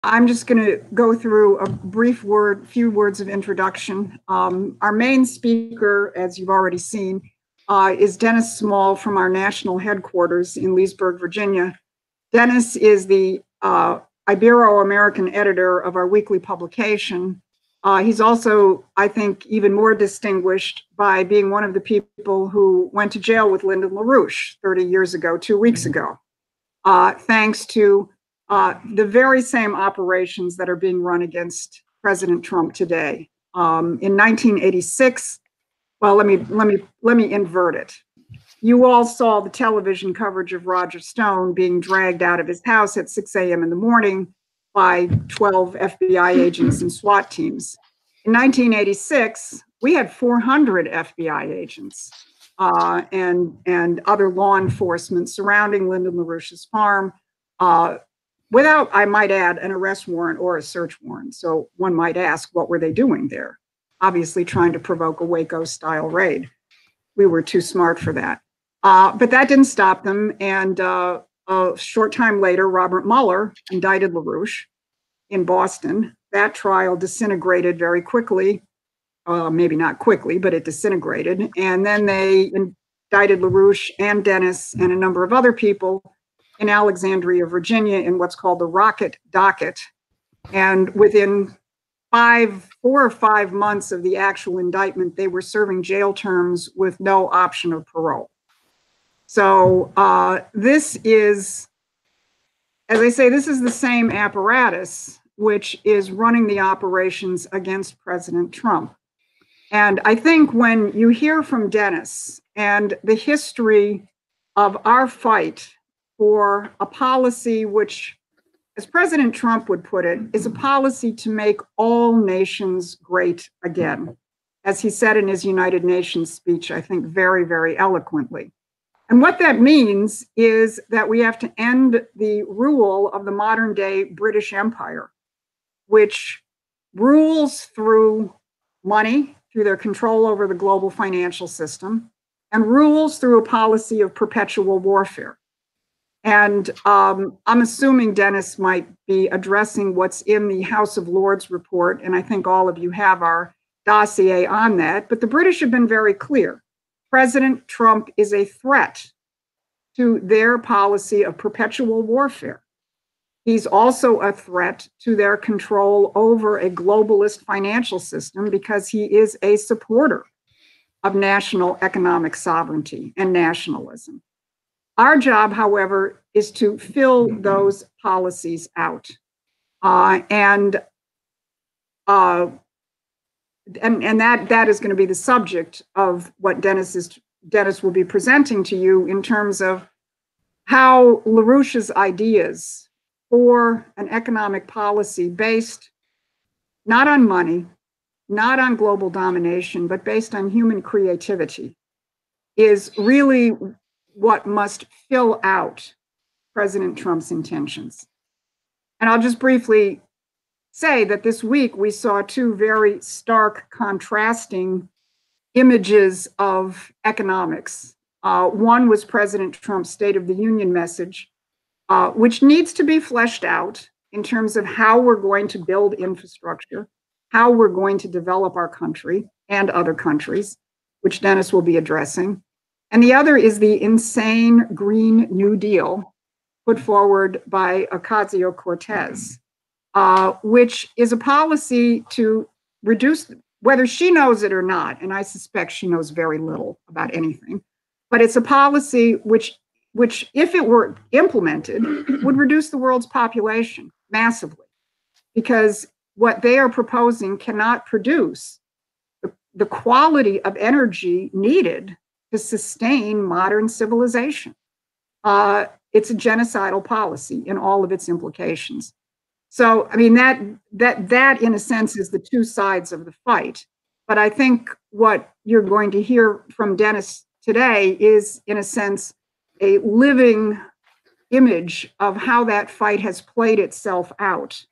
I'm just going to go through a few words of introduction. Our main speaker, as you've already seen, is Dennis Small from our national headquarters in Leesburg, Virginia. Dennis is the Ibero-American editor of our weekly publication. He's also, I think, even more distinguished by being one of the people who went to jail with Lyndon LaRouche 30 years ago, 2 weeks ago, thanks to the very same operations that are being run against President Trump today. In 1986, well, let me invert it. You all saw the television coverage of Roger Stone being dragged out of his house at 6 a.m. in the morning by 12 FBI agents and SWAT teams. In 1986, we had 400 FBI agents and other law enforcement surrounding Lyndon LaRouche's farm, without, I might add, an arrest warrant or a search warrant. So one might ask, what were they doing there? Obviously trying to provoke a Waco-style raid. We were too smart for that. But that didn't stop them. And a short time later, Robert Mueller indicted LaRouche in Boston. That trial disintegrated very quickly. Maybe not quickly, but it disintegrated. And then they indicted LaRouche and Dennis and a number of other people in Alexandria, Virginia, in what's called the Rocket Docket. And within 4 or 5 months of the actual indictment, they were serving jail terms with no option of parole. So this is, as I say, this is the same apparatus which is running the operations against President Trump. And I think when you hear from Dennis and the history of our fight for a policy which, as President Trump would put it, is a policy to make all nations great again, as he said in his United Nations speech, I think very, very eloquently. And what that means is that we have to end the rule of the modern day British Empire, which rules through money, through their control over the global financial system, and rules through a policy of perpetual warfare. And I'm assuming Dennis might be addressing what's in the House of Lords report, and I think all of you have our dossier on that. But the British have been very clear. President Trump is a threat to their policy of perpetual warfare. He's also a threat to their control over a globalist financial system because he is a supporter of national economic sovereignty and nationalism. Our job, however, is to fill those policies out. And that is going to be the subject of what Dennis will be presenting to you in terms of how LaRouche's ideas for an economic policy based not on money, not on global domination, but based on human creativity is really what must fill out President Trump's intentions. And I'll just briefly say that this week we saw two very stark, contrasting images of economics. One was President Trump's State of the Union message, which needs to be fleshed out in terms of how we're going to build infrastructure, how we're going to develop our country and other countries, which Dennis will be addressing. And the other is the insane Green New Deal put forward by Ocasio-Cortez, which is a policy to reduce, whether she knows it or not, and I suspect she knows very little about anything, but it's a policy which if it were implemented, would reduce the world's population massively, because what they are proposing cannot produce the quality of energy needed to sustain modern civilization. It's a genocidal policy in all of its implications. So, I mean, that in a sense is the two sides of the fight. But I think what you're going to hear from Dennis today is, in a sense, a living image of how that fight has played itself out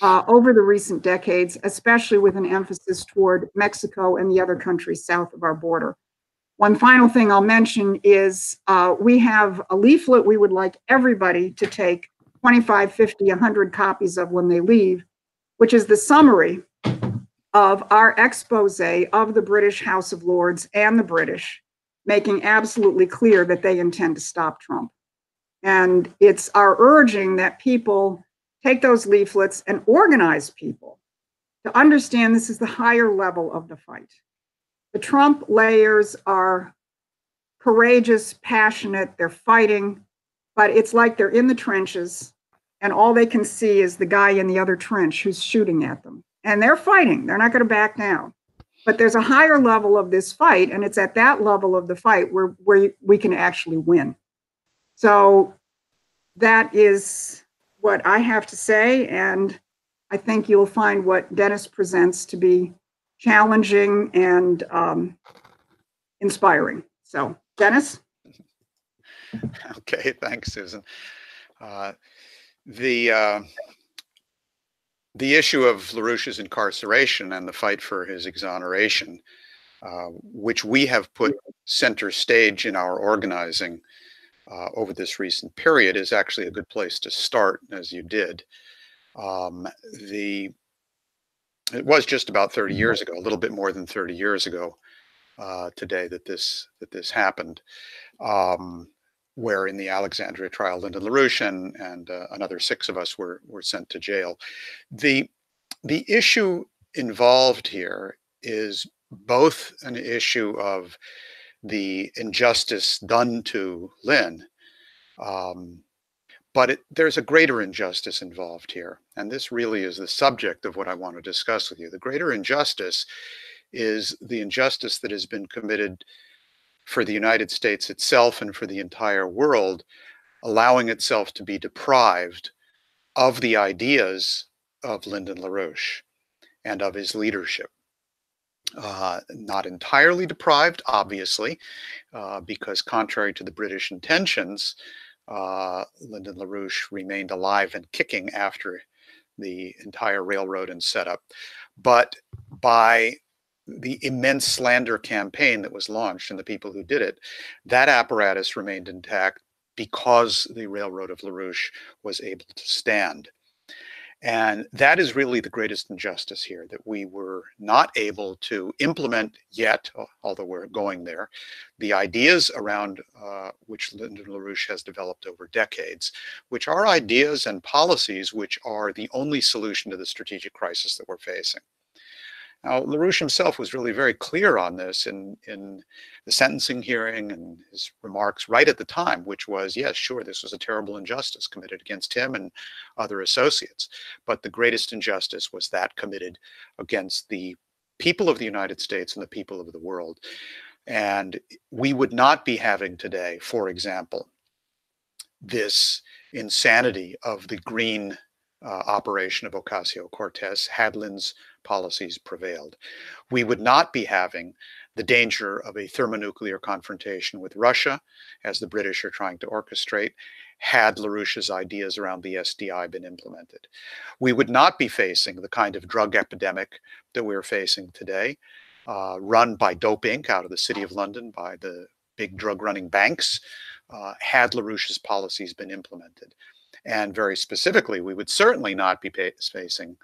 over the recent decades, especially with an emphasis toward Mexico and the other countries south of our border. One final thing I'll mention is we have a leaflet we would like everybody to take 25, 50, 100 copies of when they leave, which is the summary of our expose of the British House of Lords and the British, making absolutely clear that they intend to stop Trump. And it's our urging that people take those leaflets and organize people to understand this is the higher level of the fight. The Trump layers are courageous, passionate, they're fighting, but it's like they're in the trenches and all they can see is the guy in the other trench who's shooting at them. And they're fighting, they're not going to back down. But there's a higher level of this fight, and it's at that level of the fight where we can actually win. So that is what I have to say, and I think you'll find what Dennis presents to be challenging and inspiring. So, Dennis? Okay, thanks, Susan. The issue of LaRouche's incarceration and the fight for his exoneration, which we have put center stage in our organizing over this recent period, is actually a good place to start, as you did. It was just about 30 years ago, a little bit more than 30 years ago today that this happened, where in the Alexandria trial, Lyndon LaRouche and another 6 of us were sent to jail. The issue involved here is both an issue of the injustice done to Lynn, but there's a greater injustice involved here. And this really is the subject of what I want to discuss with you. The greater injustice is the injustice that has been committed for the United States itself and for the entire world, allowing itself to be deprived of the ideas of Lyndon LaRouche and of his leadership. Not entirely deprived, obviously, because contrary to the British intentions, Lyndon LaRouche remained alive and kicking after the entire railroad and setup. But by the immense slander campaign that was launched and the people who did it, that apparatus remained intact because the railroad of LaRouche was able to stand. And that is really the greatest injustice here, that we were not able to implement yet, although we're going there, the ideas around which Lyndon LaRouche has developed over decades, which are ideas and policies which are the only solution to the strategic crisis that we're facing. Now, LaRouche himself was really very clear on this in the sentencing hearing and his remarks right at the time, which was, yes, sure, this was a terrible injustice committed against him and other associates. But the greatest injustice was that committed against the people of the United States and the people of the world. And we would not be having today, for example, this insanity of the green operation of Ocasio-Cortez had Lynn's policies prevailed. We would not be having the danger of a thermonuclear confrontation with Russia, as the British are trying to orchestrate, had LaRouche's ideas around the SDI been implemented. We would not be facing the kind of drug epidemic that we're facing today, run by Dope Inc. out of the City of London, by the big drug running banks, had LaRouche's policies been implemented. And very specifically, we would certainly not be facing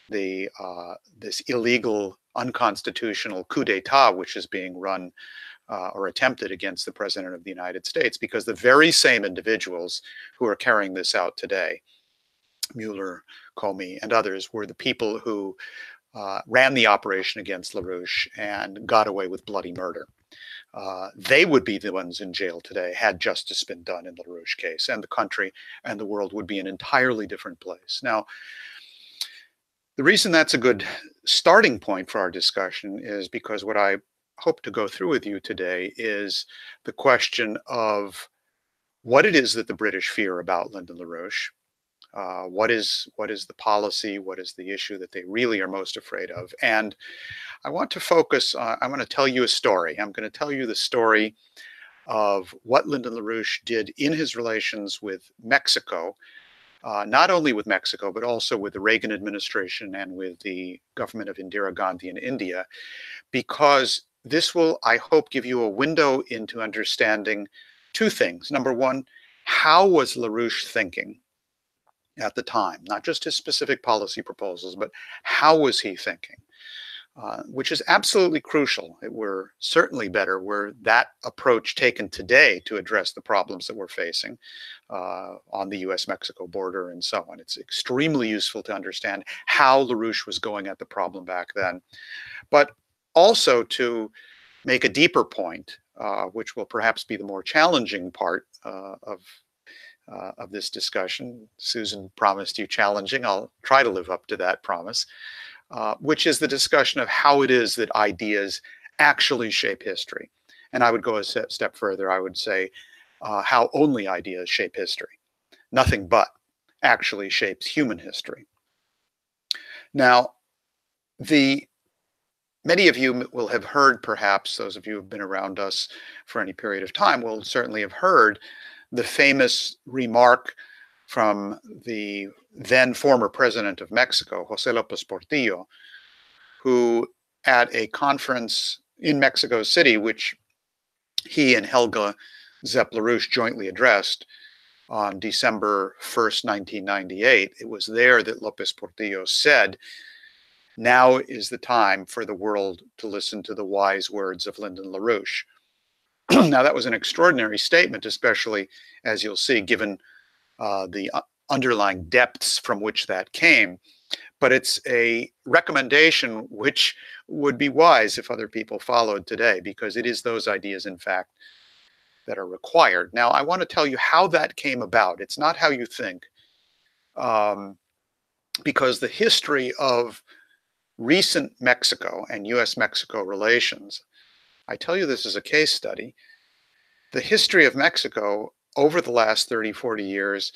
this illegal, unconstitutional coup d'etat which is being run or attempted against the President of the United States, because the very same individuals who are carrying this out today, Mueller, Comey, and others, were the people who ran the operation against LaRouche and got away with bloody murder. They would be the ones in jail today had justice been done in the LaRouche case, and the country and the world would be an entirely different place. Now, the reason that's a good starting point for our discussion is because what I hope to go through with you today is the question of what it is that the British fear about Lyndon LaRouche. What is the policy? What is the issue that they really are most afraid of? And I want to focus on, I'm going to tell you a story. I'm going to tell you the story of what Lyndon LaRouche did in his relations with Mexico, not only with Mexico, but also with the Reagan administration and with the government of Indira Gandhi in India, because this will, I hope, give you a window into understanding two things. Number one, how was LaRouche thinking at the time, not just his specific policy proposals, but how was he thinking? Which is absolutely crucial. It were certainly better were that approach taken today to address the problems that we're facing on the US-Mexico border and so on. It's extremely useful to understand how LaRouche was going at the problem back then, but also to make a deeper point, which will perhaps be the more challenging part of this discussion. Susan promised you challenging. I'll try to live up to that promise. Which is the discussion of how it is that ideas actually shape history. And I would go a step further. I would say how only ideas shape history. Nothing but actually shapes human history. Now, many of you will have heard, perhaps, those of you who have been around us for any period of time will certainly have heard the famous remark from the then former president of Mexico, José López Portillo, who at a conference in Mexico City, which he and Helga Zepp-LaRouche jointly addressed on December 1st, 1998, it was there that López Portillo said, "Now is the time for the world to listen to the wise words of Lyndon LaRouche." Now, that was an extraordinary statement, especially, as you'll see, given the underlying depths from which that came. But it's a recommendation which would be wise if other people followed today, because it is those ideas, in fact, that are required. Now, I want to tell you how that came about. It's not how you think, because the history of recent Mexico and US-Mexico relations, I tell you this is a case study, the history of Mexico over the last 30, 40 years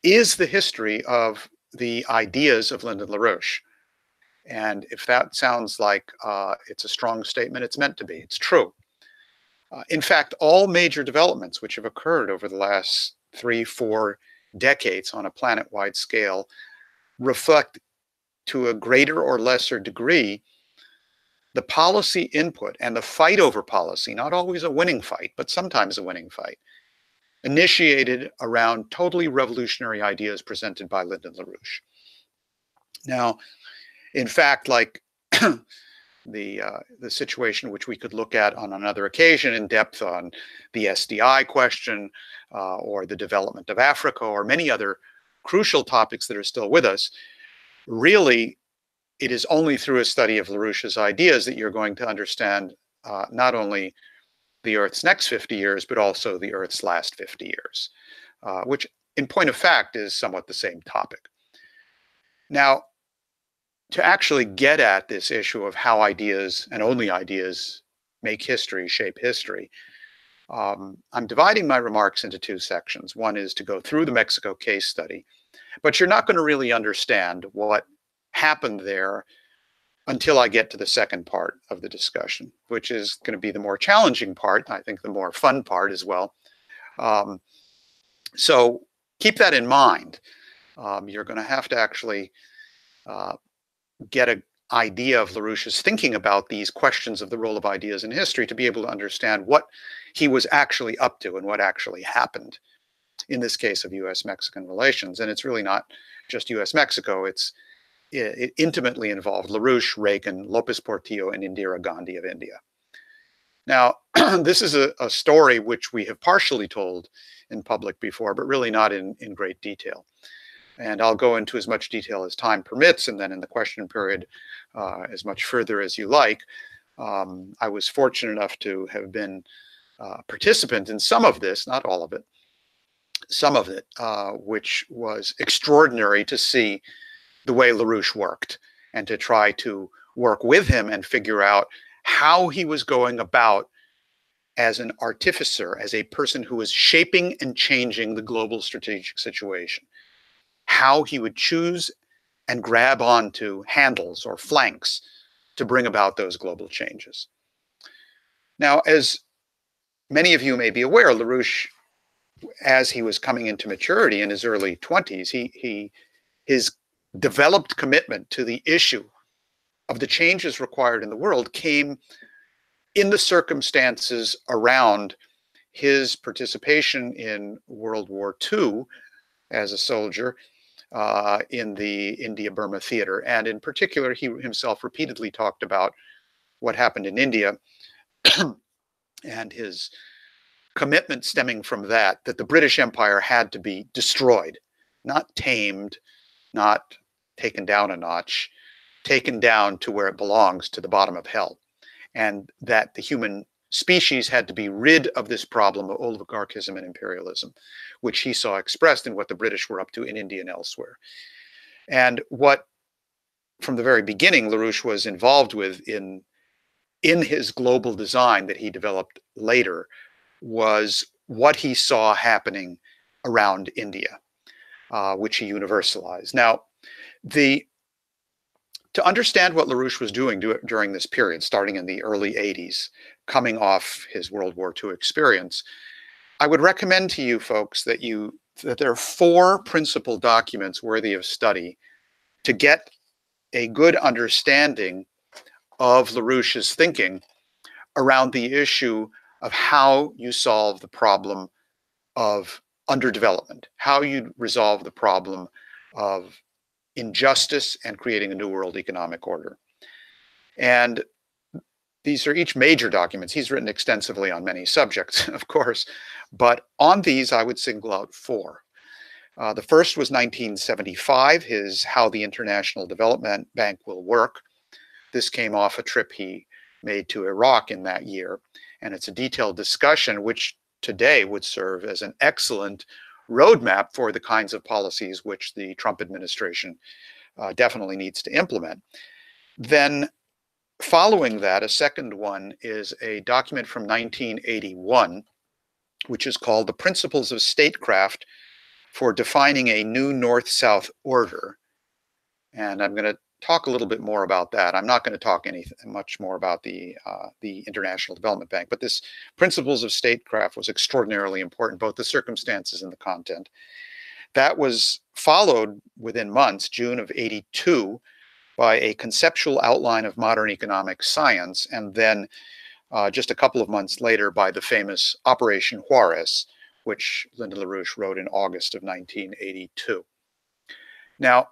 is the history of the ideas of Lyndon LaRouche. And if that sounds like it's a strong statement, it's meant to be. It's true. In fact, all major developments which have occurred over the last 3, 4 decades on a planet-wide scale reflect to a greater or lesser degree the policy input and the fight over policy, not always a winning fight, but sometimes a winning fight, initiated around totally revolutionary ideas presented by Lyndon LaRouche. Now, in fact, like the situation which we could look at on another occasion in depth on the SDI question or the development of Africa or many other crucial topics that are still with us, really, it is only through a study of LaRouche's ideas that you're going to understand not only the Earth's next 50 years, but also the Earth's last 50 years, which in point of fact is somewhat the same topic. Now, to actually get at this issue of how ideas and only ideas make history, shape history, I'm dividing my remarks into 2 sections. One is to go through the Mexico case study, but you're not going to really understand what happened there until I get to the second part of the discussion, which is going to be the more challenging part, I think the more fun part as well. So keep that in mind. You're going to have to actually get an idea of LaRouche's thinking about these questions of the role of ideas in history to be able to understand what he was actually up to and what actually happened in this case of US-Mexican relations. And it's really not just US-Mexico, it intimately involved LaRouche, Reagan, López Portillo, and Indira Gandhi of India. Now, this is a story which we have partially told in public before, but really not in great detail. And I'll go into as much detail as time permits, and then in the question period, as much further as you like. I was fortunate enough to have been a participant in some of this, not all of it, some of it, which was extraordinary to see the way LaRouche worked and to try to work with him and figure out how he was going about as an artificer, as a person who was shaping and changing the global strategic situation, how he would choose and grab onto handles or flanks to bring about those global changes. Now, as many of you may be aware, LaRouche, as he was coming into maturity in his early 20s, his developed commitment to the issue of the changes required in the world came in the circumstances around his participation in World War II as a soldier, in the India-Burma theater. And in particular, he himself repeatedly talked about what happened in India and his commitment stemming from that the British Empire had to be destroyed, not tamed, not taken down a notch, taken down to where it belongs, to the bottom of hell, and that the human species had to be rid of this problem of oligarchism and imperialism, which he saw expressed in what the British were up to in India and elsewhere. And what, from the very beginning, LaRouche was involved with in his global design that he developed later was what he saw happening around India, which he universalized. Now, to understand what LaRouche was doing during this period, starting in the early 80s, coming off his World War II experience, I would recommend to you folks that there are 4 principal documents worthy of study to get a good understanding of LaRouche's thinking around the issue of how you solve the problem of underdevelopment, how you resolve the problem of injustice and creating a new world economic order. And these are each major documents. He's written extensively on many subjects, of course, but on these I would single out 4. The first was 1975, his How the International Development Bank Will Work. This came off a trip he made to Iraq in that year, and it's a detailed discussion which today would serve as an excellent roadmap for the kinds of policies which the Trump administration definitely needs to implement. Then following that, a second one is a document from 1981, which is called The Principles of Statecraft for Defining a New North-South Order. And I'm going to talk a little bit more about that. I'm not going to talk much more about the International Development Bank, but this Principles of Statecraft was extraordinarily important, both the circumstances and the content. That was followed within months, June of '82, by a conceptual outline of modern economic science, and then just a couple of months later by the famous Operation Juarez, which Lyndon LaRouche wrote in August of 1982. Now,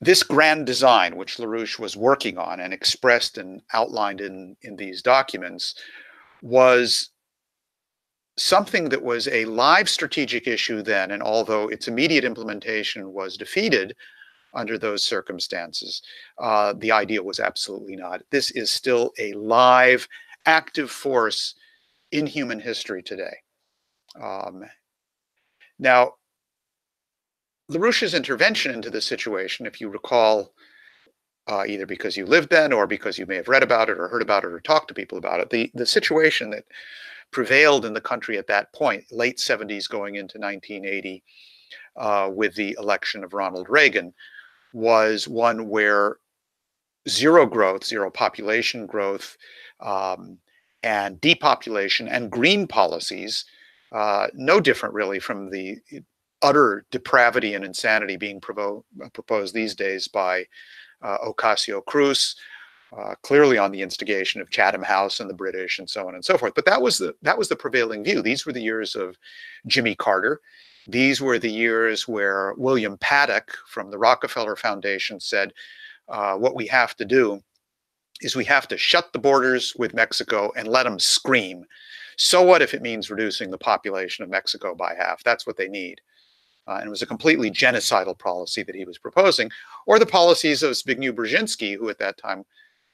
this grand design, which LaRouche was working on and expressed and outlined in these documents, was something that was a live strategic issue then, and although its immediate implementation was defeated under those circumstances, the idea was absolutely not. This is still a live, active force in human history today. Now, LaRouche's intervention into this situation, if you recall, either because you lived then or because you may have read about it or heard about it or talked to people about it, the situation that prevailed in the country at that point, late 70s going into 1980, with the election of Ronald Reagan, was one where zero growth, zero population growth, and depopulation and green policies, no different really from the utter depravity and insanity being proposed these days by Ocasio-Cruz, clearly on the instigation of Chatham House and the British and so on and so forth. But that was the prevailing view. These were the years of Jimmy Carter. These were the years where William Paddock from the Rockefeller Foundation said, what we have to do is we have to shut the borders with Mexico and let them scream. So what if it means reducing the population of Mexico by half? That's what they need. And it was a completely genocidal policy that he was proposing, or the policies of Zbigniew Brzezinski, who at that time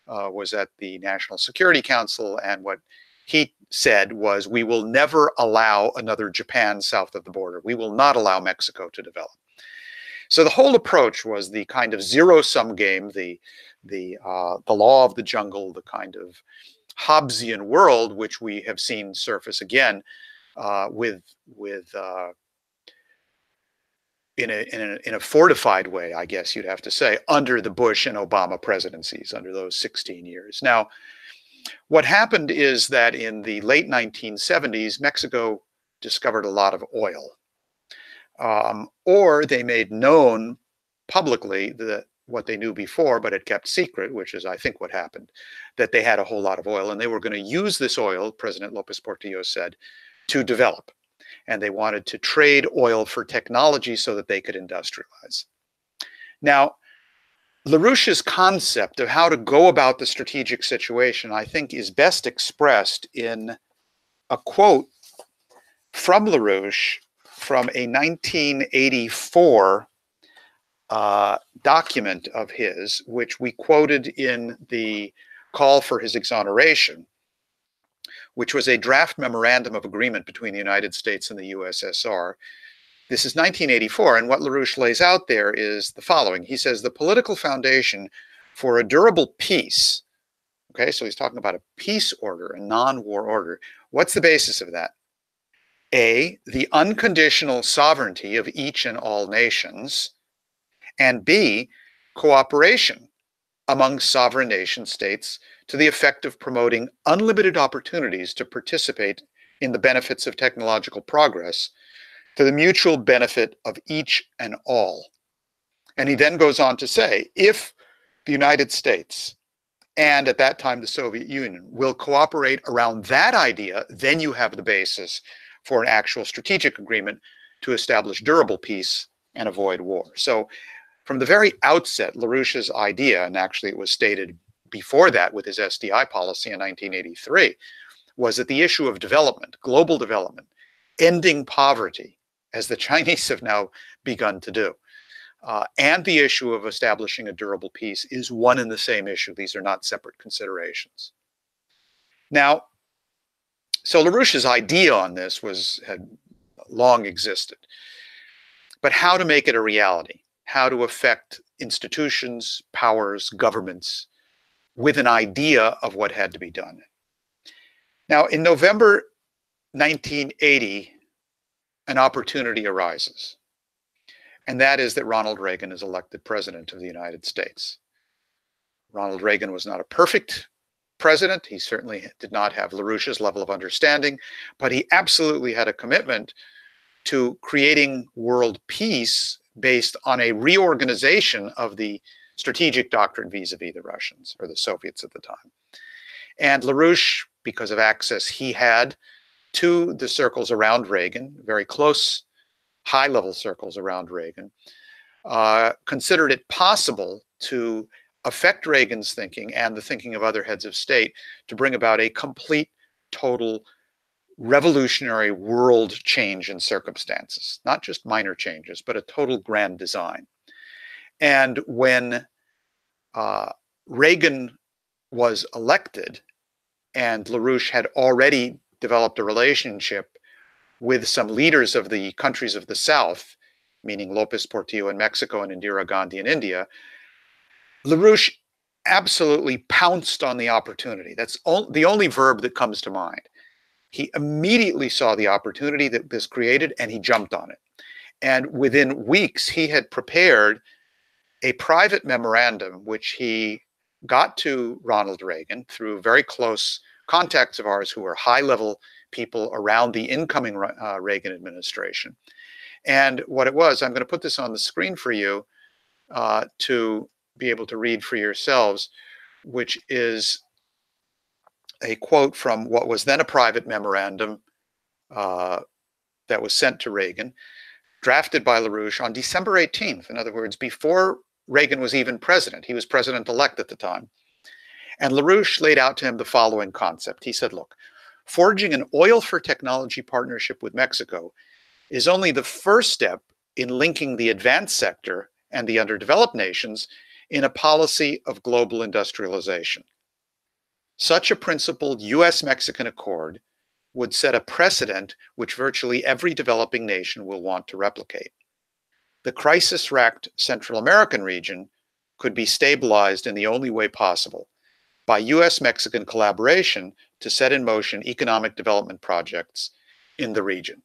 was at the National Security Council, and what he said was, we will never allow another Japan south of the border. We will not allow Mexico to develop. So the whole approach was the kind of zero-sum game, the law of the jungle, the kind of Hobbesian world, which we have seen surface again in a fortified way, I guess you'd have to say, under the Bush and Obama presidencies, under those 16 years. Now, what happened is that in the late 1970s, Mexico discovered a lot of oil. Or they made known publicly that what they knew before, but had kept secret, which is, I think, what happened, that they had a whole lot of oil, and they were going to use this oil, President Lopez Portillo said, to develop. and they wanted to trade oil for technology so that they could industrialize. Now, LaRouche's concept of how to go about the strategic situation, I think, is best expressed in a quote from LaRouche from a 1984 document of his, which we quoted in the call for his exoneration, which was a draft memorandum of agreement between the United States and the USSR. This is 1984, and what LaRouche lays out there is the following. He says, the political foundation for a durable peace, okay, so he's talking about a peace order, a non-war order. What's the basis of that? A, the unconditional sovereignty of each and all nations, and B, cooperation among sovereign nation states to the effect of promoting unlimited opportunities to participate in the benefits of technological progress to the mutual benefit of each and all. And he then goes on to say, if the United States and at that time the Soviet Union will cooperate around that idea, then you have the basis for an actual strategic agreement to establish durable peace and avoid war. So from the very outset, LaRouche's idea, and actually it was stated before that with his SDI policy in 1983, was that the issue of development, global development, ending poverty, as the Chinese have now begun to do, and the issue of establishing a durable peace is one and the same issue. These are not separate considerations. Now, so LaRouche's idea on this had long existed, but how to make it a reality, how to affect institutions, powers, governments with an idea of what had to be done. Now, in November 1980, an opportunity arises, and that is that Ronald Reagan is elected president of the United States. Ronald Reagan was not a perfect president. He certainly did not have LaRouche's level of understanding, but he absolutely had a commitment to creating world peace based on a reorganization of the strategic doctrine vis-a-vis the Russians or the Soviets at the time. And LaRouche, because of access he had to the circles around Reagan, very close, high-level circles around Reagan, considered it possible to affect Reagan's thinking and the thinking of other heads of state to bring about a complete, total, revolutionary world change in circumstances, not just minor changes, but a total grand design. And when Reagan was elected and LaRouche had already developed a relationship with some leaders of the countries of the South, meaning Lopez Portillo in Mexico and Indira Gandhi in India, LaRouche absolutely pounced on the opportunity. That's the only verb that comes to mind. He immediately saw the opportunity that this created and he jumped on it. And within weeks, he had prepared a private memorandum, which he got to Ronald Reagan through very close contacts of ours who were high-level people around the incoming Reagan administration. And what it was, I'm going to put this on the screen for you to be able to read for yourselves, which is a quote from what was then a private memorandum that was sent to Reagan, drafted by LaRouche on December 18th. In other words, before Reagan was even president. He was president-elect at the time. And LaRouche laid out to him the following concept. He said, look, forging an oil for technology partnership with Mexico is only the first step in linking the advanced sector and the underdeveloped nations in a policy of global industrialization. Such a principled US-Mexican accord would set a precedent which virtually every developing nation will want to replicate. The crisis-racked Central American region could be stabilized in the only way possible, by US-Mexican collaboration to set in motion economic development projects in the region.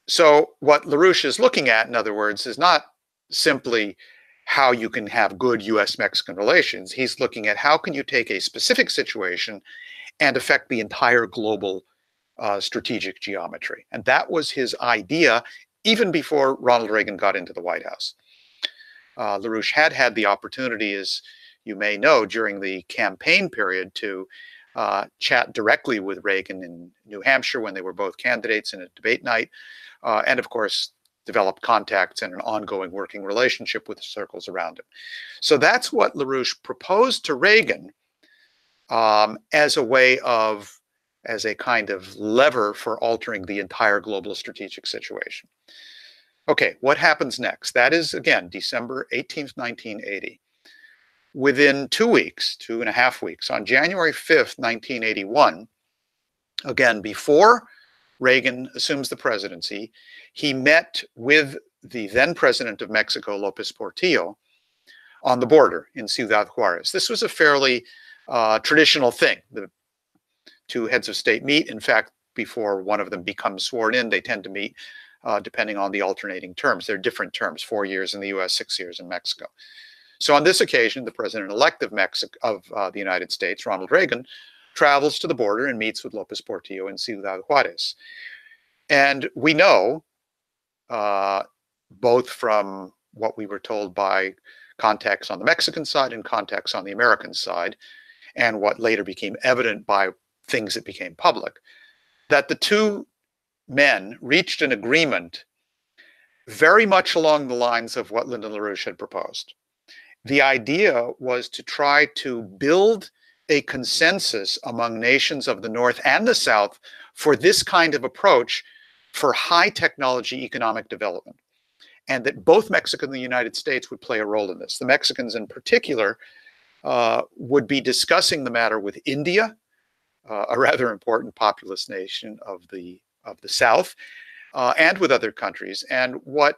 So what LaRouche is looking at, in other words, is not simply how you can have good US-Mexican relations. He's looking at how can you take a specific situation and affect the entire global strategic geometry. And that was his idea even before Ronald Reagan got into the White House. LaRouche had the opportunity, as you may know, during the campaign period to chat directly with Reagan in New Hampshire when they were both candidates in a debate night, and of course, developed contacts and an ongoing working relationship with the circles around him. So that's what LaRouche proposed to Reagan as a kind of lever for altering the entire global strategic situation. Okay, what happens next? That is, again, December 18th, 1980. Within 2 weeks, 2.5 weeks, on January 5th, 1981, again, before Reagan assumes the presidency, he met with the then president of Mexico, López Portillo, on the border in Ciudad Juarez. This was a fairly traditional thing. The two heads of state meet. In fact, before one of them becomes sworn in, they tend to meet depending on the alternating terms. They're different terms, 4 years in the US, 6 years in Mexico. So on this occasion, the president-elect of the United States, Ronald Reagan, travels to the border and meets with López Portillo in Ciudad Juarez. And we know, both from what we were told by contacts on the Mexican side and contacts on the American side, and what later became evident by things that became public, that the two men reached an agreement very much along the lines of what Lyndon LaRouche had proposed. The idea was to try to build a consensus among nations of the North and the South for this kind of approach for high technology economic development, and that both Mexico and the United States would play a role in this. The Mexicans in particular would be discussing the matter with India, a rather important populous nation of the South, and with other countries. And what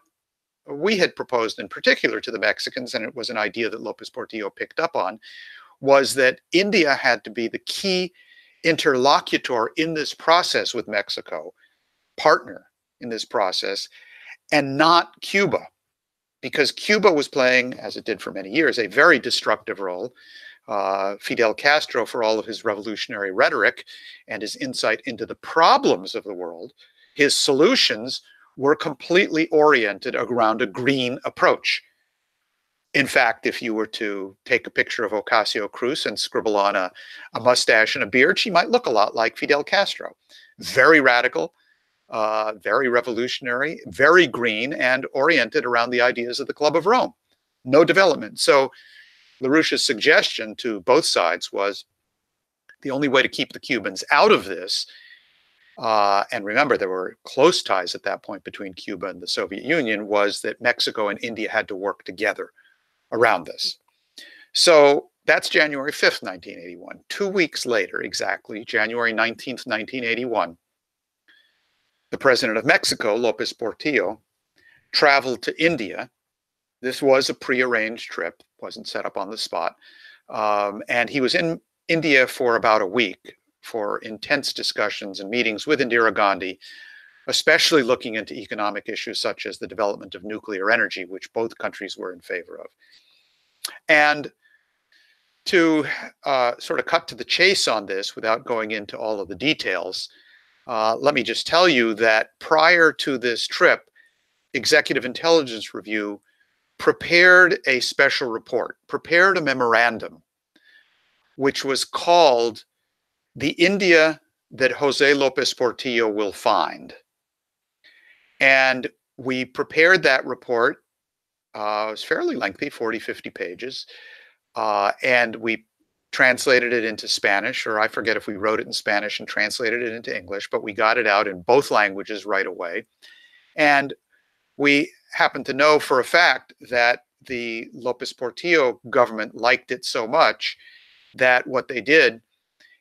we had proposed in particular to the Mexicans, and it was an idea that López Portillo picked up on, was that India had to be the key interlocutor in this process with Mexico, partner in this process, and not Cuba, because Cuba was playing, as it did for many years, a very destructive role. Fidel Castro, for all of his revolutionary rhetoric and his insight into the problems of the world, his solutions were completely oriented around a green approach. In fact, if you were to take a picture of Ocasio-Cruz and scribble on a mustache and a beard, she might look a lot like Fidel Castro. Very radical, very revolutionary, very green, and oriented around the ideas of the Club of Rome. No development. So LaRouche's suggestion to both sides was the only way to keep the Cubans out of this, and remember, there were close ties at that point between Cuba and the Soviet Union, was that Mexico and India had to work together around this. So that's January 5th, 1981. 2 weeks later, exactly, January 19th, 1981, the president of Mexico, López Portillo, traveled to India. This was a prearranged trip, wasn't set up on the spot. And he was in India for about a week for intense discussions and meetings with Indira Gandhi, especially looking into economic issues such as the development of nuclear energy, which both countries were in favor of. And to sort of cut to the chase on this without going into all of the details, let me just tell you that prior to this trip, Executive Intelligence Review prepared a special report, prepared a memorandum, which was called The India That Jose López Portillo Will Find. And we prepared that report. It was fairly lengthy, 40, 50 pages. And we translated it into Spanish, or I forget if we wrote it in Spanish and translated it into English, but we got it out in both languages right away. And we happen to know for a fact that the López Portillo government liked it so much that what they did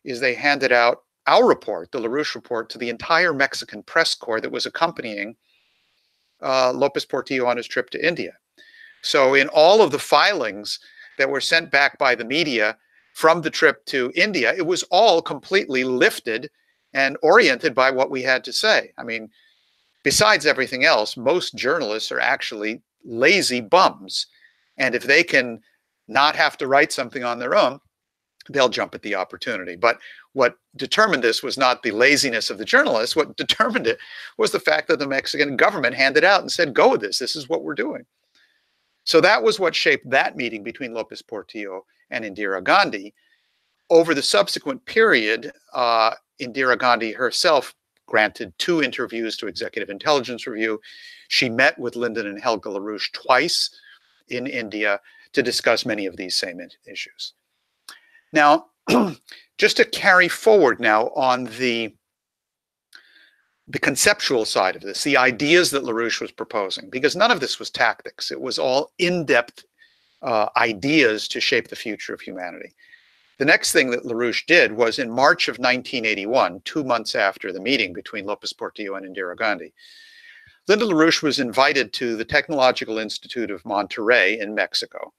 is they handed out our report, the LaRouche report, to the entire Mexican press corps that was accompanying López Portillo on his trip to India. So in all of the filings that were sent back by the media from the trip to India, it was all completely lifted and oriented by what we had to say. I mean, besides everything else, most journalists are actually lazy bums. And if they can not have to write something on their own, they'll jump at the opportunity. But what determined this was not the laziness of the journalists. What determined it was the fact that the Mexican government handed out and said, go with this. This is what we're doing. So that was what shaped that meeting between López Portillo and Indira Gandhi. over the subsequent period, Indira Gandhi herself granted 2 interviews to Executive Intelligence Review. She met with Lyndon and Helga LaRouche twice in India to discuss many of these same issues. Now, just to carry forward now on the conceptual side of this, the ideas that LaRouche was proposing, because none of this was tactics. It was all in-depth ideas to shape the future of humanity. The next thing that LaRouche did was in March of 1981, 2 months after the meeting between Lopez Portillo and Indira Gandhi, Lyndon LaRouche was invited to the Technological Institute of Monterrey in Mexico,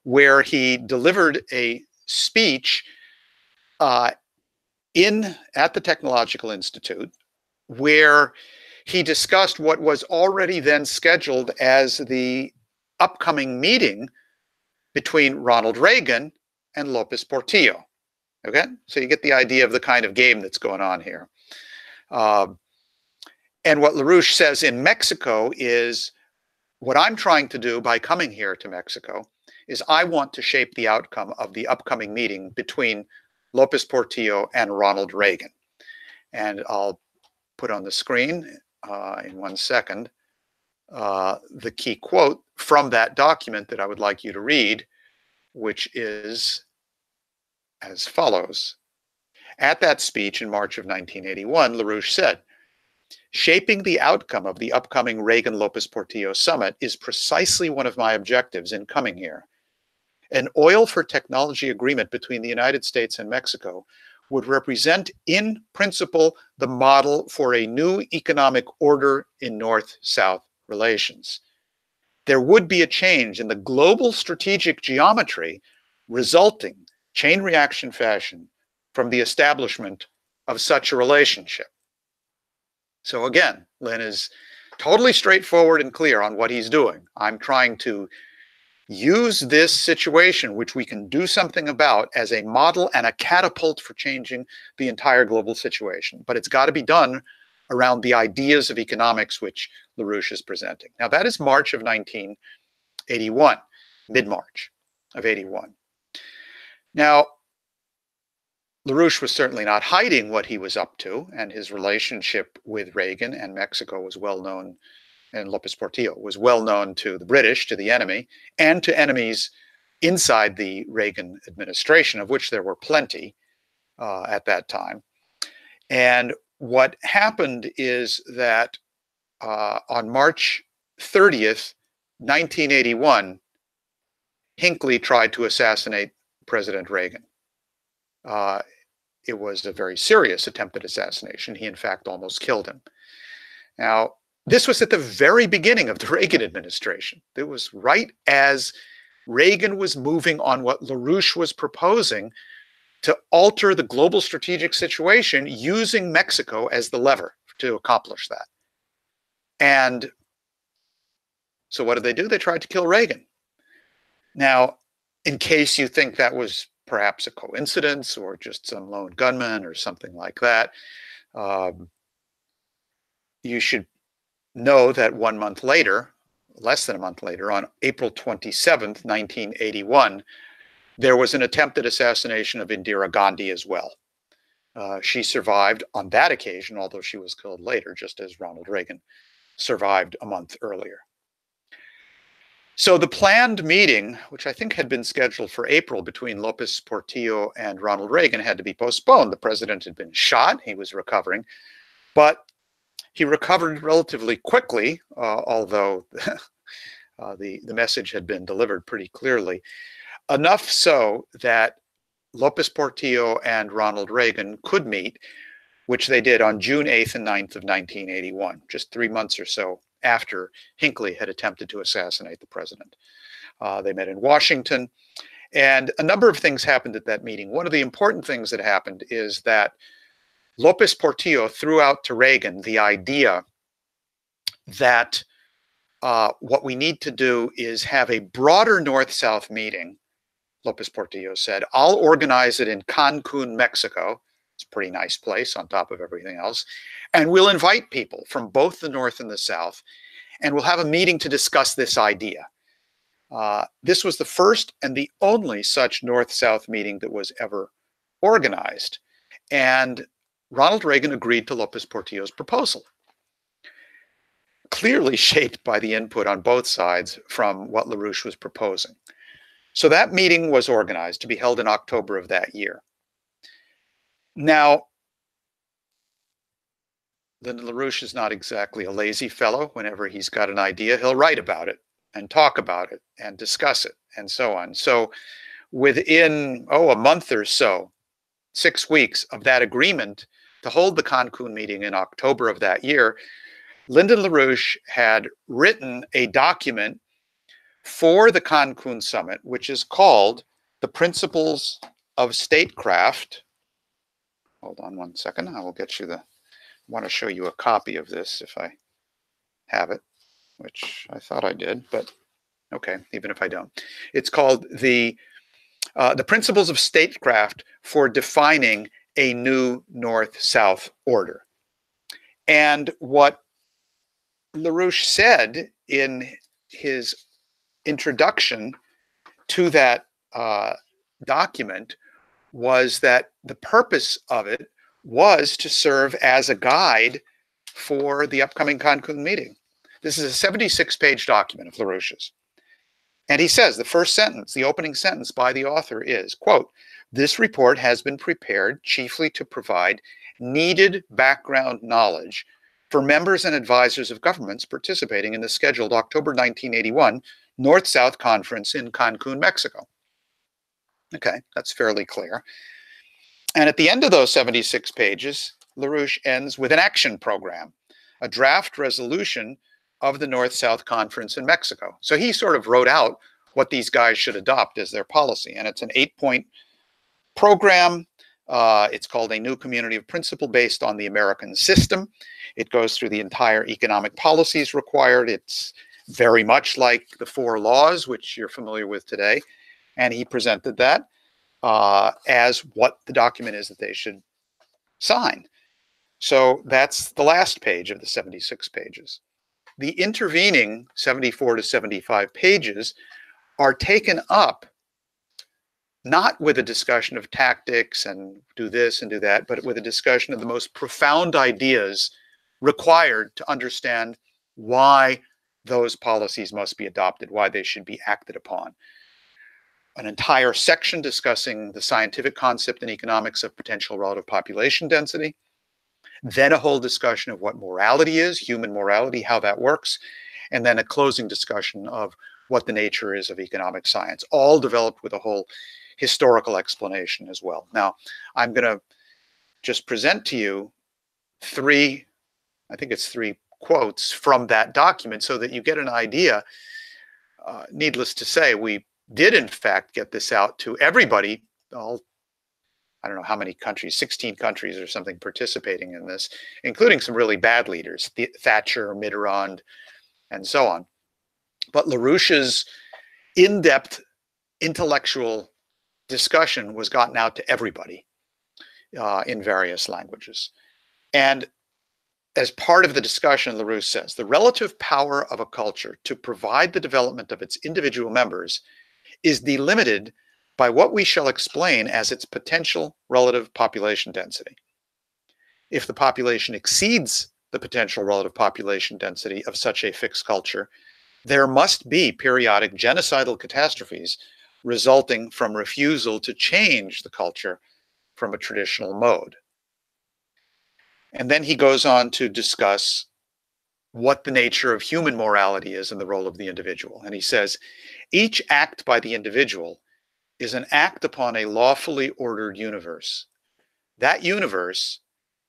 where he delivered a speech at the Technological Institute, where he discussed what was already then scheduled as the upcoming meeting between Ronald Reagan and Lopez Portillo. Okay, so you get the idea of the kind of game that's going on here. And what LaRouche says in Mexico is, what I'm trying to do by coming here to Mexico is I want to shape the outcome of the upcoming meeting between Lopez Portillo and Ronald Reagan. And I'll put on the screen in 1 second the key quote from that document that I would like you to read, which is as follows. At that speech in March of 1981, LaRouche said, "Shaping the outcome of the upcoming Reagan-Lopez Portillo summit is precisely one of my objectives in coming here. An oil for technology agreement between the United States and Mexico would represent in principle the model for a new economic order in North-South relations. There would be a change in the global strategic geometry resulting, chain reaction fashion, from the establishment of such a relationship." So again, Lynn is totally straightforward and clear on what he's doing. I'm trying to use this situation, which we can do something about, as a model and a catapult for changing the entire global situation. But it's got to be done around the ideas of economics which LaRouche is presenting. Now, that is March of 1981, mid-March of 81. Now, LaRouche was certainly not hiding what he was up to, and his relationship with Reagan and Mexico was well known, and Lopez Portillo was well known to the British, to the enemy, and to enemies inside the Reagan administration, of which there were plenty at that time. And what happened is that on March 30th, 1981, Hinckley tried to assassinate President Reagan. It was a very serious attempted assassination. He, in fact, almost killed him. Now, this was at the very beginning of the Reagan administration. It was right as Reagan was moving on what LaRouche was proposing to alter the global strategic situation using Mexico as the lever to accomplish that. And so what did they do? They tried to kill Reagan. Now, in case you think that was perhaps a coincidence or just some lone gunman or something like that, you should know that 1 month later, less than a month later, on April 27th, 1981, there was an attempted assassination of Indira Gandhi as well. She survived on that occasion, although she was killed later, just as Ronald Reagan survived a month earlier. So the planned meeting, which I think had been scheduled for April between Lopez Portillo and Ronald Reagan, had to be postponed. The president had been shot. He was recovering. But he recovered relatively quickly, although the message had been delivered pretty clearly. Enough so that Lopez Portillo and Ronald Reagan could meet, which they did on June 8th and 9th of 1981, just 3 months or so after Hinckley had attempted to assassinate the president. They met in Washington, and a number of things happened at that meeting. One of the important things that happened is that Lopez Portillo threw out to Reagan the idea that what we need to do is have a broader North-South meeting. Lopez Portillo said, "I'll organize it in Cancun, Mexico." It's a pretty nice place on top of everything else. "And we'll invite people from both the North and the South, and we'll have a meeting to discuss this idea." This was the first and the only such North-South meeting that was ever organized. And Ronald Reagan agreed to Lopez Portillo's proposal, clearly shaped by the input on both sides from what LaRouche was proposing. So that meeting was organized to be held in October of that year. Now, Lyndon LaRouche is not exactly a lazy fellow. Whenever he's got an idea, he'll write about it and talk about it and discuss it and so on. So within, a month or so, 6 weeks of that agreement to hold the Cancun meeting in October of that year, Lyndon LaRouche had written a document for the Cancun summit, which is called The Principles of Statecraft. Hold on one second. I will get you I want to show you a copy of this if I have it, which I thought I did, but okay, even if I don't. It's called the Principles of Statecraft for Defining a New North-South Order. And what LaRouche said in his introduction to that document was that the purpose of it was to serve as a guide for the upcoming Cancun meeting. This is a 76-page document of LaRouche's. And he says, the first sentence, the opening sentence by the author is, quote, "This report has been prepared chiefly to provide needed background knowledge for members and advisors of governments participating in the scheduled October 1981 North-South Conference in Cancun, Mexico." Okay, that's fairly clear. And at the end of those 76 pages, LaRouche ends with an action program, a draft resolution of the North-South Conference in Mexico. So he sort of wrote out what these guys should adopt as their policy. And it's an 8-point program. It's called A New Community of Principle Based on the American System. It goes through the entire economic policies required. It's very much like the 4 laws, which you're familiar with today. And he presented that as what the document is that they should sign. So that's the last page of the 76 pages. The intervening 74 to 75 pages are taken up not with a discussion of tactics and do this and do that, but with a discussion of the most profound ideas required to understand why those policies must be adopted, why they should be acted upon. An entire section discussing the scientific concept in economics of potential relative population density. Then a whole discussion of what morality is, human morality, how that works, and then a closing discussion of what the nature is of economic science, all developed with a whole historical explanation as well. Now, I'm going to just present to you 3 quotes from that document so that you get an idea. Needless to say, we did in fact get this out to everybody, I don't know how many countries, 16 countries or something participating in this, including some really bad leaders, Thatcher, Mitterrand, and so on. But LaRouche's in-depth intellectual discussion was gotten out to everybody in various languages. And as part of the discussion, LaRouche says, the relative power of a culture to provide the development of its individual members is delimited by what we shall explain as its potential relative population density. If the population exceeds the potential relative population density of such a fixed culture, there must be periodic genocidal catastrophes resulting from refusal to change the culture from a traditional mode. And then he goes on to discuss what the nature of human morality is and the role of the individual. And he says, each act by the individual is an act upon a lawfully ordered universe. That universe,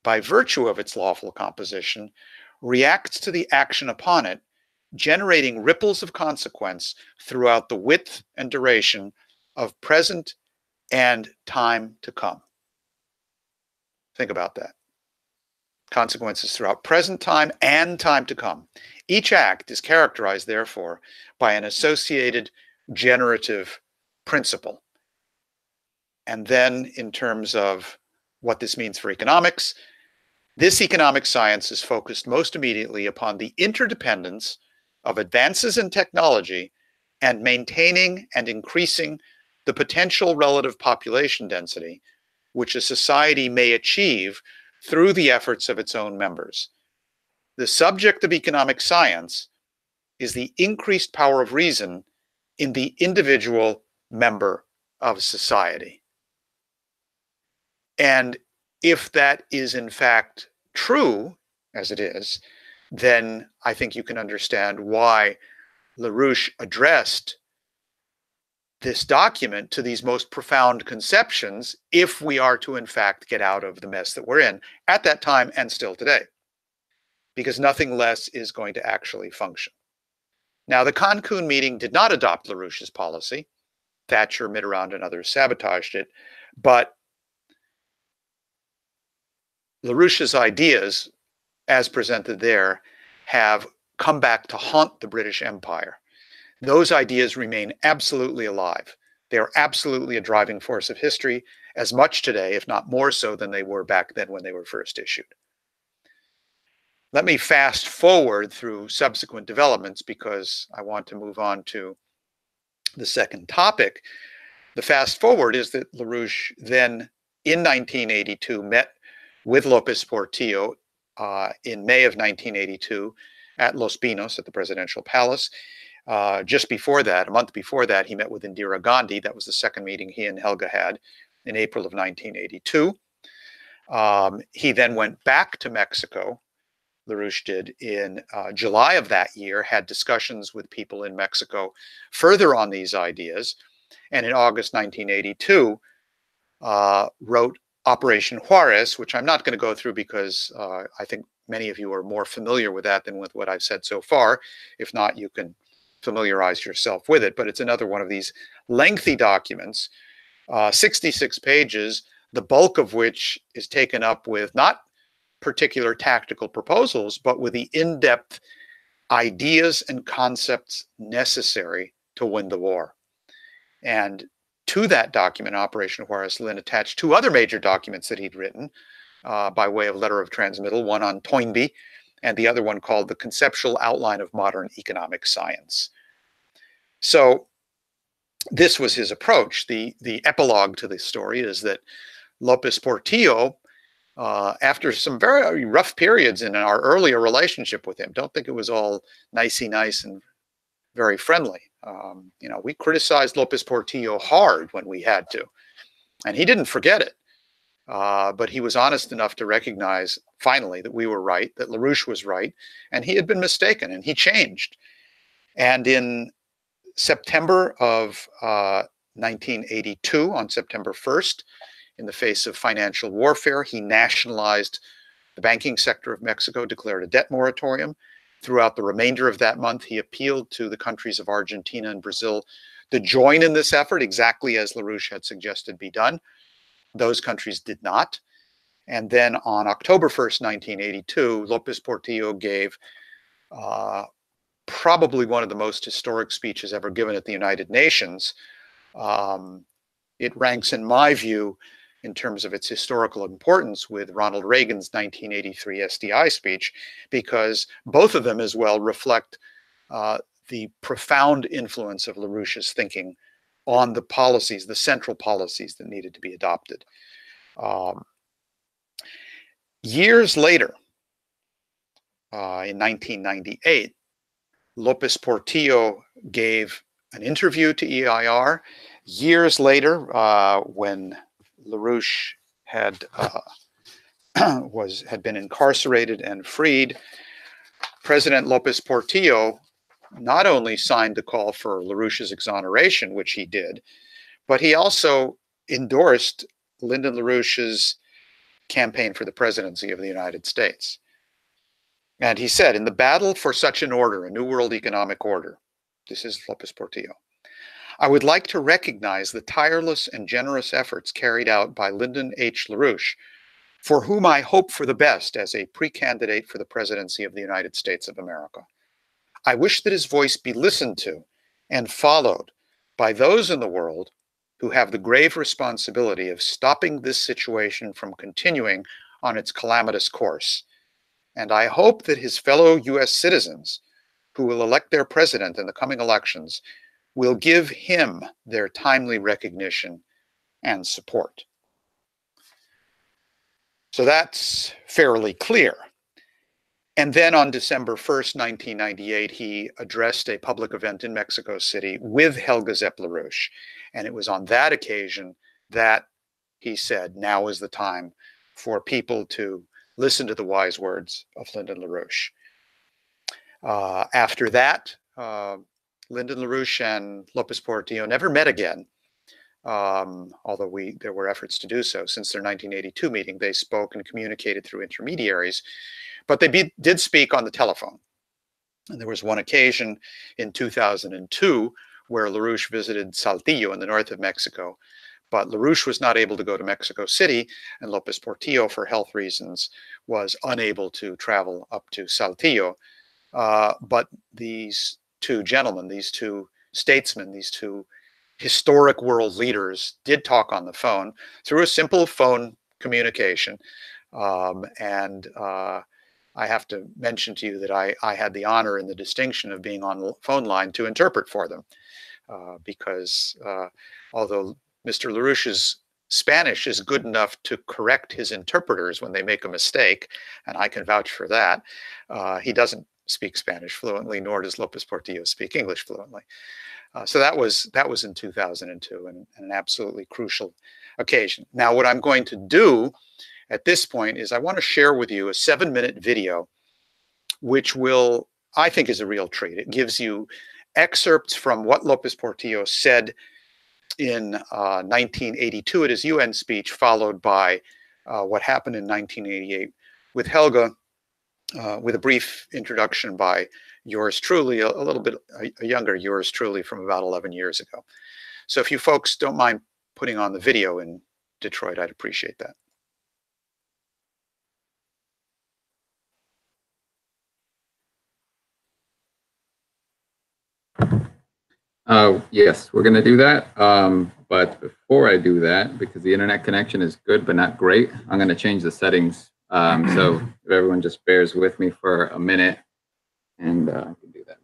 by virtue of its lawful composition, reacts to the action upon it, generating ripples of consequence throughout the width and duration of present and time to come. Think about that. Consequences throughout present time and time to come. Each act is characterized, therefore, by an associated generative principle. And then in terms of what this means for economics, this economic science is focused most immediately upon the interdependence of advances in technology and maintaining and increasing the potential relative population density which a society may achieve through the efforts of its own members. The subject of economic science is the increased power of reason in the individual member of society. And if that is in fact true, as it is, then I think you can understand why LaRouche addressed this document to these most profound conceptions if we are to in fact get out of the mess that we're in at that time and still today, because nothing less is going to actually function. Now, the Cancun meeting did not adopt LaRouche's policy. Thatcher, Mitterrand, and others sabotaged it, but LaRouche's ideas, as presented there, have come back to haunt the British Empire. Those ideas remain absolutely alive. They are absolutely a driving force of history, as much today, if not more so, than they were back then when they were first issued. Let me fast forward through subsequent developments because I want to move on to the second topic. The fast forward is that LaRouche then, in 1982, met with López Portillo in May of 1982 at Los Pinos at the presidential palace. Just before that, a month before that, he met with Indira Gandhi. That was the second meeting he and Helga had in April of 1982. He then went back to Mexico. LaRouche did in July of that year, had discussions with people in Mexico further on these ideas. And in August 1982, wrote Operation Juarez, which I'm not going to go through because I think many of you are more familiar with that than with what I've said so far. If not, you can familiarize yourself with it. But it's another one of these lengthy documents, 66 pages, the bulk of which is taken up with not particular tactical proposals, but with the in-depth ideas and concepts necessary to win the war. And to that document, Operation Juarez, Lynn attached two other major documents that he'd written by way of letter of transmittal, one on Toynbee and the other one called The Conceptual Outline of Modern Economic Science. So this was his approach. The epilogue to this story is that López Portillo, after some very rough periods in our earlier relationship with him, don't think it was all nicey nice and very friendly. We criticized López Portillo hard when we had to, and he didn't forget it. But he was honest enough to recognize finally that we were right, that LaRouche was right, and he had been mistaken, and he changed. And in September of 1982, on September 1st, in the face of financial warfare, he nationalized the banking sector of Mexico, declared a debt moratorium. Throughout the remainder of that month, he appealed to the countries of Argentina and Brazil to join in this effort, exactly as LaRouche had suggested be done. Those countries did not. And then on October 1st, 1982, López Portillo gave probably one of the most historic speeches ever given at the United Nations. It ranks, in my view, in terms of its historical importance with Ronald Reagan's 1983 SDI speech, because both of them as well reflect the profound influence of LaRouche's thinking on the policies, the central policies that needed to be adopted. Years later, in 1998, López Portillo gave an interview to EIR. Years later, when LaRouche had been incarcerated and freed, President López Portillo not only signed the call for LaRouche's exoneration, which he did, but he also endorsed Lyndon LaRouche's campaign for the presidency of the United States. And he said, in the battle for such an order, a new world economic order, this is López Portillo, I would like to recognize the tireless and generous efforts carried out by Lyndon H. LaRouche, for whom I hope for the best as a pre-candidate for the presidency of the United States of America. I wish that his voice be listened to and followed by those in the world who have the grave responsibility of stopping this situation from continuing on its calamitous course. And I hope that his fellow U.S. citizens who will elect their president in the coming elections will give him their timely recognition and support. So that's fairly clear. And then on December 1st, 1998, he addressed a public event in Mexico City with Helga LaRouche. And it was on that occasion that he said, now is the time for people to listen to the wise words of Lyndon LaRouche. After that, Lyndon LaRouche and Lopez Portillo never met again, although there were efforts to do so. Since their 1982 meeting, they spoke and communicated through intermediaries, but they did speak on the telephone. And there was one occasion in 2002 where LaRouche visited Saltillo in the north of Mexico, but LaRouche was not able to go to Mexico City, and Lopez Portillo, for health reasons, was unable to travel up to Saltillo. But these two gentlemen, these two statesmen, these two historic world leaders did talk on the phone through a simple phone communication. I have to mention to you that I had the honor and the distinction of being on the phone line to interpret for them, because although Mr. LaRouche's Spanish is good enough to correct his interpreters when they make a mistake, and I can vouch for that, he doesn't speak Spanish fluently, nor does Lopez Portillo speak English fluently. So that was in 2002, and an absolutely crucial occasion. Now, what I'm going to do at this point is I want to share with you a 7-minute video, which I think is a real treat. It gives you excerpts from what Lopez Portillo said in 1982 at his UN speech, followed by what happened in 1988 with Helga, with a brief introduction by yours truly, a little bit a younger yours truly from about 11 years ago. So if you folks don't mind putting on the video in Detroit, I'd appreciate that. Yes, we're going to do that. But before I do that, because the internet connection is good but not great, I'm going to change the settings. So if everyone just bears with me for a minute, and I can do that.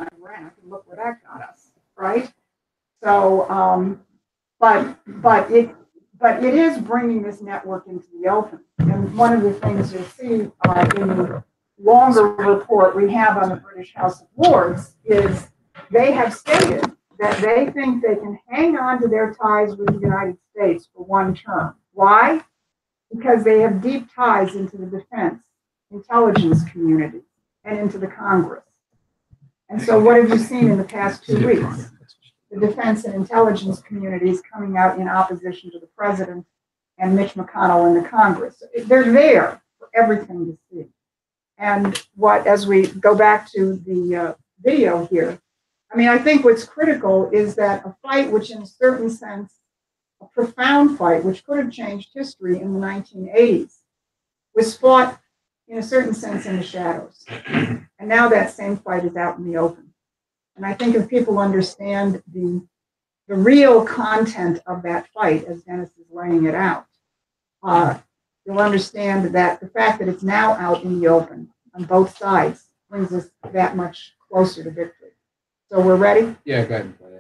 on Iraq, and look where that got us, right? So, but it is bringing this network into the open. And one of the things you'll see in the longer report we have on the British House of Lords is they have stated that they think they can hang on to their ties with the United States for one term. Why? Because they have deep ties into the defense, intelligence community, and into the Congress. And so what have you seen in the past 2 weeks? The defense and intelligence communities coming out in opposition to the president and Mitch McConnell in the Congress. They're there for everything to see. And as we go back to the video here, I mean, I think what's critical is that a fight which in a certain sense, a profound fight, which could have changed history in the 1980s, was fought in a certain sense in the shadows. And now that same fight is out in the open. And I think if people understand the real content of that fight, as Dennis is laying it out, you'll understand that the fact that it's now out in the open on both sides brings us that much closer to victory. So we're ready? Yeah, go ahead and play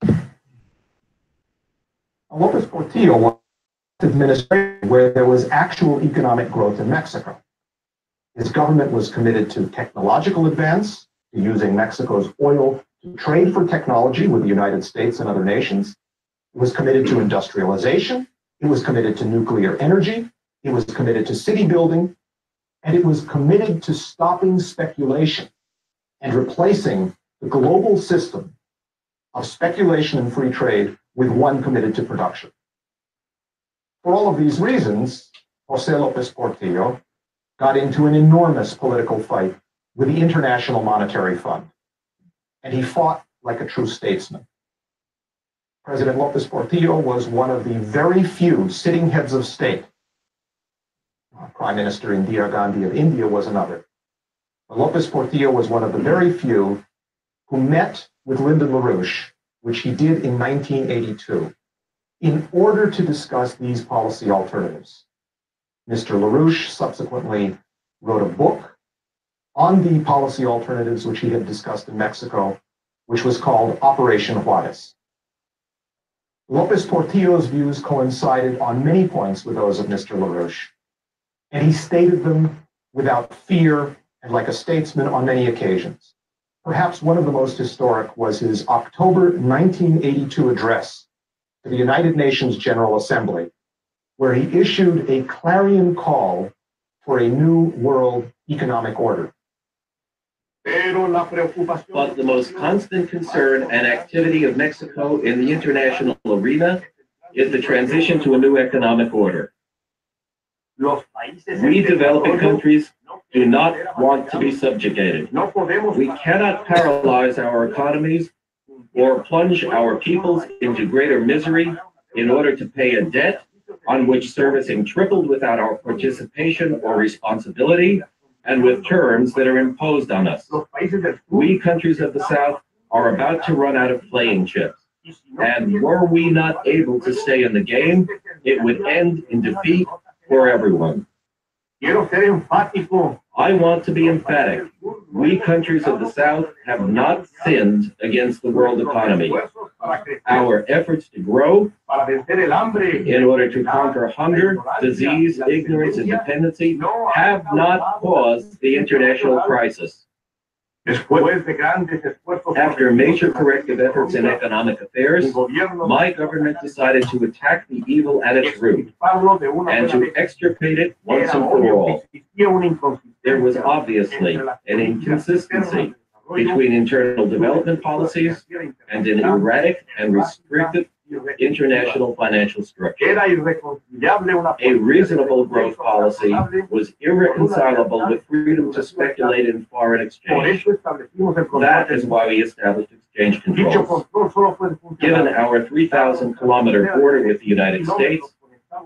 it. Lopez Portillo was an administration where there was actual economic growth in Mexico. His government was committed to technological advance, to using Mexico's oil to trade for technology with the United States and other nations. It was committed to industrialization. It was committed to nuclear energy. It was committed to city building. And it was committed to stopping speculation and replacing the global system of speculation and free trade with one committed to production. For all of these reasons, José López Portillo got into an enormous political fight with the International Monetary Fund, and he fought like a true statesman. President López Portillo was one of the very few sitting heads of state. Prime Minister Indira Gandhi of India was another. But López Portillo was one of the very few who met with Lyndon LaRouche, which he did in 1982, in order to discuss these policy alternatives. Mr. LaRouche subsequently wrote a book on the policy alternatives which he had discussed in Mexico, which was called Operation Juárez. López Portillo's views coincided on many points with those of Mr. LaRouche, and he stated them without fear and like a statesman on many occasions. Perhaps one of the most historic was his October 1982 address to the United Nations General Assembly, where he issued a clarion call for a new world economic order. But the most constant concern and activity of Mexico in the international arena is the transition to a new economic order. We developing countries do not want to be subjugated. We cannot paralyze our economies or plunge our peoples into greater misery in order to pay a debt on which servicing tripled without our participation or responsibility and with terms that are imposed on us. We countries of the South are about to run out of playing chips. And were we not able to stay in the game, it would end in defeat for everyone. I want to be emphatic. We countries of the South have not sinned against the world economy. Our efforts to grow in order to conquer hunger, disease, ignorance, and dependency have not caused the international crisis. After major corrective efforts in economic affairs, my government decided to attack the evil at its root and to extirpate it once and for all. There was obviously an inconsistency between internal development policies and an erratic and restricted international financial structure. A reasonable growth policy was irreconcilable with freedom to speculate in foreign exchange. That is why we established exchange controls. Given our 3,000-kilometer border with the United States,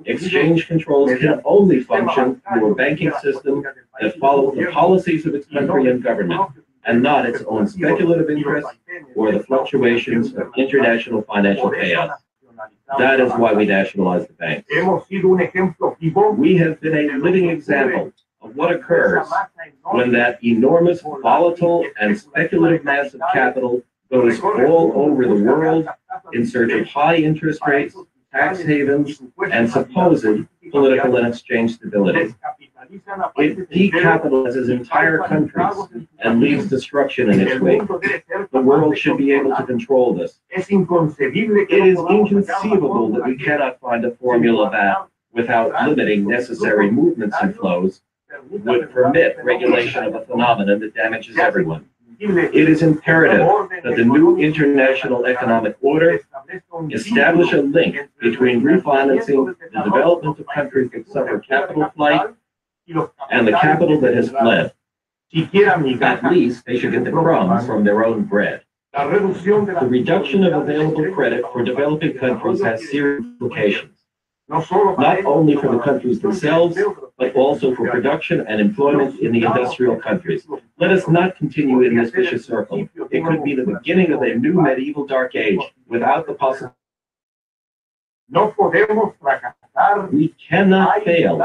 exchange controls can only function through a banking system that follows the policies of its country and government, and not its own speculative interests or the fluctuations of international financial chaos. That is why we nationalized the banks. We have been a living example of what occurs when that enormous, volatile, and speculative mass of capital goes all over the world in search of high interest rates, tax havens, and supposed political and exchange stability. It decapitalizes entire countries and leaves destruction in its wake. The world should be able to control this. It is inconceivable that we cannot find a formula that, without limiting necessary movements and flows, would permit regulation of a phenomenon that damages everyone. It is imperative that the new international economic order establish a link between refinancing the development of countries that suffer capital flight and the capital that has fled. At least they should get the crumbs from their own bread. The reduction of available credit for developing countries has serious implications, not only for the countries themselves, but also for production and employment in the industrial countries. Let us not continue in this vicious circle. It could be the beginning of a new medieval dark age without the possibility. We cannot fail.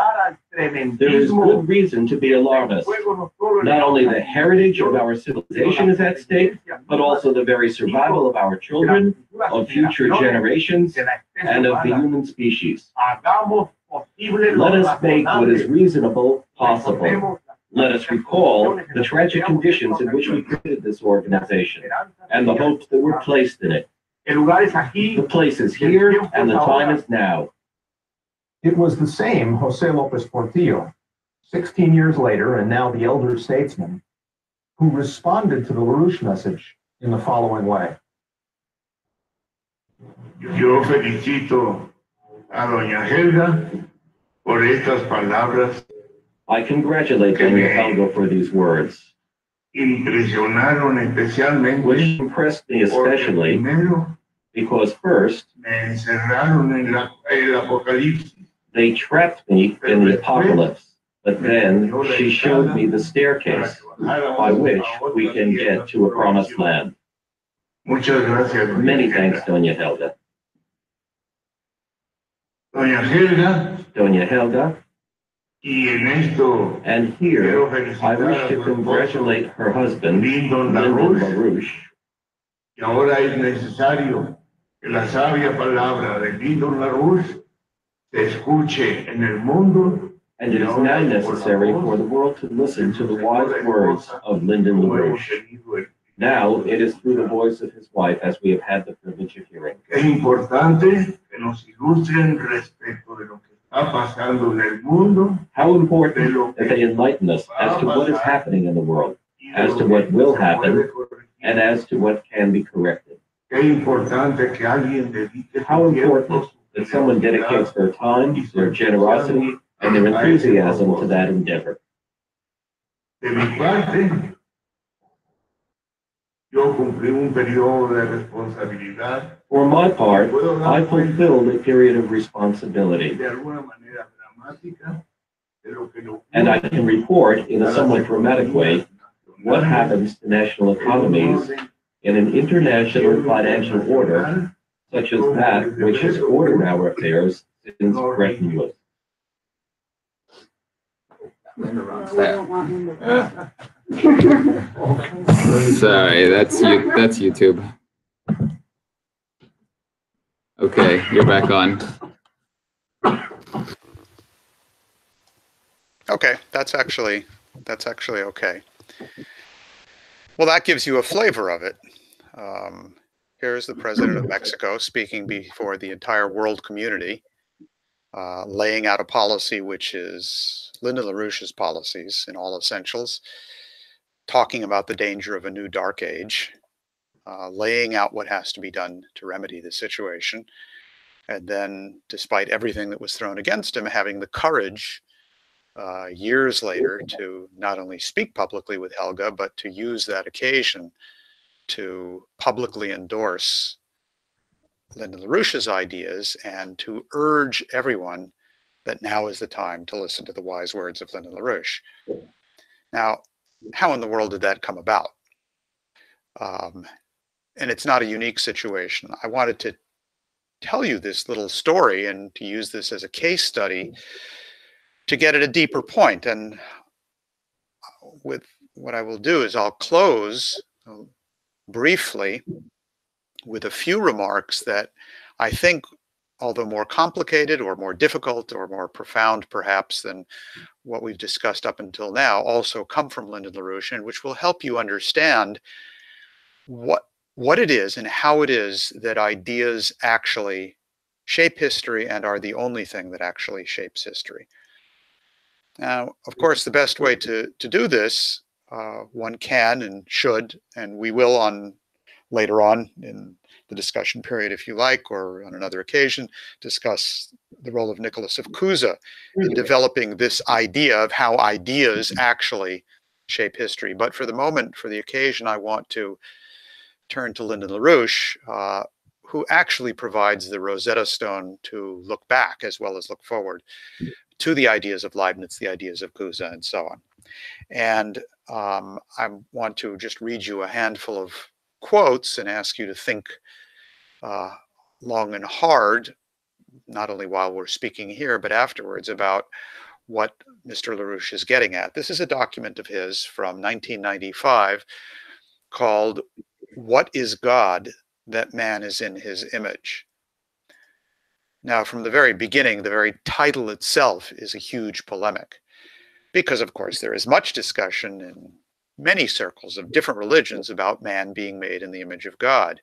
There is good reason to be alarmist. Not only the heritage of our civilization is at stake, but also the very survival of our children, of future generations, and of the human species. Let us make what is reasonable possible. Let us recall the tragic conditions in which we created this organization and the hopes that were placed in it. The place is here and the time is now. It was the same José López Portillo, 16 years later and now the elder statesman, who responded to the LaRouche message in the following way. Yo felicito a doña Helga por estas palabras. I congratulate doña Helga for these words, Impresionaron especialmente, which impressed me especially because first, me encerraron en el Apocalipsis. They trapped me in the apocalypse, but then she showed me the staircase by which we can get to a promised land. Muchas gracias. Many thanks, doña Helga. Doña Helga, Doña Helga, y en esto and here I wish to congratulate her husband, Lyndon LaRouche. Y ahora es necesario que la sabia palabra de Lyndon LaRouche se escuche en el mundo. And it is now necessary for the world to listen to the wise words of Lyndon LaRouche. Now it is through the voice of his wife as we have had the privilege of hearing. Es importante que nos ilustren respecto de lo que está pasando en el mundo. How important that they enlighten us as to what is happening in the world, as to what will happen, and as to what can be corrected. Qué importante que alguien dedique How important that someone dedicates their time, their generosity, and their enthusiasm to that endeavor. De mi parte, yo cumplí un periodo de responsabilidad. For my part, I fulfilled a period of responsibility, De alguna manera dramática, de lo que no and I can report in a somewhat dramatic way what happens to national economies in an international financial order such as that which has ordered our affairs since Bretton Woods. Sorry, that's YouTube. Okay, you're back on. Okay, that's actually okay. Well, that gives you a flavor of it. Here's the president of Mexico speaking before the entire world community, laying out a policy which is Lyndon LaRouche's policies in all essentials, talking about the danger of a new dark age, laying out what has to be done to remedy the situation, and then, despite everything that was thrown against him, having the courage years later to not only speak publicly with Helga, but to use that occasion to publicly endorse Lyndon LaRouche's ideas and to urge everyone that now is the time to listen to the wise words of Lyndon LaRouche. Now, how in the world did that come about? And it's not a unique situation. I wanted to tell you this little story and to use this as a case study to get at a deeper point. And with what I will do is I'll close briefly with a few remarks that I think, although more complicated or more difficult or more profound perhaps than what we've discussed up until now, also come from Lyndon LaRouche, and which will help you understand what it is and how it is that ideas actually shape history and are the only thing that actually shapes history. Now, of course, the best way to do this, one can and should, and we will later on in the discussion period, if you like, or on another occasion, discuss the role of Nicholas of Cusa in developing this idea of how ideas actually shape history. But for the moment, for the occasion, I want to turn to Lyndon LaRouche, who actually provides the Rosetta Stone to look back as well as look forward to the ideas of Leibniz, the ideas of Cusa, and so on. And I want to just read you a handful of quotes and ask you to think long and hard, not only while we're speaking here, but afterwards, about what Mr. LaRouche is getting at. This is a document of his from 1995 called "What is God That Man is in His Image?" Now, from the very beginning, the very title itself is a huge polemic, because, of course, there is much discussion in many circles of different religions about man being made in the image of God.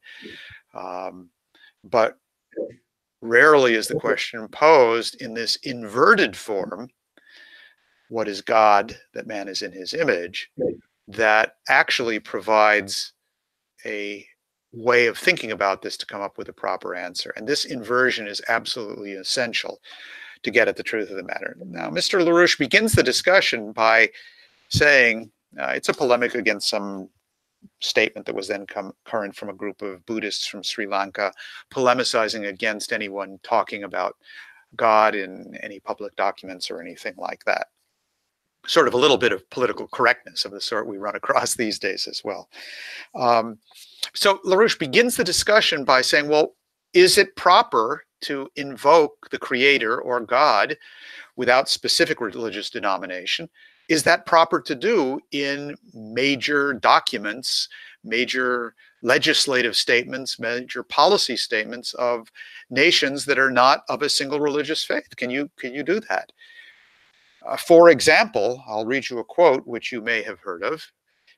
But rarely is the question posed in this inverted form, what is God that man is in his image, that actually provides a way of thinking about this to come up with a proper answer. And this inversion is absolutely essential to get at the truth of the matter. Now, Mr. LaRouche begins the discussion by saying it's a polemic against some statement that was then current from a group of Buddhists from Sri Lanka, polemicizing against anyone talking about God in any public documents or anything like that. Sort of a little bit of political correctness of the sort we run across these days as well. So LaRouche begins the discussion by saying, well, is it proper to invoke the Creator or God without specific religious denomination? Is that proper to do in major documents, major legislative statements, major policy statements of nations that are not of a single religious faith? Can you do that? For example, I'll read you a quote which you may have heard of,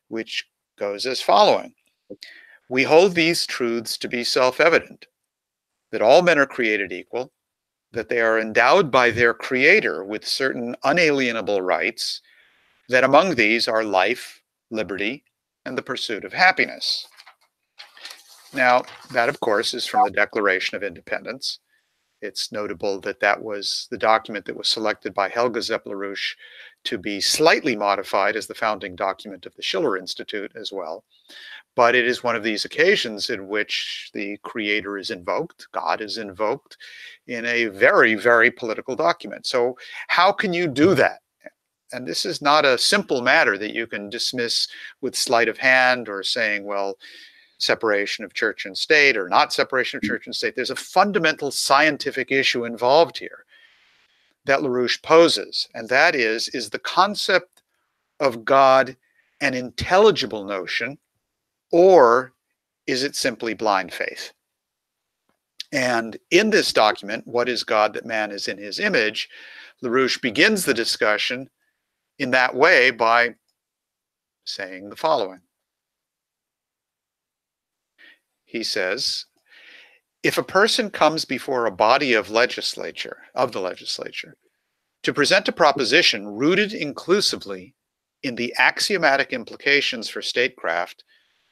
which goes as following. "We hold these truths to be self-evident, that all men are created equal, that they are endowed by their Creator with certain unalienable rights, that among these are life, liberty, and the pursuit of happiness." Now, that, of course, is from the Declaration of Independence. It's notable that that was the document that was selected by Helga Zepp LaRouche to be slightly modified as the founding document of the Schiller Institute as well. But it is one of these occasions in which the Creator is invoked, God is invoked, in a very, very political document. So how can you do that? And this is not a simple matter that you can dismiss with sleight of hand or saying, well, separation of church and state or not separation of church and state. There's a fundamental scientific issue involved here that LaRouche poses, and that is the concept of God an intelligible notion, or is it simply blind faith? And in this document, What is God That Man is in His Image?, LaRouche begins the discussion in that way by saying the following. He says, if a person comes before a body of the legislature, to present a proposition rooted inclusively in the axiomatic implications for statecraft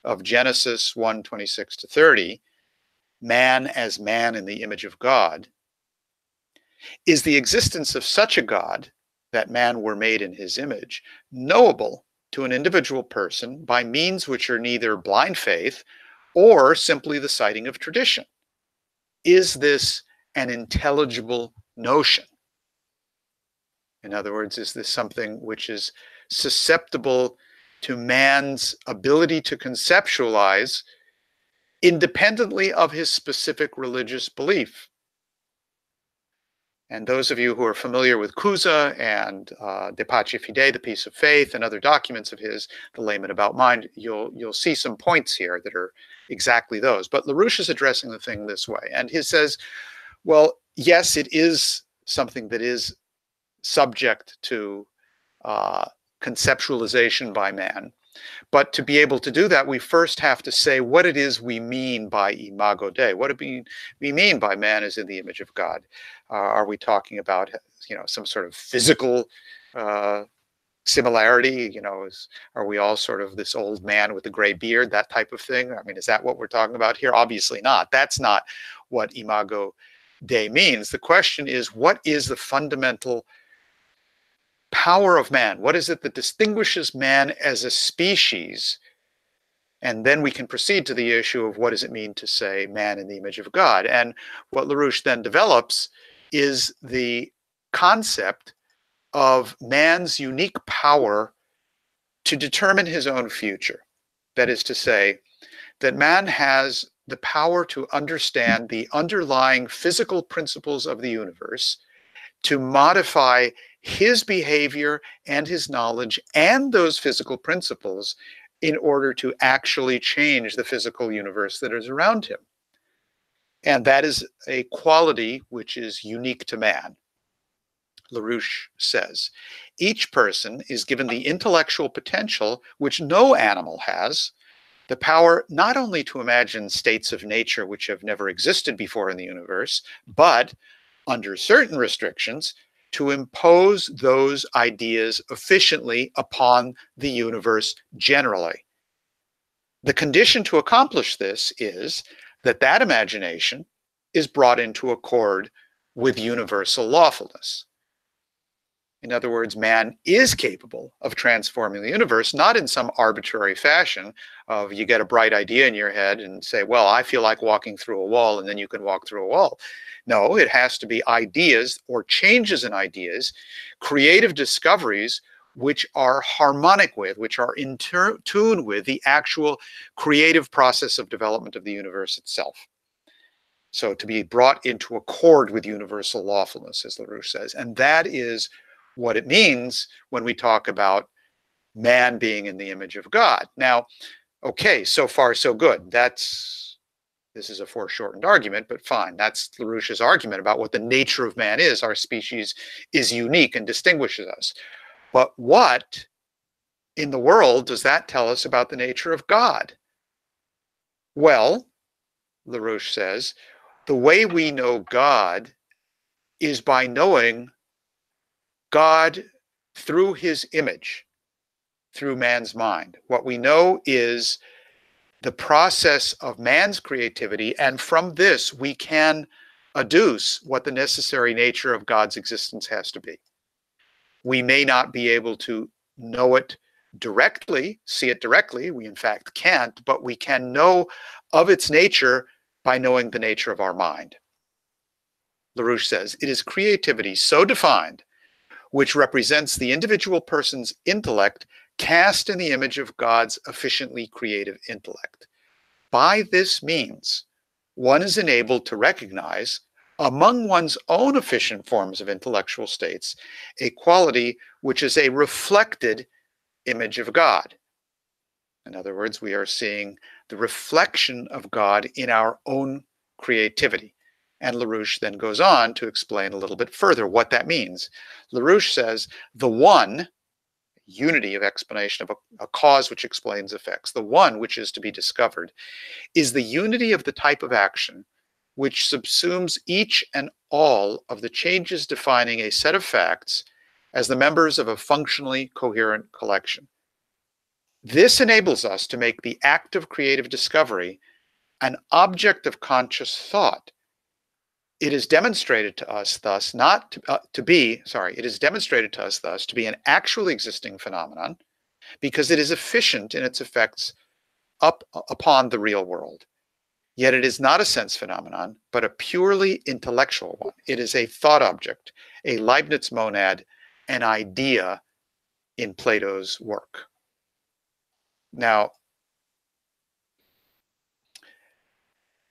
of Genesis 1:26-30, man as man in the image of God, is the existence of such a God, that man were made in his image, knowable to an individual person by means which are neither blind faith or simply the citing of tradition? Is this an intelligible notion? In other words, is this something which is susceptible to man's ability to conceptualize independently of his specific religious belief? And those of you who are familiar with Cusa and De Pace Fide, the Peace of Faith, and other documents of his, The Layman About Mind, you'll see some points here that are exactly those. But LaRouche is addressing the thing this way. And he says, well, yes, it is something that is subject to conceptualization by man. But to be able to do that, we first have to say what it is we mean by imago Dei. What do we mean by man is in the image of God? Are we talking about, some sort of physical similarity? Are we all sort of this old man with the gray beard, that type of thing? I mean, is that what we're talking about here? Obviously not. That's not what imago Dei means. The question is, what is the fundamental power of man? What is it that distinguishes man as a species? And then we can proceed to the issue of what does it mean to say man in the image of God? And what LaRouche then develops is the concept of man's unique power to determine his own future. That is to say, that man has the power to understand the underlying physical principles of the universe, to modify his behavior and his knowledge and those physical principles in order to actually change the physical universe that is around him. And that is a quality which is unique to man. LaRouche says, each person is given the intellectual potential which no animal has, the power not only to imagine states of nature which have never existed before in the universe, but under certain restrictions, to impose those ideas efficiently upon the universe generally. The condition to accomplish this is that that imagination is brought into accord with universal lawfulness. In other words, man is capable of transforming the universe, not in some arbitrary fashion of you get a bright idea in your head and say, well, I feel like walking through a wall, and then you can walk through a wall. No, it has to be ideas or changes in ideas, creative discoveries which are harmonic with, which are in tune with the actual creative process of development of the universe itself. So to be brought into accord with universal lawfulness, as LaRouche says. And that is what it means when we talk about man being in the image of God. Now, okay, so far so good. This is a foreshortened argument, but fine. That's LaRouche's argument about what the nature of man is. Our species is unique and distinguishes us. But what in the world does that tell us about the nature of God? Well, LaRouche says, the way we know God is by knowing God through his image, through man's mind. What we know is the process of man's creativity, and from this we can adduce what the necessary nature of God's existence has to be. We may not be able to know it directly, see it directly, we in fact can't, but we can know of its nature by knowing the nature of our mind. LaRouche says, it is creativity so defined which represents the individual person's intellect cast in the image of God's efficiently creative intellect. By this means, one is enabled to recognize among one's own efficient forms of intellectual states a quality which is a reflected image of God. In other words, we are seeing the reflection of God in our own creativity. And LaRouche then goes on to explain a little bit further what that means. LaRouche says the one, unity of explanation of a cause which explains effects, the one which is to be discovered, is the unity of the type of action which subsumes each and all of the changes defining a set of facts as the members of a functionally coherent collection. This enables us to make the act of creative discovery an object of conscious thought. It is demonstrated to us thus it is demonstrated to us thus to be an actually existing phenomenon because it is efficient in its effects upon the real world. Yet it is not a sense phenomenon, but a purely intellectual one. It is a thought object, a Leibniz monad, an idea in Plato's work. Now,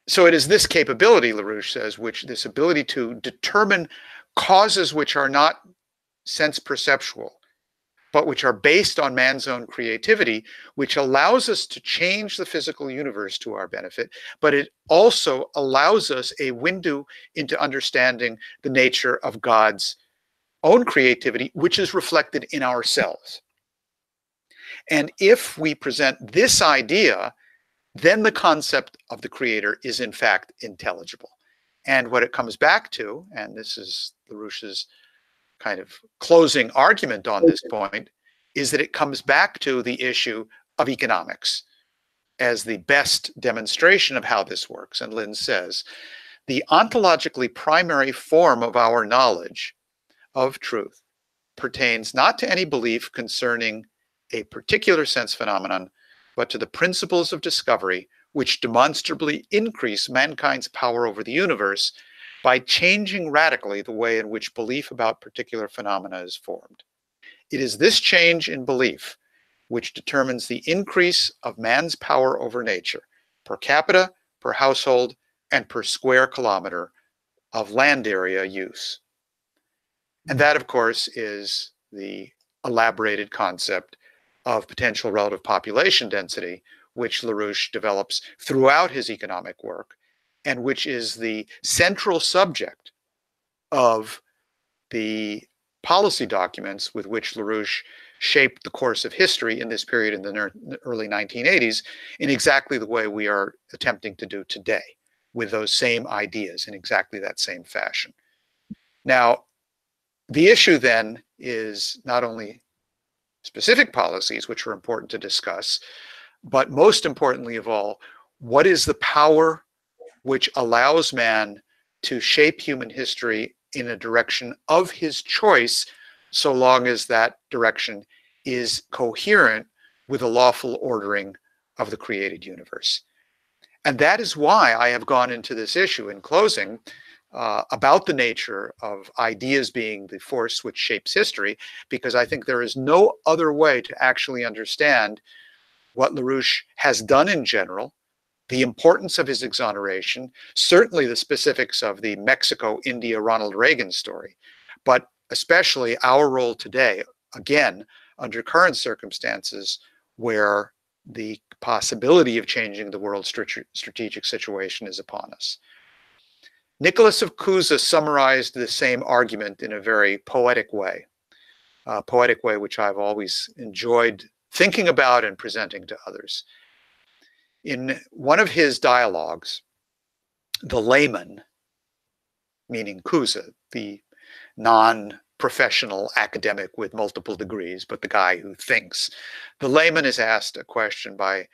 So it is this capability, LaRouche says, this ability to determine causes which are not sense perceptual, but which are based on man's own creativity, which allows us to change the physical universe to our benefit, but it also allows us a window into understanding the nature of God's own creativity, which is reflected in ourselves. And if we present this idea, then the concept of the creator is in fact intelligible. And what it comes back to, and this is LaRouche's kind of closing argument on this point, is that it comes back to the issue of economics as the best demonstration of how this works. And Lynn says, the ontologically primary form of our knowledge of truth pertains not to any belief concerning a particular sense phenomenon, but to the principles of discovery which demonstrably increase mankind's power over the universe by changing radically the way in which belief about particular phenomena is formed. It is this change in belief which determines the increase of man's power over nature, per capita, per household, and per square kilometer of land area use. And that, of course, is the elaborated concept of potential relative population density, which LaRouche develops throughout his economic work, and which is the central subject of the policy documents with which LaRouche shaped the course of history in this period in the early 1980s in exactly the way we are attempting to do today, with those same ideas in exactly that same fashion. Now, the issue then is not only specific policies, which are important to discuss, but most importantly of all, what is the power which allows man to shape human history in a direction of his choice, so long as that direction is coherent with a lawful ordering of the created universe. And that is why I have gone into this issue in closing about the nature of ideas being the force which shapes history, because I think there is no other way to actually understand what LaRouche has done in general, the importance of his exoneration, certainly the specifics of the Mexico-India Ronald Reagan story, but especially our role today, again, under current circumstances where the possibility of changing the world's strategic situation is upon us. Nicholas of Cusa summarized the same argument in a very poetic way which I've always enjoyed thinking about and presenting to others. In one of his dialogues, the layman, meaning Cusa, the non-professional academic with multiple degrees, but the guy who thinks, the layman is asked a question by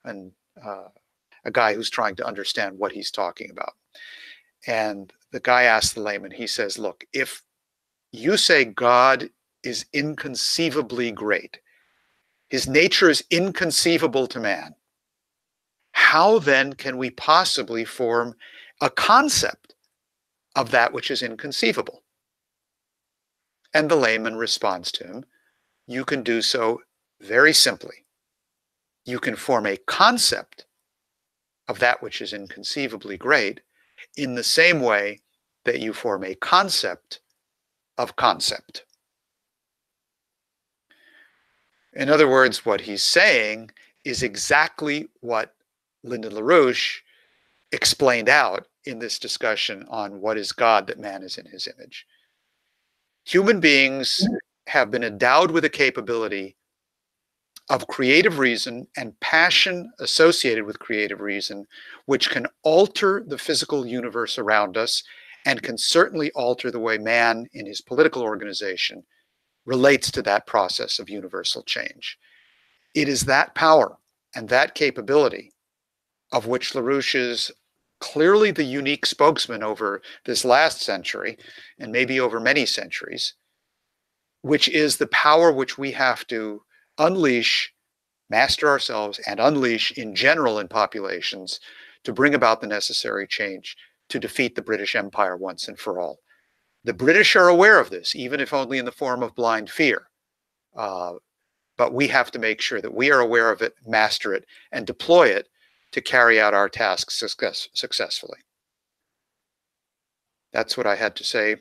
a guy who's trying to understand what he's talking about. And the guy asks the layman, he says, look, if you say God is inconceivably great, his nature is inconceivable to man, how then can we possibly form a concept of that which is inconceivable? And the layman responds to him, you can do so very simply. You can form a concept of that which is inconceivably great in the same way that you form a concept of concept. In other words, what he's saying is exactly what Lyndon LaRouche explained out in this discussion on what is God that man is in his image. Human beings have been endowed with a capability of creative reason and passion associated with creative reason, which can alter the physical universe around us and can certainly alter the way man in his political organization relates to that process of universal change. It is that power and that capability of which LaRouche is clearly the unique spokesman over this last century, and maybe over many centuries, which is the power which we have to unleash, master ourselves, and unleash in general in populations to bring about the necessary change to defeat the British Empire once and for all. The British are aware of this, even if only in the form of blind fear. But we have to make sure that we are aware of it, master it, and deploy it to carry out our tasks successfully. That's what I had to say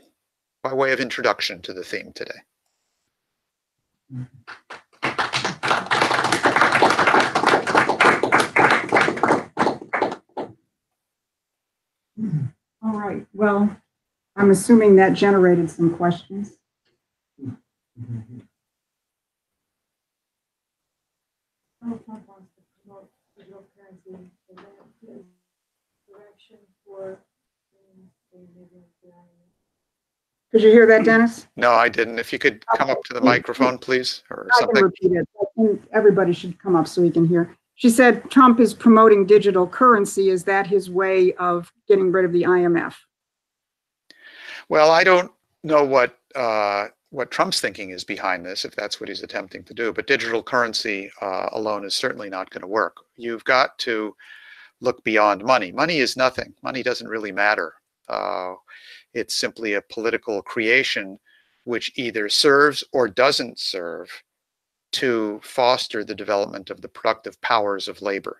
by way of introduction to the theme today. All right. Well, I'm assuming that generated some questions. Could you hear that, Dennis? No, I didn't. If you could come up to the microphone, please, or I something. can repeat it. I think everybody should come up so we can hear. She said Trump is promoting digital currency. Is that his way of getting rid of the IMF? Well, I don't know what Trump's thinking is behind this, if that's what he's attempting to do. But digital currency alone is certainly not going to work. You've got to look beyond money. Money is nothing. Money doesn't really matter. It's simply a political creation which either serves or doesn't serve to foster the development of the productive powers of labor.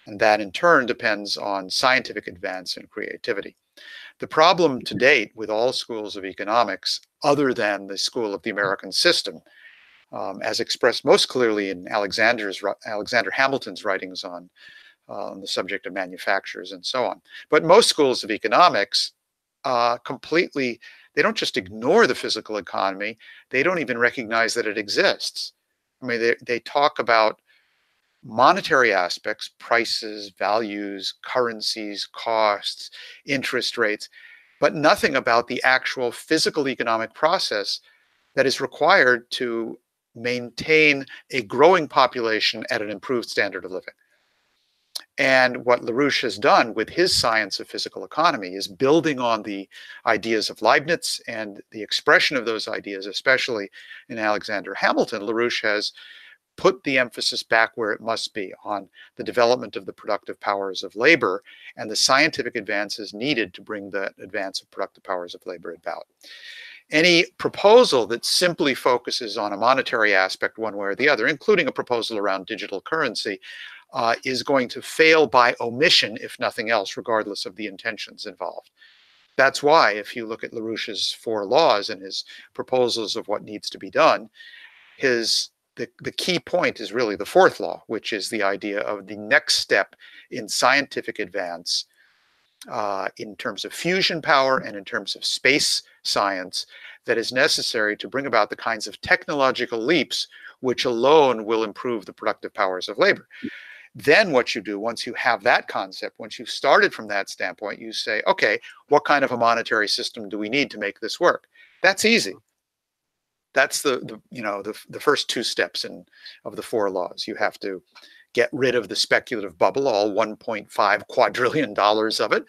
And that in turn depends on scientific advance and creativity. The problem to date with all schools of economics, other than the school of the American system, as expressed most clearly in Alexander Hamilton's writings on the subject of manufacturers and so on. But most schools of economics completely, they don't just ignore the physical economy, they don't even recognize that it exists. I mean, they talk about monetary aspects, prices, values, currencies, costs, interest rates, but nothing about the actual physical economic process that is required to maintain a growing population at an improved standard of living. And what LaRouche has done with his science of physical economy is building on the ideas of Leibniz and the expression of those ideas, especially in Alexander Hamilton. LaRouche has put the emphasis back where it must be, on the development of the productive powers of labor and the scientific advances needed to bring that advance of productive powers of labor about. Any proposal that simply focuses on a monetary aspect one way or the other, including a proposal around digital currency, is going to fail by omission, if nothing else, regardless of the intentions involved. That's why, if you look at LaRouche's 4 laws and his proposals of what needs to be done, the key point is really the 4th law, which is the idea of the next step in scientific advance in terms of fusion power and in terms of space science that is necessary to bring about the kinds of technological leaps which alone will improve the productive powers of labor. Then what you do, once you have that concept, once you've started from that standpoint, you say, okay, what kind of a monetary system do we need to make this work? That's easy. That's the first 2 steps of the 4 laws. You have to get rid of the speculative bubble, all $1.5 quadrillion of it.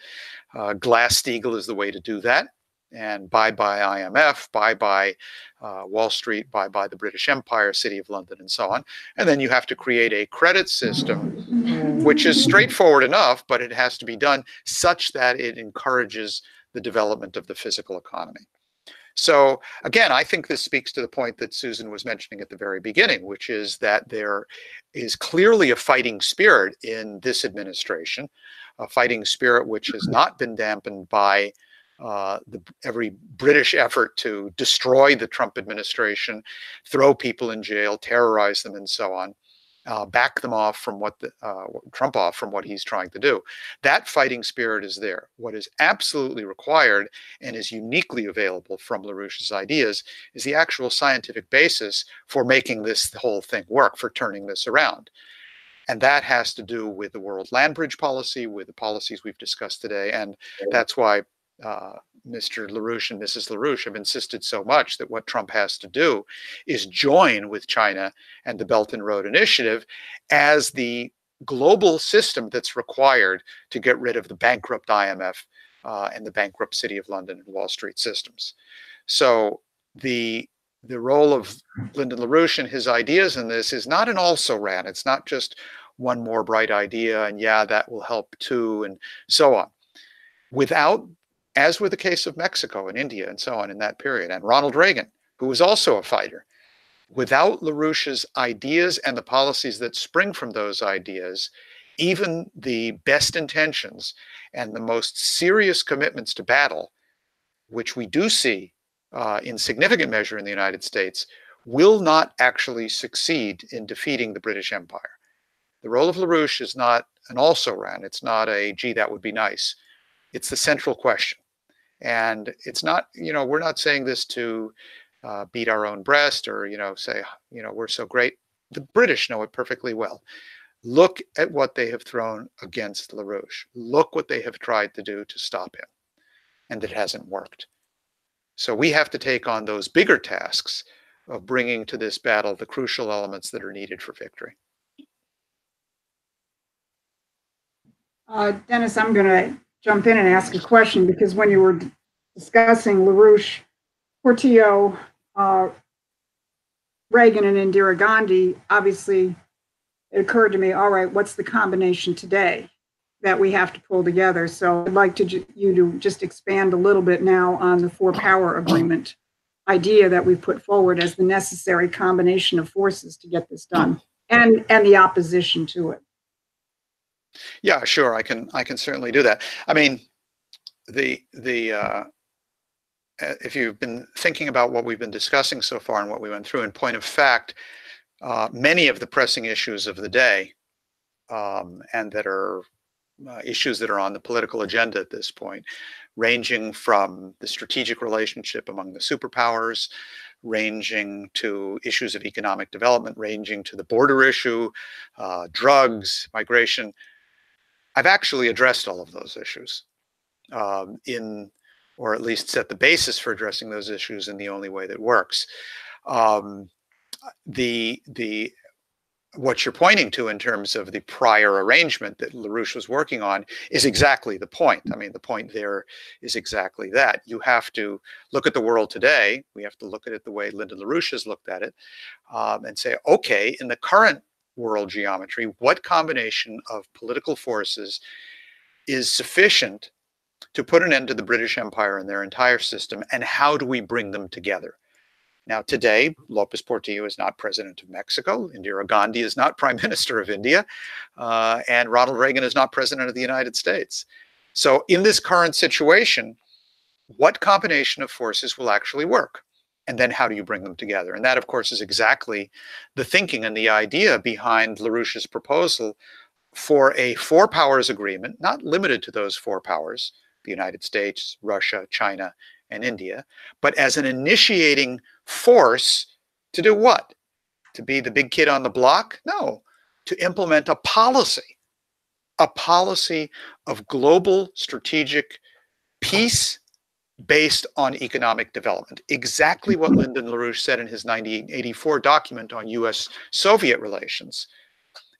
Glass-Steagall is the way to do that. And bye-bye IMF, bye-bye Wall Street, bye-bye the British Empire, City of London, and so on. And then you have to create a credit system, which is straightforward enough, but it has to be done such that it encourages the development of the physical economy. So again, I think this speaks to the point that Susan was mentioning at the very beginning, which is that there is clearly a fighting spirit in this administration, a fighting spirit which has not been dampened by every British effort to destroy the Trump administration, throw people in jail, terrorize them, and so on, back them off from Trump off from what he's trying to do. That fighting spirit is there. What is absolutely required and is uniquely available from LaRouche's ideas is the actual scientific basis for making this whole thing work, for turning this around. And that has to do with the world land bridge policy, with the policies we've discussed today. And that's why Mr. LaRouche and Mrs. LaRouche have insisted so much that what Trump has to do is join with China and the Belt and Road Initiative as the global system that's required to get rid of the bankrupt IMF and the bankrupt City of London and Wall Street systems. So the role of Lyndon LaRouche and his ideas in this is not an also-ran. It's not just one more bright idea and yeah, that will help too, and so on. Without, as with the case of Mexico and India and so on in that period, and Ronald Reagan, who was also a fighter, without LaRouche's ideas and the policies that spring from those ideas, even the best intentions and the most serious commitments to battle, which we do see in significant measure in the United States, will not actually succeed in defeating the British Empire. The role of LaRouche is not an also-ran. It's not a, gee, that would be nice. It's the central question. And it's not, we're not saying this to beat our own breast or, say, we're so great. The British know it perfectly well. Look at what they have thrown against LaRouche. Look what they have tried to do to stop him. And it hasn't worked. So we have to take on those bigger tasks of bringing to this battle the crucial elements that are needed for victory. Dennis, I'm going to jump in and ask a question, because when you were discussing LaRouche, Portillo, Reagan, and Indira Gandhi, obviously it occurred to me, all right, what's the combination today that we have to pull together? So I'd like you to just expand a little bit now on the four-power agreement idea that we put forward as the necessary combination of forces to get this done, and the opposition to it. Yeah, sure. I can certainly do that. I mean, if you've been thinking about what we've been discussing so far and what we went through, in point of fact, many of the pressing issues of the day, and that are issues that are on the political agenda at this point, ranging from the strategic relationship among the superpowers, ranging to issues of economic development, ranging to the border issue, drugs, migration. I've actually addressed all of those issues or at least set the basis for addressing those issues in the only way that works. What you're pointing to in terms of the prior arrangement that LaRouche was working on is exactly the point. I mean, the point there is exactly that. You have to look at the world today. We have to look at it the way Lyndon LaRouche has looked at it, and say, okay, in the current world geometry, what combination of political forces is sufficient to put an end to the British Empire and their entire system, and how do we bring them together? Now, today, López Portillo is not president of Mexico, Indira Gandhi is not prime minister of India, and Ronald Reagan is not president of the United States. So in this current situation, what combination of forces will actually work? And then how do you bring them together? And that, of course, is exactly the thinking and the idea behind LaRouche's proposal for a four powers agreement, not limited to those four powers, the United States, Russia, China, and India, but as an initiating force to do what? To be the big kid on the block? No, to implement a policy of global strategic peace based on economic development. Exactly what Lyndon LaRouche said in his 1984 document on US-Soviet relations,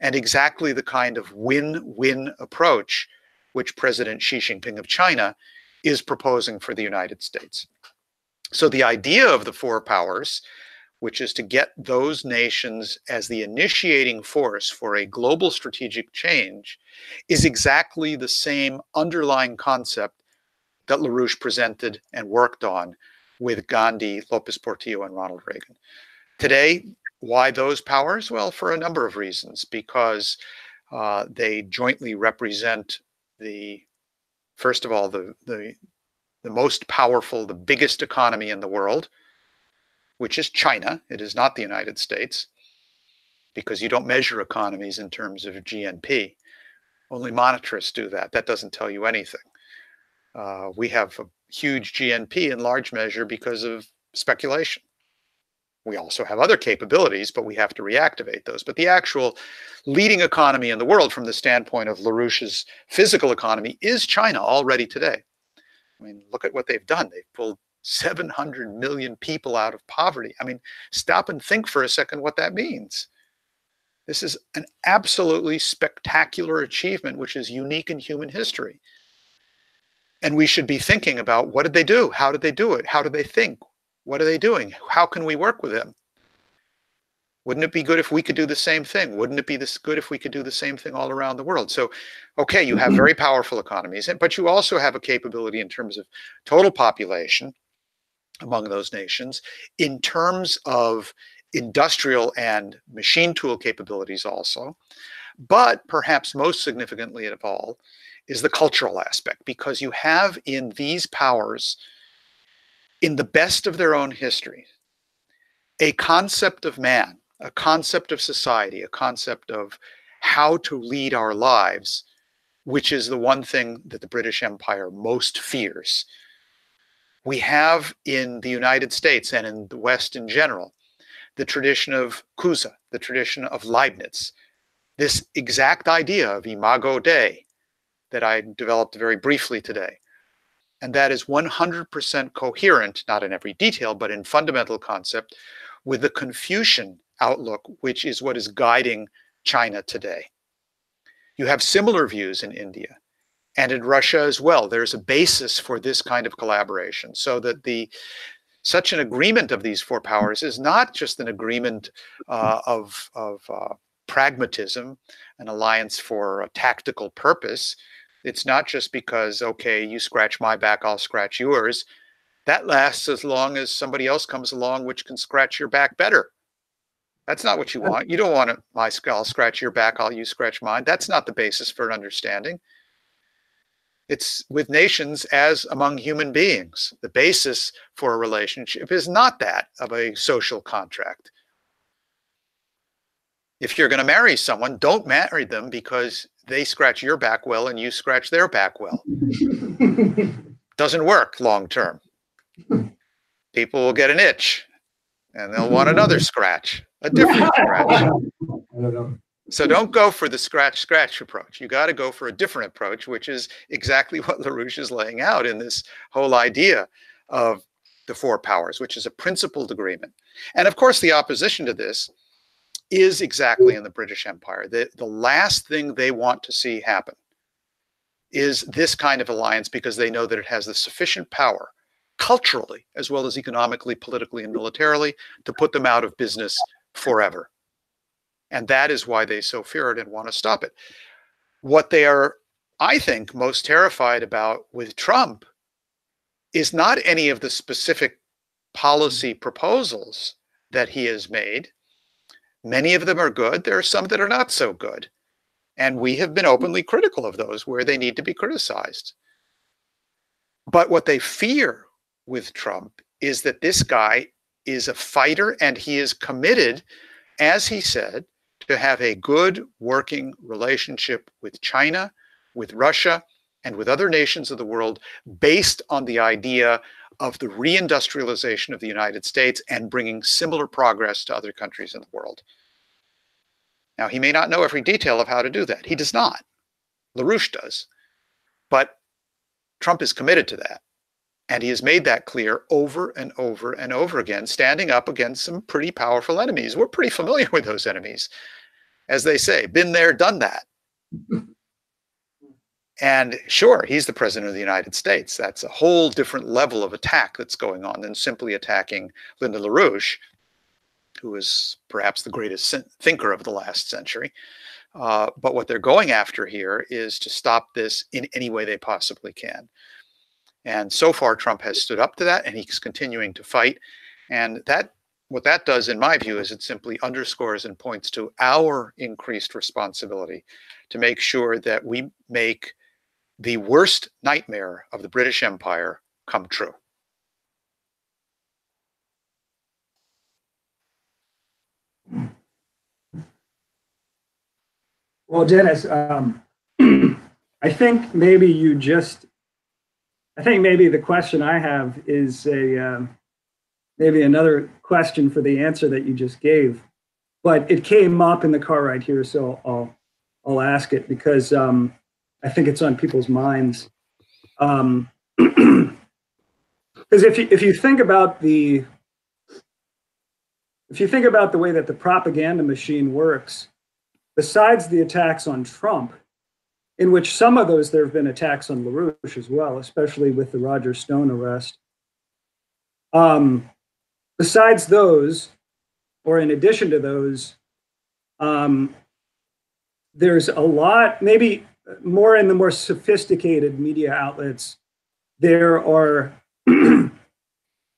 and exactly the kind of win-win approach which President Xi Jinping of China is proposing for the United States. So the idea of the four powers, which is to get those nations as the initiating force for a global strategic change, is exactly the same underlying concept that LaRouche presented and worked on with Gandhi, López Portillo, and Ronald Reagan. Today, why those powers? Well, for a number of reasons, because they jointly represent first of all, the most powerful, the biggest economy in the world, which is China. It is not the United States, because you don't measure economies in terms of GNP. Only monetarists do that. That doesn't tell you anything. We have a huge GNP in large measure because of speculation. We also have other capabilities, but we have to reactivate those. But the actual leading economy in the world from the standpoint of LaRouche's physical economy is China already today. I mean, look at what they've done. They've pulled 700 million people out of poverty. I mean, stop and think for a second what that means. This is an absolutely spectacular achievement, which is unique in human history. And we should be thinking about, what did they do? How did they do it? How do they think? What are they doing? How can we work with them? Wouldn't it be good if we could do the same thing? Wouldn't it be good if we could do the same thing all around the world? So, okay, you have very powerful economies, but you also have a capability in terms of total population among those nations, in terms of industrial and machine tool capabilities also, But perhaps most significantly of all is the cultural aspect, because you have in these powers, in the best of their own history, a concept of man, a concept of society, a concept of how to lead our lives, which is the one thing that the British Empire most fears. We have in the United States and in the West in general, the tradition of Cusa, the tradition of Leibniz, this exact idea of imago Dei that I developed very briefly today. And that is 100% coherent, not in every detail, but in fundamental concept, with the Confucian outlook, which is what is guiding China today. You have similar views in India and in Russia as well. There's a basis for this kind of collaboration, so that such an agreement of these four powers is not just an agreement of pragmatism, an alliance for a tactical purpose. It's not just because, okay, you scratch my back, I'll scratch yours. That lasts as long as somebody else comes along which can scratch your back better. That's not what you want. You don't want I'll scratch your back, you scratch mine. That's not the basis for an understanding. It's with nations as among human beings. The basis for a relationship is not that of a social contract. If you're going to marry someone, don't marry them because they scratch your back well and you scratch their back well. Doesn't work long term. People will get an itch and they'll want another scratch, a different scratch. So don't go for the scratch approach. You got to go for a different approach, which is exactly what LaRouche is laying out in this whole idea of the four powers, which is a principled agreement. And of course, the opposition to this is exactly in the British Empire. The last thing they want to see happen is this kind of alliance, because they know that it has the sufficient power culturally, as well as economically, politically, and militarily, to put them out of business forever. And that is why they so fear it and want to stop it. What they are, I think, most terrified about with Trump is not any of the specific policy proposals that he has made. Many of them are good. There are some that are not so good. And we have been openly critical of those where they need to be criticized. But what they fear with Trump is that this guy is a fighter and he is committed, as he said, to have a good working relationship with China, with Russia, and with other nations of the world based on the idea of the reindustrialization of the United States and bringing similar progress to other countries in the world. Now, he may not know every detail of how to do that. He does not. LaRouche does. But Trump is committed to that. And he has made that clear over and over and over again, standing up against some pretty powerful enemies. We're pretty familiar with those enemies. As they say, been there, done that. And sure, he's the president of the United States. That's a whole different level of attack that's going on than simply attacking Lyndon LaRouche, who is perhaps the greatest thinker of the last century. But what they're going after here is to stop this in any way they possibly can. And so far, Trump has stood up to that, and he's continuing to fight. And what that does, in my view, is it simply underscores and points to our increased responsibility to make sure that we make the worst nightmare of the British Empire come true. Well, Dennis, I think maybe the question I have is maybe another question for the answer that you just gave, but it came up in the car right here, so I'll ask it because I think it's on people's minds. Because if you think about the way that the propaganda machine works, besides the attacks on Trump, in which some of those there have been attacks on LaRouche as well, especially with the Roger Stone arrest. Besides those, or in addition to those, there's a lot, maybe more in the more sophisticated media outlets. There are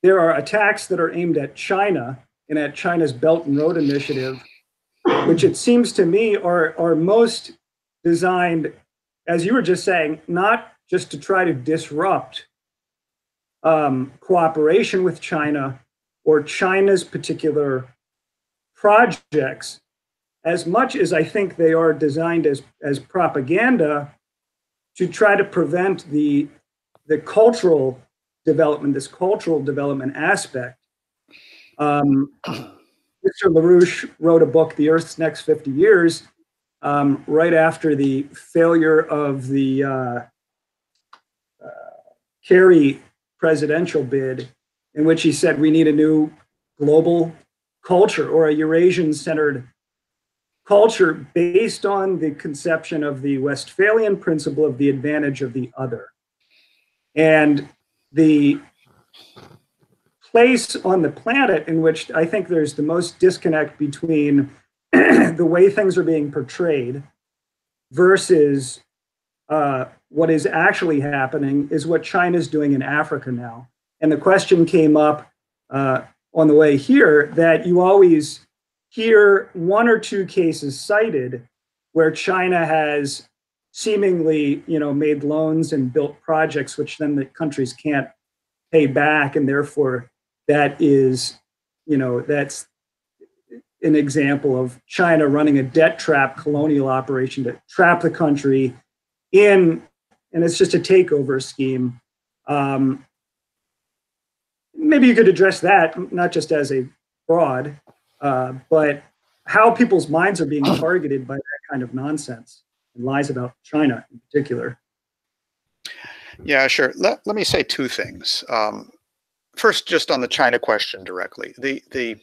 attacks that are aimed at China and at China's Belt and Road Initiative, which it seems to me are most designed, as you were just saying, not just to try to disrupt cooperation with China or China's particular projects, as much as I think they are designed as propaganda to try to prevent the cultural development, this cultural development aspect. Mr. LaRouche wrote a book, The Earth's Next 50 Years, right after the failure of the Kerry presidential bid, in which he said we need a new global culture or a Eurasian-centered culture based on the conception of the Westphalian principle of the advantage of the other. And the place on the planet in which I think there's the most disconnect between the way things are being portrayed versus what is actually happening is what China's doing in Africa now. And the question came up on the way here that you always hear one or two cases cited where China has seemingly, made loans and built projects which then the countries can't pay back, and therefore that is, that's an example of China running a debt trap colonial operation to trap the country in, and it's just a takeover scheme. Maybe you could address that, not just as a fraud, but how people's minds are being targeted by that kind of nonsense and lies about China in particular. Yeah, sure. Let me say two things. First, just on the China question directly. The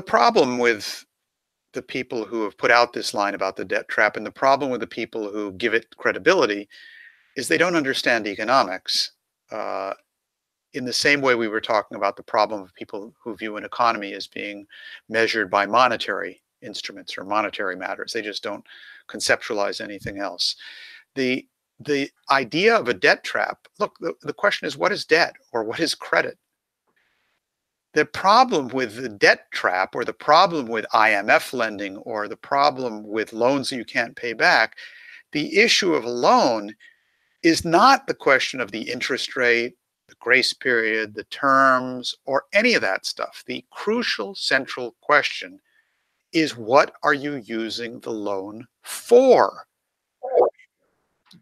problem with the people who have put out this line about the debt trap, and the problem with the people who give it credibility, is they don't understand economics. In the same way we were talking about the problem of people who view an economy as being measured by monetary instruments or monetary matters. They just don't conceptualize anything else. The idea of a debt trap, look, the question is, what is debt or what is credit? The problem with the debt trap, or the problem with IMF lending, or the problem with loans that you can't pay back, the issue of a loan is not the question of the interest rate, the grace period, the terms, or any of that stuff. The crucial central question is, what are you using the loan for?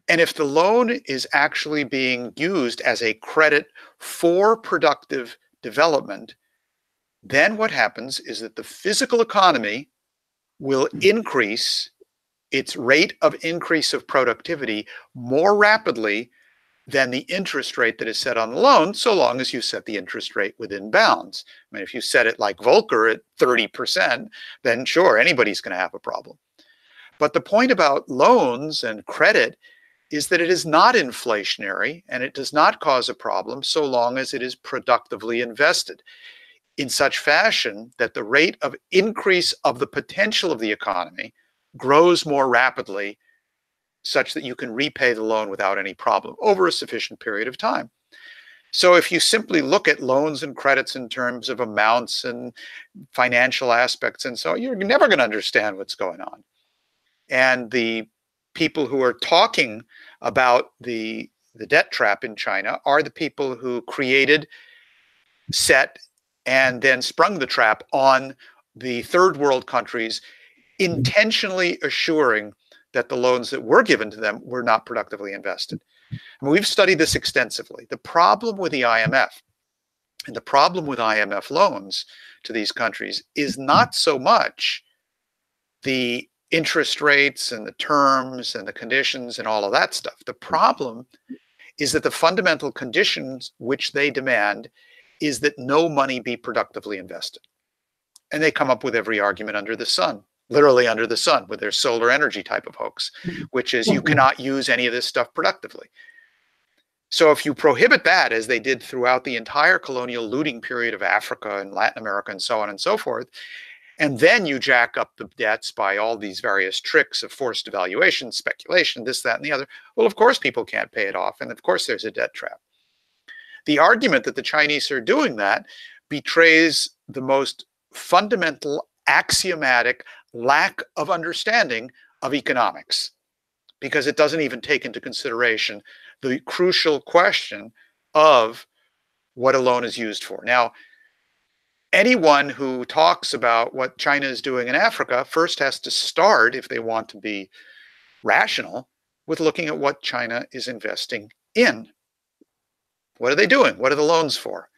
And if the loan is actually being used as a credit for productive development, then what happens is that the physical economy will increase its rate of increase of productivity more rapidly than the interest rate that is set on the loan, so long as you set the interest rate within bounds. I mean, if you set it like Volcker at 30%, then sure, anybody's going to have a problem. But the point about loans and credit is that it is not inflationary, and it does not cause a problem so long as it is productively invested in such fashion that the rate of increase of the potential of the economy grows more rapidly, such that you can repay the loan without any problem over a sufficient period of time. So if you simply look at loans and credits in terms of amounts and financial aspects and so on, you're never going to understand what's going on. And the people who are talking about the debt trap in China are the people who created, set, and then sprung the trap on the third world countries, intentionally assuring that the loans that were given to them were not productively invested. And we've studied this extensively. The problem with the IMF and the problem with IMF loans to these countries is not so much the interest rates and the terms and the conditions and all of that stuff. The problem is that the fundamental conditions which they demand is that no money be productively invested. And they come up with every argument under the sun, literally under the sun, with their solar energy type of hoax, which is you cannot use any of this stuff productively. So if you prohibit that, as they did throughout the entire colonial looting period of Africa and Latin America and so on and so forth, and then you jack up the debts by all these various tricks of forced devaluation, speculation, this, that, and the other, well, of course people can't pay it off, and of course there's a debt trap. The argument that the Chinese are doing that betrays the most fundamental axiomatic lack of understanding of economics, because it doesn't even take into consideration the crucial question of what a loan is used for. Now, anyone who talks about what China is doing in Africa first has to start, if they want to be rational, with looking at what China is investing in. What are they doing? What are the loans for?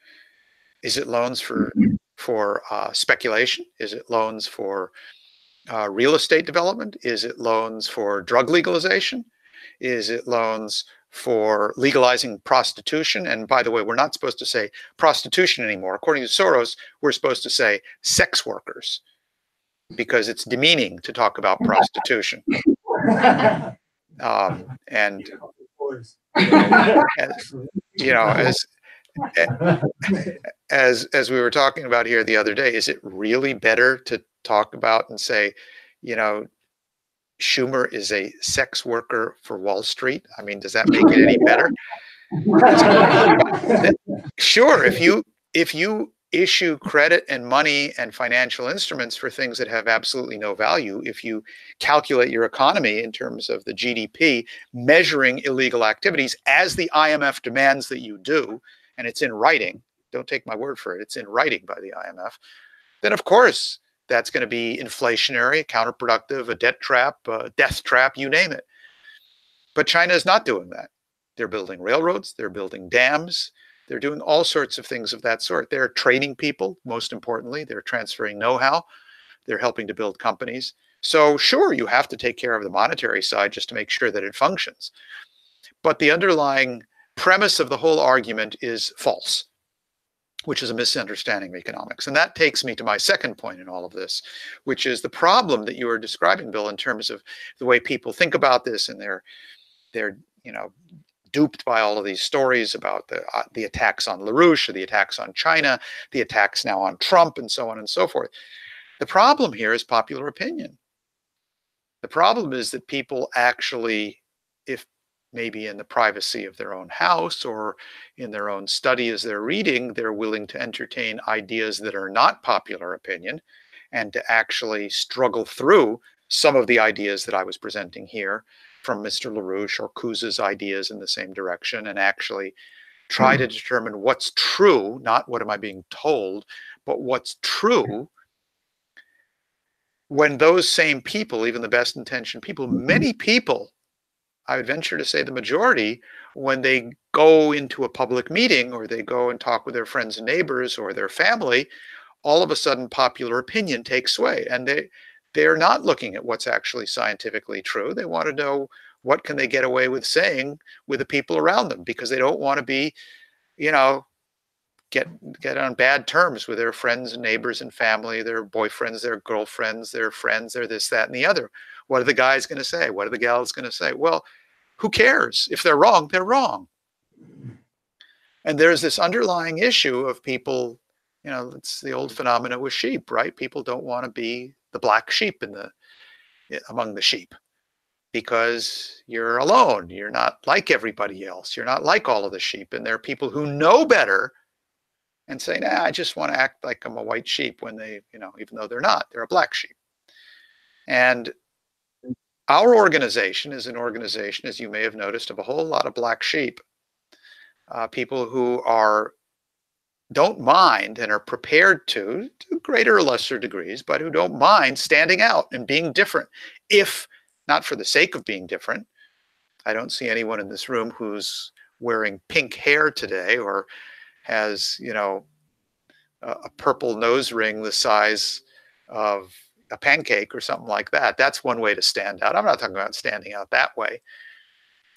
Is it loans for speculation? Is it loans for real estate development? Is it loans for drug legalization? Is it loans for legalizing prostitution? And by the way, we're not supposed to say prostitution anymore. According to Soros, we're supposed to say sex workers, because it's demeaning to talk about prostitution. And you know, as we were talking about here the other day, is it really better to talk about and say, you know, Schumer is a sex worker for Wall Street? I mean, does that make it any better? Sure, if you issue credit and money and financial instruments for things that have absolutely no value, if you calculate your economy in terms of the GDP, measuring illegal activities as the IMF demands that you do, and it's in writing, don't take my word for it, it's in writing by the IMF, then of course that's going to be inflationary, counterproductive, a debt trap, a death trap, you name it. But China is not doing that. They're building railroads, they're building dams, they're doing all sorts of things of that sort. They're training people, most importantly, they're transferring know-how, they're helping to build companies. So sure, you have to take care of the monetary side just to make sure that it functions. But the underlying premise of the whole argument is false, which is a misunderstanding of economics. And that takes me to my second point in all of this, which is the problem that you were describing, Bill, in terms of the way people think about this, and they're you know, duped by all of these stories about the attacks on LaRouche, or the attacks on China, the attacks now on Trump, and so on and so forth. The problem here is popular opinion. The problem is that people actually, if maybe in the privacy of their own house or in their own study as they're reading, they're willing to entertain ideas that are not popular opinion, and to actually struggle through some of the ideas that I was presenting here from Mr. LaRouche or Kuza's ideas in the same direction, and actually try to determine what's true, not what am I being told, but what's true, when those same people, even the best intentioned people, many people, I would venture to say the majority, when they go into a public meeting or they go and talk with their friends and neighbors or their family, all of a sudden popular opinion takes sway, and they're not looking at what's actually scientifically true. They want to know what can they get away with saying with the people around them, because they don't want to be, you know, get on bad terms with their friends and neighbors and family, their boyfriends, their girlfriends, their friends, their this, that, and the other. What are the guys going to say? What are the gals going to say? Well, who cares? If they're wrong, they're wrong. And there's this underlying issue of people, you know, it's the old phenomena with sheep, right? People don't want to be the black sheep among the sheep, because you're alone. You're not like everybody else. You're not like all of the sheep. And there are people who know better and say, nah, I just want to act like I'm a white sheep, when they, you know, even though they're not, they're a black sheep. And our organization is an organization, as you may have noticed, of a whole lot of black sheep, people who don't mind and are prepared to greater or lesser degrees, but who don't mind standing out and being different, if not for the sake of being different. I don't see anyone in this room who's wearing pink hair today, or has, you know, a purple nose ring the size of a pancake or something like that. That's one way to stand out. I'm not talking about standing out that way.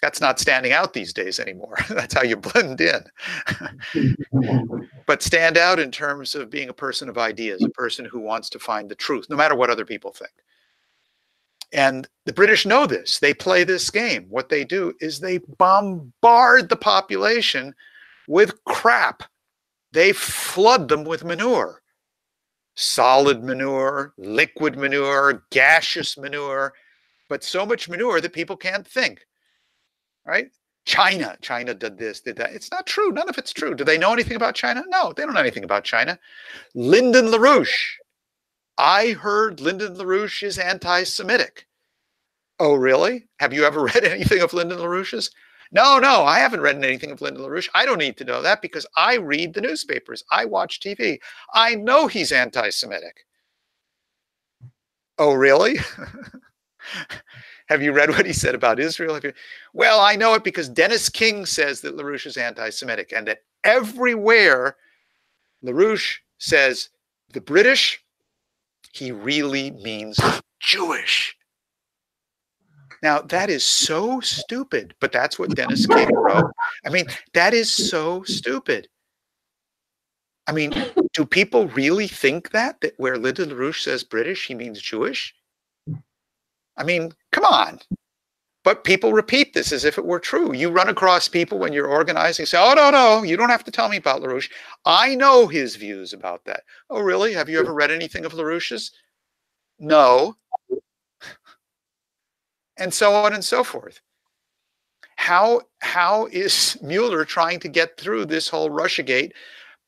That's not standing out these days anymore. That's how you blend in. But stand out in terms of being a person of ideas, a person who wants to find the truth, no matter what other people think. And the British know this. They play this game. What they do is they bombard the population with crap. They flood them with manure. Solid manure, liquid manure, gaseous manure, but so much manure that people can't think, right? China did this, did that. It's not true. None of it's true. Do they know anything about China? No, they don't know anything about China. Lyndon LaRouche, I heard Lyndon LaRouche is anti-Semitic. Oh, really? Have you ever read anything of Lyndon LaRouche's? No, I haven't read anything of Lyndon LaRouche. I don't need to know that because I read the newspapers. I watch TV. I know he's anti-Semitic. Oh, really? Have you read what he said about Israel? Well, I know it because Dennis King says that LaRouche is anti-Semitic and that everywhere LaRouche says the British, he really means Jewish. Now, that is so stupid, but that's what Dennis King wrote. I mean, that is so stupid. I mean, do people really think that where Lyndon LaRouche says British, he means Jewish? I mean, come on. But people repeat this as if it were true. You run across people when you're organizing, say, oh, no, you don't have to tell me about LaRouche. I know his views about that. Oh, really? Have you ever read anything of LaRouche's? No. And so on and so forth. How is Mueller trying to get through this whole Russiagate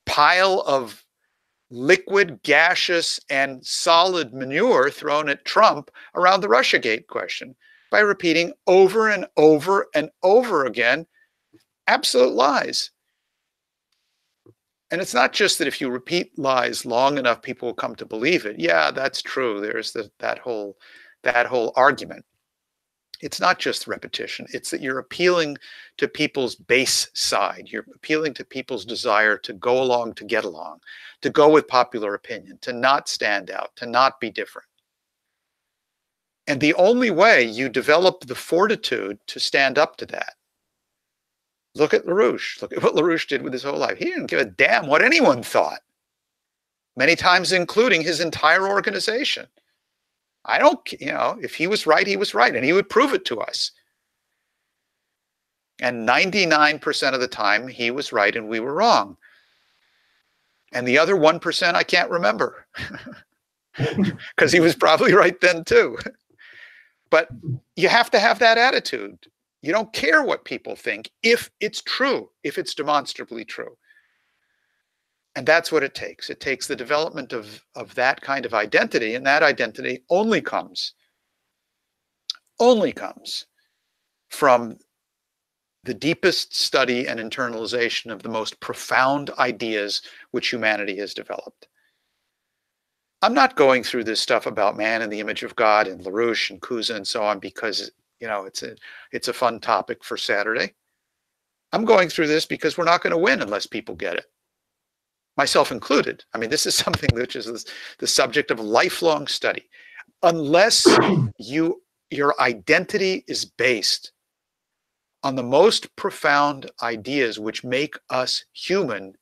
pile of liquid, gaseous, and solid manure thrown at Trump around the Russiagate question? By repeating over and over and over again absolute lies. And it's not just that if you repeat lies long enough, people will come to believe it. Yeah, that's true. There's that whole argument. It's not just repetition. It's that you're appealing to people's base side. You're appealing to people's desire to go along, to get along, to go with popular opinion, to not stand out, to not be different. And the only way you develop the fortitude to stand up to that, look at LaRouche. Look at what LaRouche did with his whole life. He didn't give a damn what anyone thought, many times including his entire organization. I don't, if he was right, he was right, and he would prove it to us. And 99% of the time, he was right and we were wrong. And the other 1%, I can't remember, because he was probably right then too. But you have to have that attitude. You don't care what people think if it's true, if it's demonstrably true. And that's what it takes. It takes the development of that kind of identity, and that identity only comes from the deepest study and internalization of the most profound ideas which humanity has developed. I'm not going through this stuff about man in the image of God and LaRouche and Cusa and so on because, it's a fun topic for Saturday. I'm going through this because we're not going to win unless people get it, myself included. I mean, this is something which is the subject of lifelong study. Unless your identity is based on the most profound ideas which make us human,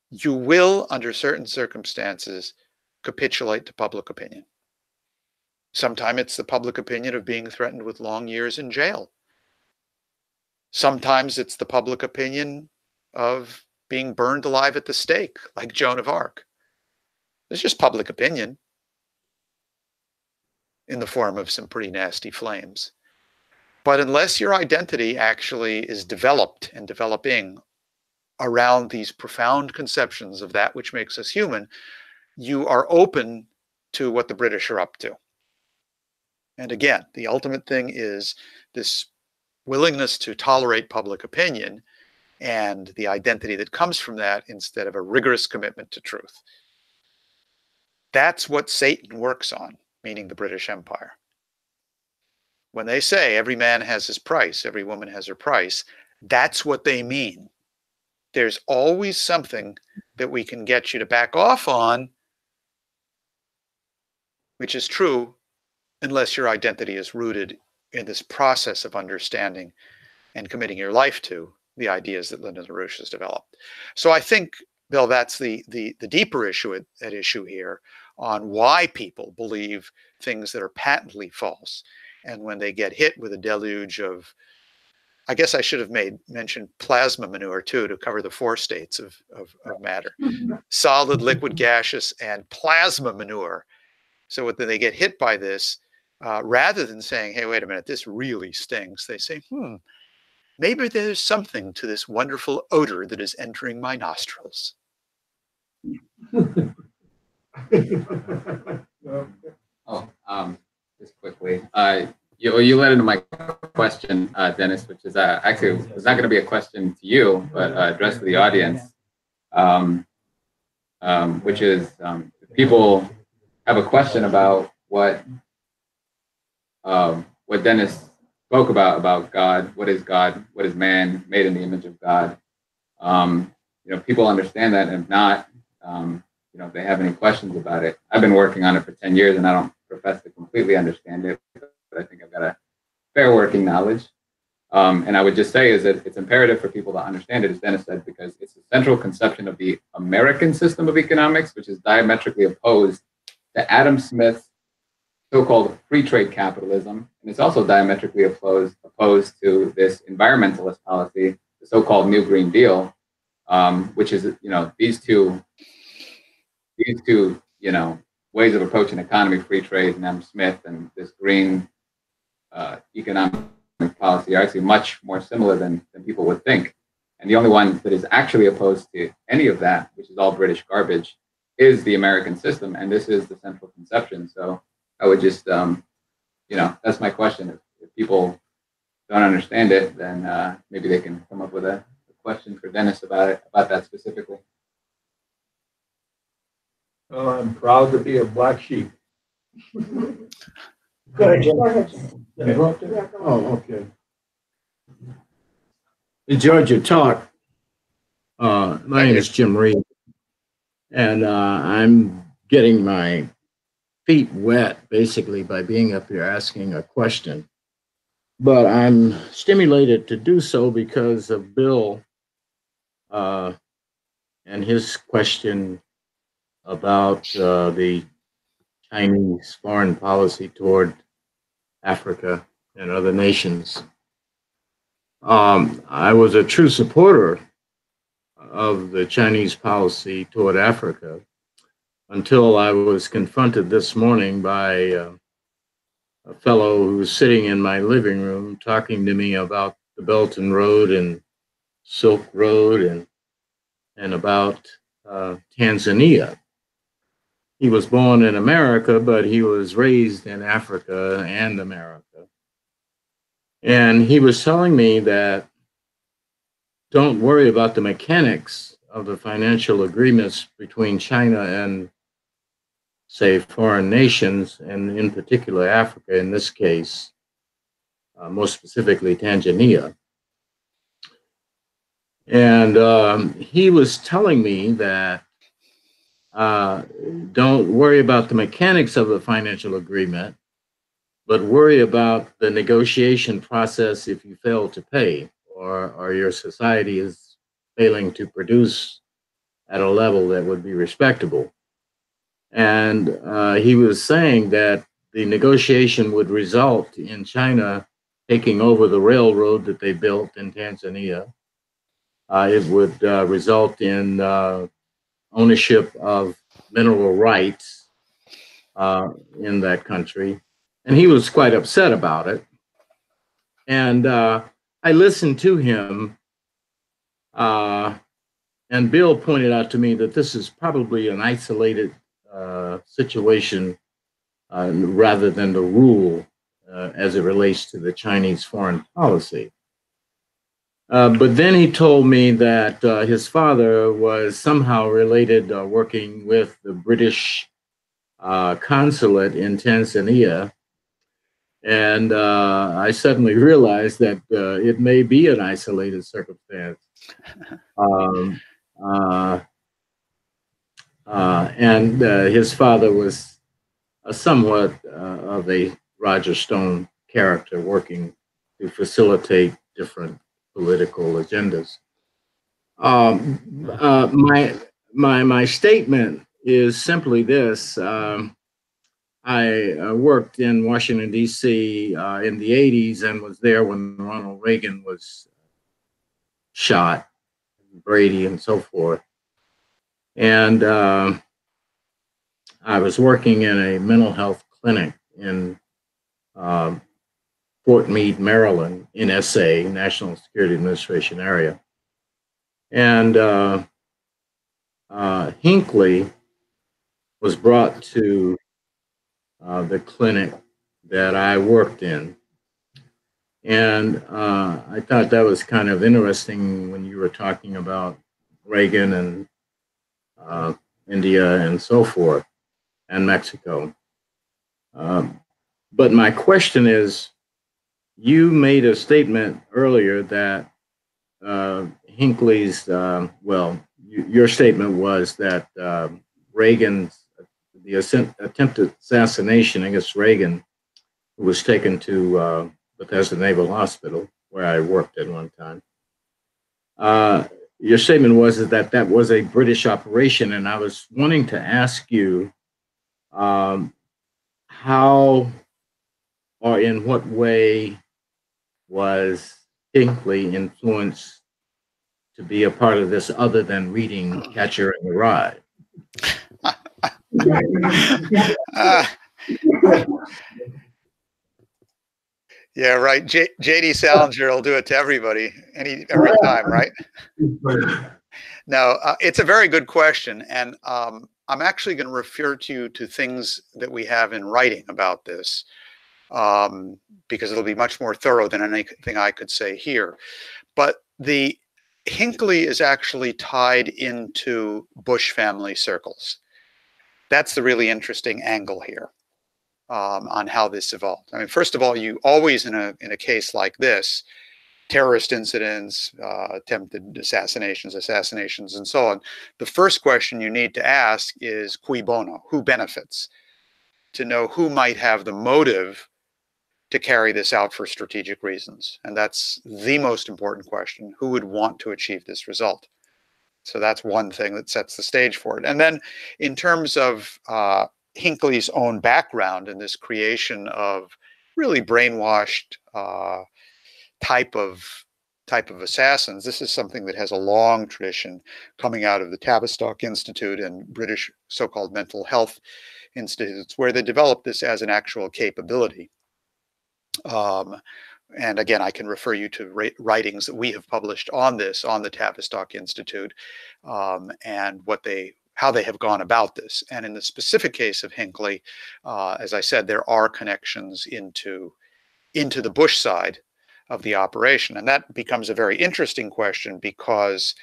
you will, under certain circumstances, capitulate to public opinion. Sometimes it's the public opinion of being threatened with long years in jail. Sometimes it's the public opinion of being burned alive at the stake, like Joan of Arc. It's just public opinion in the form of some pretty nasty flames. But unless your identity actually is developed and developing around these profound conceptions of that which makes us human, you are open to what the British are up to. And again, the ultimate thing is this willingness to tolerate public opinion and the identity that comes from that instead of a rigorous commitment to truth. That's what Satan works on, meaning the British Empire. When they say every man has his price, every woman has her price, that's what they mean. There's always something that we can get you to back off on, which is true unless your identity is rooted in this process of understanding and committing your life to the ideas that Lyndon LaRouche has developed. So I think, Bill, that's the deeper issue at issue here on why people believe things that are patently false. And when they get hit with a deluge of, I guess I should have mentioned plasma manure too, to cover the 4 states of matter. Solid, liquid, gaseous, and plasma manure. So when they get hit by this, rather than saying, hey, wait a minute, this really stinks, they say, maybe there's something to this wonderful odor that is entering my nostrils. Just quickly, you led into my question, Dennis, which is actually it's not going to be a question to you, but addressed to the audience, which is if people have a question about what Dennis spoke about God, what is God, what is man made in the image of God. People understand that, and if not, if they have any questions about it. I've been working on it for 10 years, and I don't profess to completely understand it, but I think I've got a fair working knowledge. And I would just say is that it's imperative for people to understand it, as Dennis said, because it's the central conception of the American system of economics, which is diametrically opposed to Adam Smith's so-called free trade capitalism. And it's also diametrically opposed to this environmentalist policy, the so-called New Green Deal, which is, these two, ways of approaching economy, free trade, and Adam Smith, and this green economic policy are actually much more similar than people would think. And the only one that is actually opposed to any of that, which is all British garbage, is the American system. And this is the central conception. So I would just, that's my question. If people don't understand it, then maybe they can come up with a question for Dennis about that specifically. Well, I'm proud to be a black sheep. Go ahead, Jim. Oh, okay. Enjoyed your talk. My name is Jim Reed, and I'm getting my feet wet basically by being up here asking a question. But I'm stimulated to do so because of Bill and his question about the Chinese foreign policy toward Africa and other nations. I was a true supporter of the Chinese policy toward Africa until I was confronted this morning by a fellow who was sitting in my living room talking to me about the Belt and Road and Silk Road and about Tanzania. He was born in America, but he was raised in Africa and America. And he was telling me that don't worry about the mechanics of the financial agreements between China and, say, foreign nations, and in particular Africa in this case, most specifically Tanzania. And he was telling me that don't worry about the mechanics of the financial agreement, but worry about the negotiation process if you fail to pay or your society is failing to produce at a level that would be respectable. And he was saying that the negotiation would result in China taking over the railroad that they built in Tanzania. It would result in ownership of mineral rights in that country. And he was quite upset about it. And I listened to him. And Bill pointed out to me that this is probably an isolated situation rather than the rule as it relates to the Chinese foreign policy. But then he told me that his father was somehow related, working with the British consulate in Tanzania. And I suddenly realized that it may be an isolated circumstance. And his father was somewhat of a Roger Stone character, working to facilitate different political agendas. My statement is simply this. I worked in Washington, D.C. In the 80s and was there when Ronald Reagan was shot, Brady and so forth. And I was working in a mental health clinic in Fort Meade, Maryland, NSA, National Security Administration area. And Hinckley was brought to the clinic that I worked in. And I thought that was kind of interesting when you were talking about Reagan and India and so forth, and Mexico. But my question is, you made a statement earlier that Hinckley's, your statement was that Reagan's, the attempted assassination against Reagan, who was taken to Bethesda Naval Hospital, where I worked at one time. Your statement was that that was a British operation, and I was wanting to ask you how or in what way was Hinckley influenced to be a part of this other than reading Catcher in the Rye? Yeah, right. J.D. Salinger will do it to everybody every time, right? No, it's a very good question, and I'm actually going to refer to things that we have in writing about this, because it'll be much more thorough than anything I could say here. But the Hinckley is actually tied into Bush family circles. That's the really interesting angle here. On how this evolved. I mean, first of all, you always in a case like this, terrorist incidents, attempted assassinations, and so on. The first question you need to ask is cui bono, who benefits, to know who might have the motive to carry this out for strategic reasons. And that's the most important question, who would want to achieve this result. So that's one thing that sets the stage for it. And then in terms of Hinckley's own background in this creation of really brainwashed type of assassins, this is something that has a long tradition coming out of the Tavistock Institute and British so-called mental health institutes, where they developed this as an actual capability. And again, I can refer you to writings that we have published on this, on the Tavistock Institute, and how they have gone about this. And in the specific case of Hinckley, as I said, there are connections into the Bush side of the operation. And that becomes a very interesting question because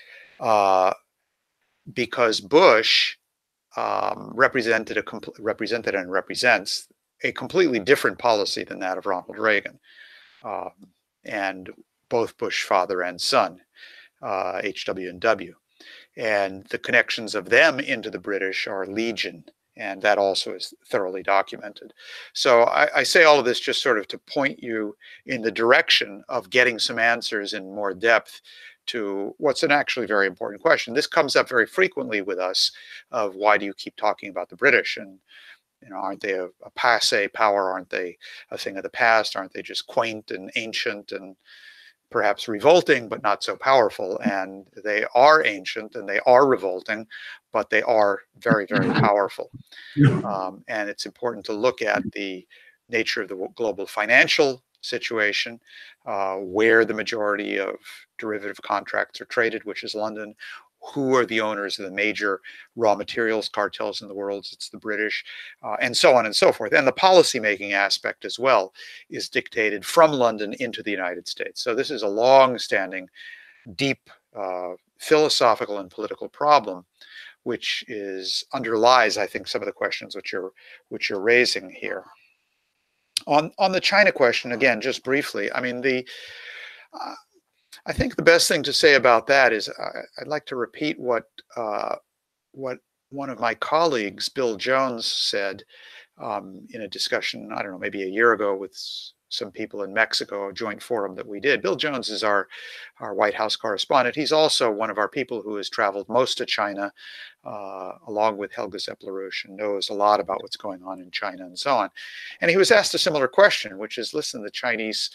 Bush represented and represents a completely different policy than that of Ronald Reagan. And both Bush father and son, H.W. and W. And the connections of them into the British are legion, and that also is thoroughly documented. So I say all of this just sort of to point you in the direction of getting some answers in more depth to what's an actually very important question. This comes up very frequently with us of why do you keep talking about the British? And aren't they a passé power? Aren't they a thing of the past? Aren't they just quaint and ancient and perhaps revolting, but not so powerful? And they are ancient and they are revolting, but they are very, very powerful. And it's important to look at the nature of the global financial situation, where the majority of derivative contracts are traded, which is London. Who are the owners of the major raw materials cartels in the world? It's the British, and so on and so forth. And the policymaking aspect as well is dictated from London into the United States. So this is a long-standing, deep philosophical and political problem, which underlies, I think, some of the questions which you're raising here. On the China question, again, just briefly, I mean, I think the best thing to say about that is I'd like to repeat what one of my colleagues, Bill Jones, said in a discussion, I don't know, maybe a year ago with some people in Mexico, a joint forum that we did. Bill Jones is our White House correspondent. He's also one of our people who has traveled most to China, along with Helga LaRouche, and knows a lot about what's going on in China and so on. And he was asked a similar question, which is, listen, the Chinese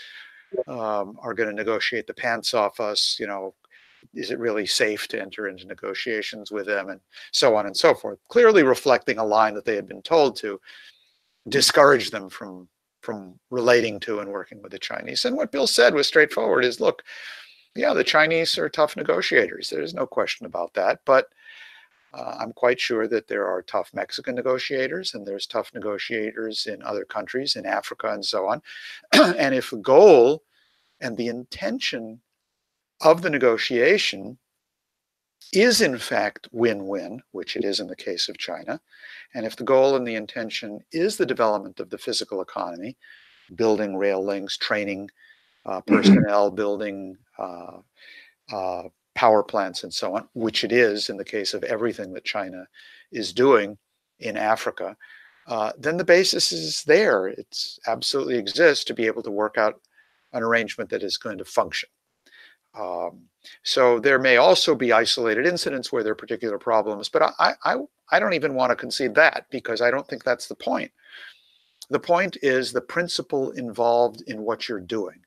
are going to negotiate the pants off us, is it really safe to enter into negotiations with them, and so on and so forth, clearly reflecting a line that they had been told to discourage them from relating to and working with the Chinese. And what Bill said was straightforward, is, look, yeah, the Chinese are tough negotiators. There's no question about that. But I'm quite sure that there are tough Mexican negotiators and there's tough negotiators in other countries, in Africa and so on. And if the goal and the intention of the negotiation is in fact win-win, which it is in the case of China, and if the goal and the intention is the development of the physical economy, building rail links, training personnel, building power plants and so on, which it is in the case of everything that China is doing in Africa, then the basis is there. It absolutely exists to be able to work out an arrangement that is going to function. So there may also be isolated incidents where there are particular problems, but I don't even want to concede that, because I don't think that's the point. The point is the principle involved in what you're doing.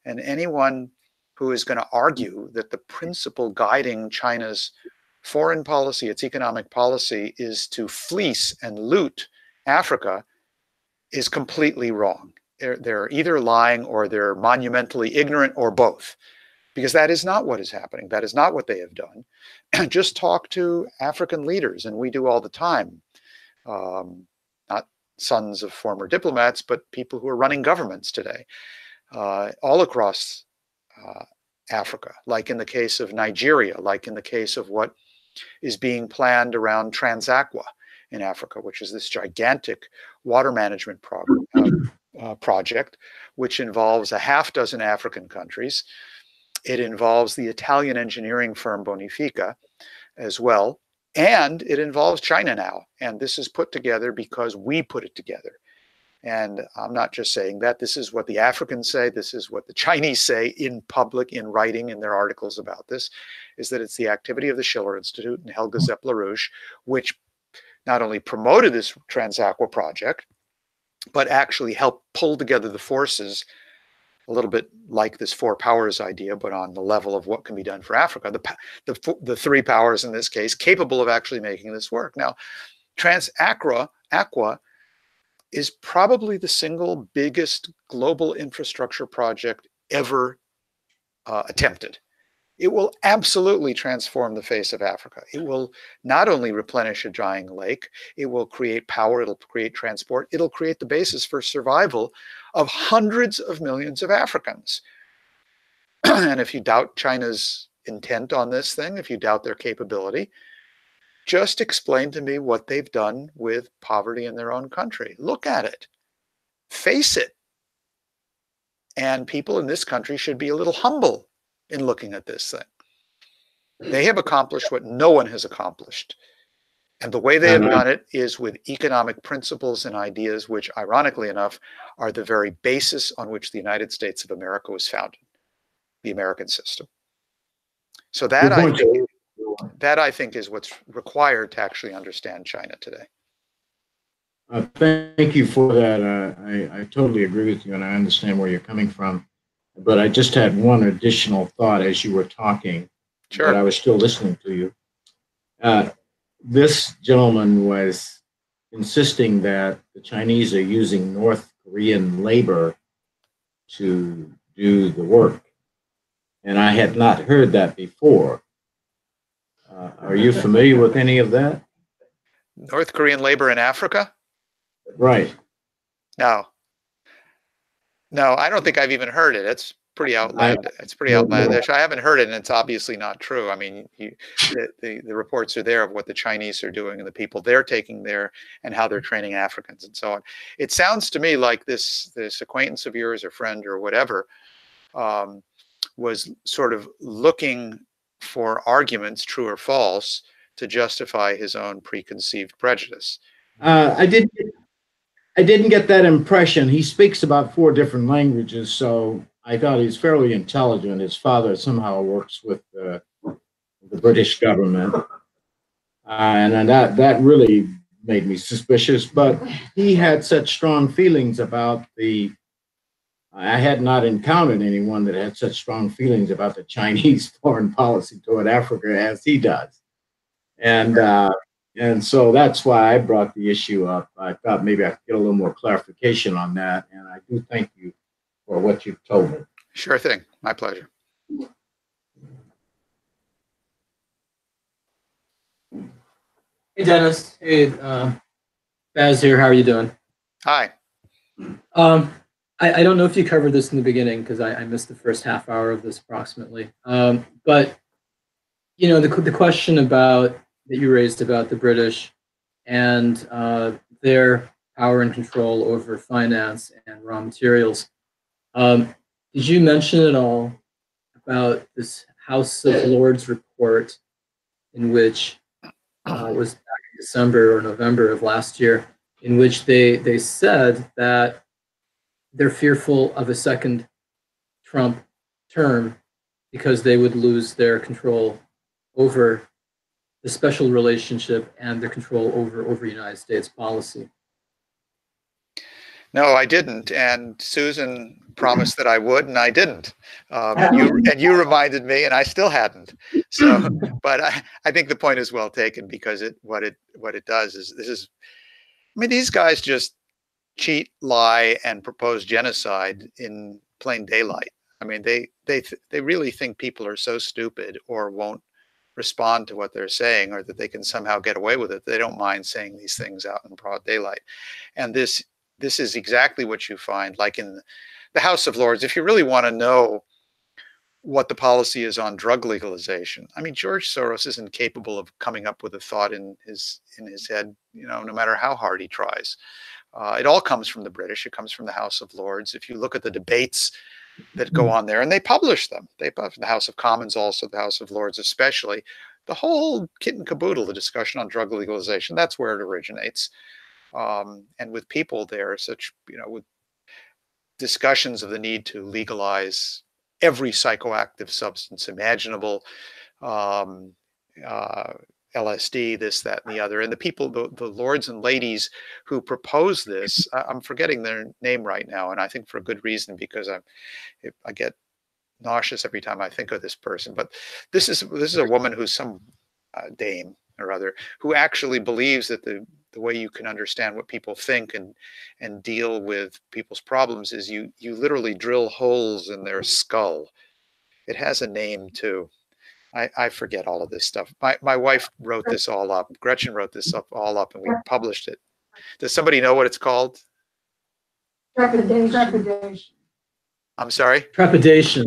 And anyone who is going to argue that the principle guiding China's foreign policy, its economic policy, is to fleece and loot Africa is completely wrong. They're either lying or they're monumentally ignorant, or both, because that is not what is happening. That is not what they have done. Just talk to African leaders, and we do all the time. Not sons of former diplomats, but people who are running governments today, all across Africa, like in the case of Nigeria, like in the case of what is being planned around Transaqua in Africa, which is this gigantic water management project, which involves a half dozen African countries. It involves the Italian engineering firm Bonifica as well, and it involves China now. And this is put together because we put it together. And I'm not just saying that. This is what the Africans say. This is what the Chinese say in public, in writing, in their articles about this, is that it's the activity of the Schiller Institute and Helga Zepp-LaRouche, which not only promoted this Transaqua project, but actually helped pull together the forces, a little bit like this four powers idea, but on the level of what can be done for Africa. The three powers in this case capable of actually making this work. Now, Transaqua is probably the single biggest global infrastructure project ever attempted. It will absolutely transform the face of Africa. It will not only replenish a drying lake, it will create power, it'll create transport, it'll create the basis for survival of hundreds of millions of Africans. And if you doubt China's intent on this thing, if you doubt their capability, just explain to me what they've done with poverty in their own country. Look at it. Face it. And people in this country should be a little humble in looking at this thing. They have accomplished what no one has accomplished. And the way they have done it is with economic principles and ideas, which, ironically enough, are the very basis on which the United States of America was founded, the American system. So that I think is what's required to actually understand China today. Thank you for that. I totally agree with you, and I understand where you're coming from. But I just had one additional thought as you were talking. Sure. But I was still listening to you. This gentleman was insisting that the Chinese are using North Korean labor to do the work. And I had not heard that before. Are you familiar with any of that? North Korean labor in Africa? Right. No, I don't think I've even heard it. It's pretty outlandish. It's pretty outlandish. I haven't heard it, and it's obviously not true. I mean, the reports are there of what the Chinese are doing and the people they're taking there and how they're training Africans and so on. It sounds to me like this acquaintance of yours or friend or whatever was sort of looking for arguments, true or false, to justify his own preconceived prejudice. I didn't get that impression. He speaks about 4 different languages, so I thought he's fairly intelligent. His father somehow works with the British government, and that really made me suspicious. But he had such strong feelings about I had not encountered anyone that had such strong feelings about the Chinese foreign policy toward Africa as he does. And so that's why I brought the issue up. I thought maybe I could get a little more clarification on that. And I do thank you for what you've told me. Sure thing. My pleasure. Hey, Dennis. Hey, Baz here. How are you doing? Hi. I don't know if you covered this in the beginning because I missed the first half hour of this approximately. But you know, the question about that you raised about the British and their power and control over finance and raw materials. Did you mention at all about this House of Lords report in which was back in December or November of last year, in which they said that they're fearful of a second Trump term because they would lose their control over the special relationship and their control over United States policy? No, I didn't. And Susan promised that I would, and I didn't. You reminded me, and I still hadn't. So, but I think the point is well taken because what it does is I mean, these guys just cheat, lie, and propose genocide in plain daylight. I mean, they really think people are so stupid or won't respond to what they're saying, or that they can somehow get away with it. They don't mind saying these things out in broad daylight. And this is exactly what you find, like in the House of Lords. If you really want to know what the policy is on drug legalization, I mean, George Soros isn't capable of coming up with a thought in his head, you know, no matter how hard he tries. It all comes from the British. It comes from the House of Lords. If you look at the debates that go on there, and they publish them, the House of Commons, also the House of Lords, especially the whole kit and caboodle, the discussion on drug legalization, that's where it originates. And with people there, such, you know, with discussions of the need to legalize every psychoactive substance imaginable, LSD, this, that, and the other. And the people, the lords and ladies who propose this, I'm forgetting their name right now, and I think for a good reason, because I get nauseous every time I think of this person. But this is a woman who's some dame or other who actually believes that the way you can understand what people think and deal with people's problems is you literally drill holes in their skull. It has a name too. I forget all of this stuff. My wife wrote this all up. Gretchen wrote this all up, and we published it. Does somebody know what it's called? Trepidation. I'm sorry? Trepidation.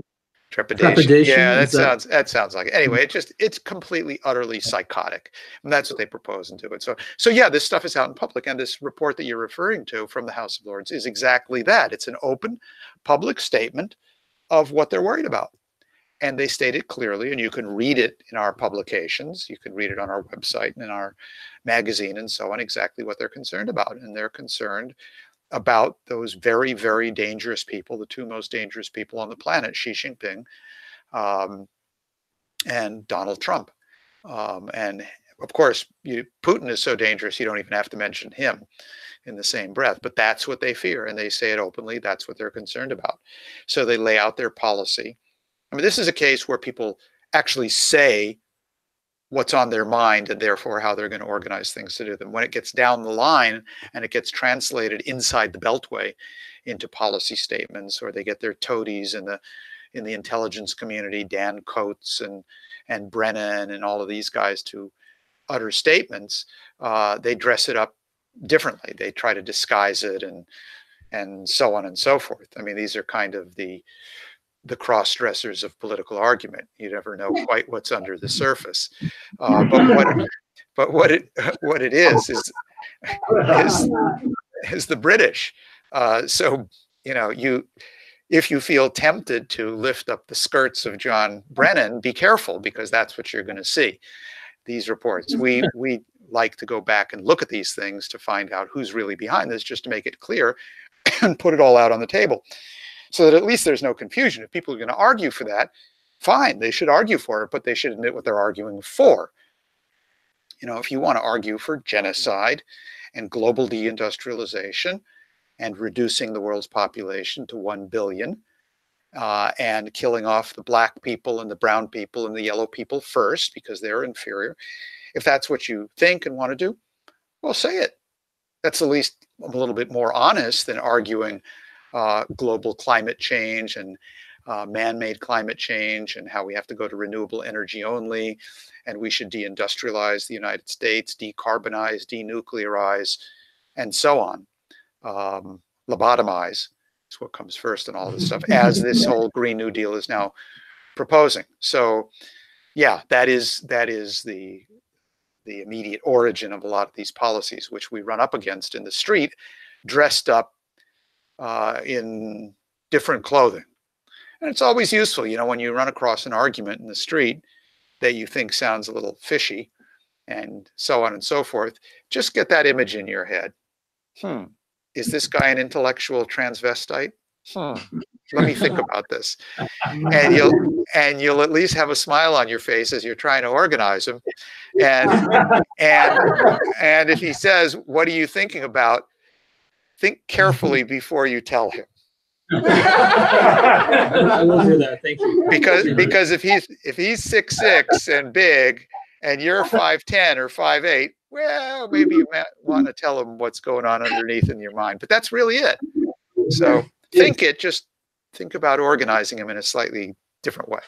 Yeah, that sounds like it. Anyway, it's completely, utterly psychotic, and that's what they propose and do it. So yeah, this stuff is out in public, and this report that you're referring to from the House of Lords is exactly that. It's an open, public statement of what they're worried about, and they state it clearly, and you can read it in our publications. You can read it on our website and in our magazine and so on. Exactly what they're concerned about, and they're concerned about those very, very dangerous people, the two most dangerous people on the planet, Xi Jinping and Donald Trump. And of course, Putin is so dangerous, you don't even have to mention him in the same breath. But that's what they fear, and they say it openly. That's what they're concerned about. So they lay out their policy. I mean, this is a case where people actually say what's on their mind and therefore how they're going to organize things to do them. When it gets down the line and it gets translated inside the Beltway into policy statements, or they get their toadies in the intelligence community, Dan Coates and Brennan and all of these guys to utter statements, they dress it up differently. They try to disguise it and so on and so forth. I mean, these are kind of the cross-dressers of political argument. You never know quite what's under the surface. But what it is the British. So, you know, if you feel tempted to lift up the skirts of John Brennan, be careful, because that's what you're going to see. These reports. We like to go back and look at these things to find out who's really behind this, just to make it clear and put it all out on the table, so that at least there's no confusion. If people are going to argue for that, fine, they should argue for it, but they should admit what they're arguing for. You know, if you want to argue for genocide and global deindustrialization and reducing the world's population to 1 billion and killing off the black people and the brown people and the yellow people first because they're inferior, if that's what you think and want to do, well, say it. That's at least a little bit more honest than arguing global climate change and man-made climate change and how we have to go to renewable energy only, and we should deindustrialize the United States, decarbonize, denuclearize, and so on. Lobotomize is what comes first and all this stuff, as this whole Green New Deal is now proposing. So yeah, that is the immediate origin of a lot of these policies, which we run up against in the street, dressed up in different clothing. And it's always useful, you know, when you run across an argument in the street that you think sounds a little fishy and so on and so forth, just get that image in your head. Is this guy an intellectual transvestite? Let me think about this. And you'll at least have a smile on your face as you're trying to organize him. And if he says, "What are you thinking about?" think carefully before you tell him. I will do that. Thank you. Because if he's 6'6" and big, and you're 5'10" or 5'8", well, maybe you might want to tell him what's going on underneath in your mind. But that's really it. So just think about organizing him in a slightly different way.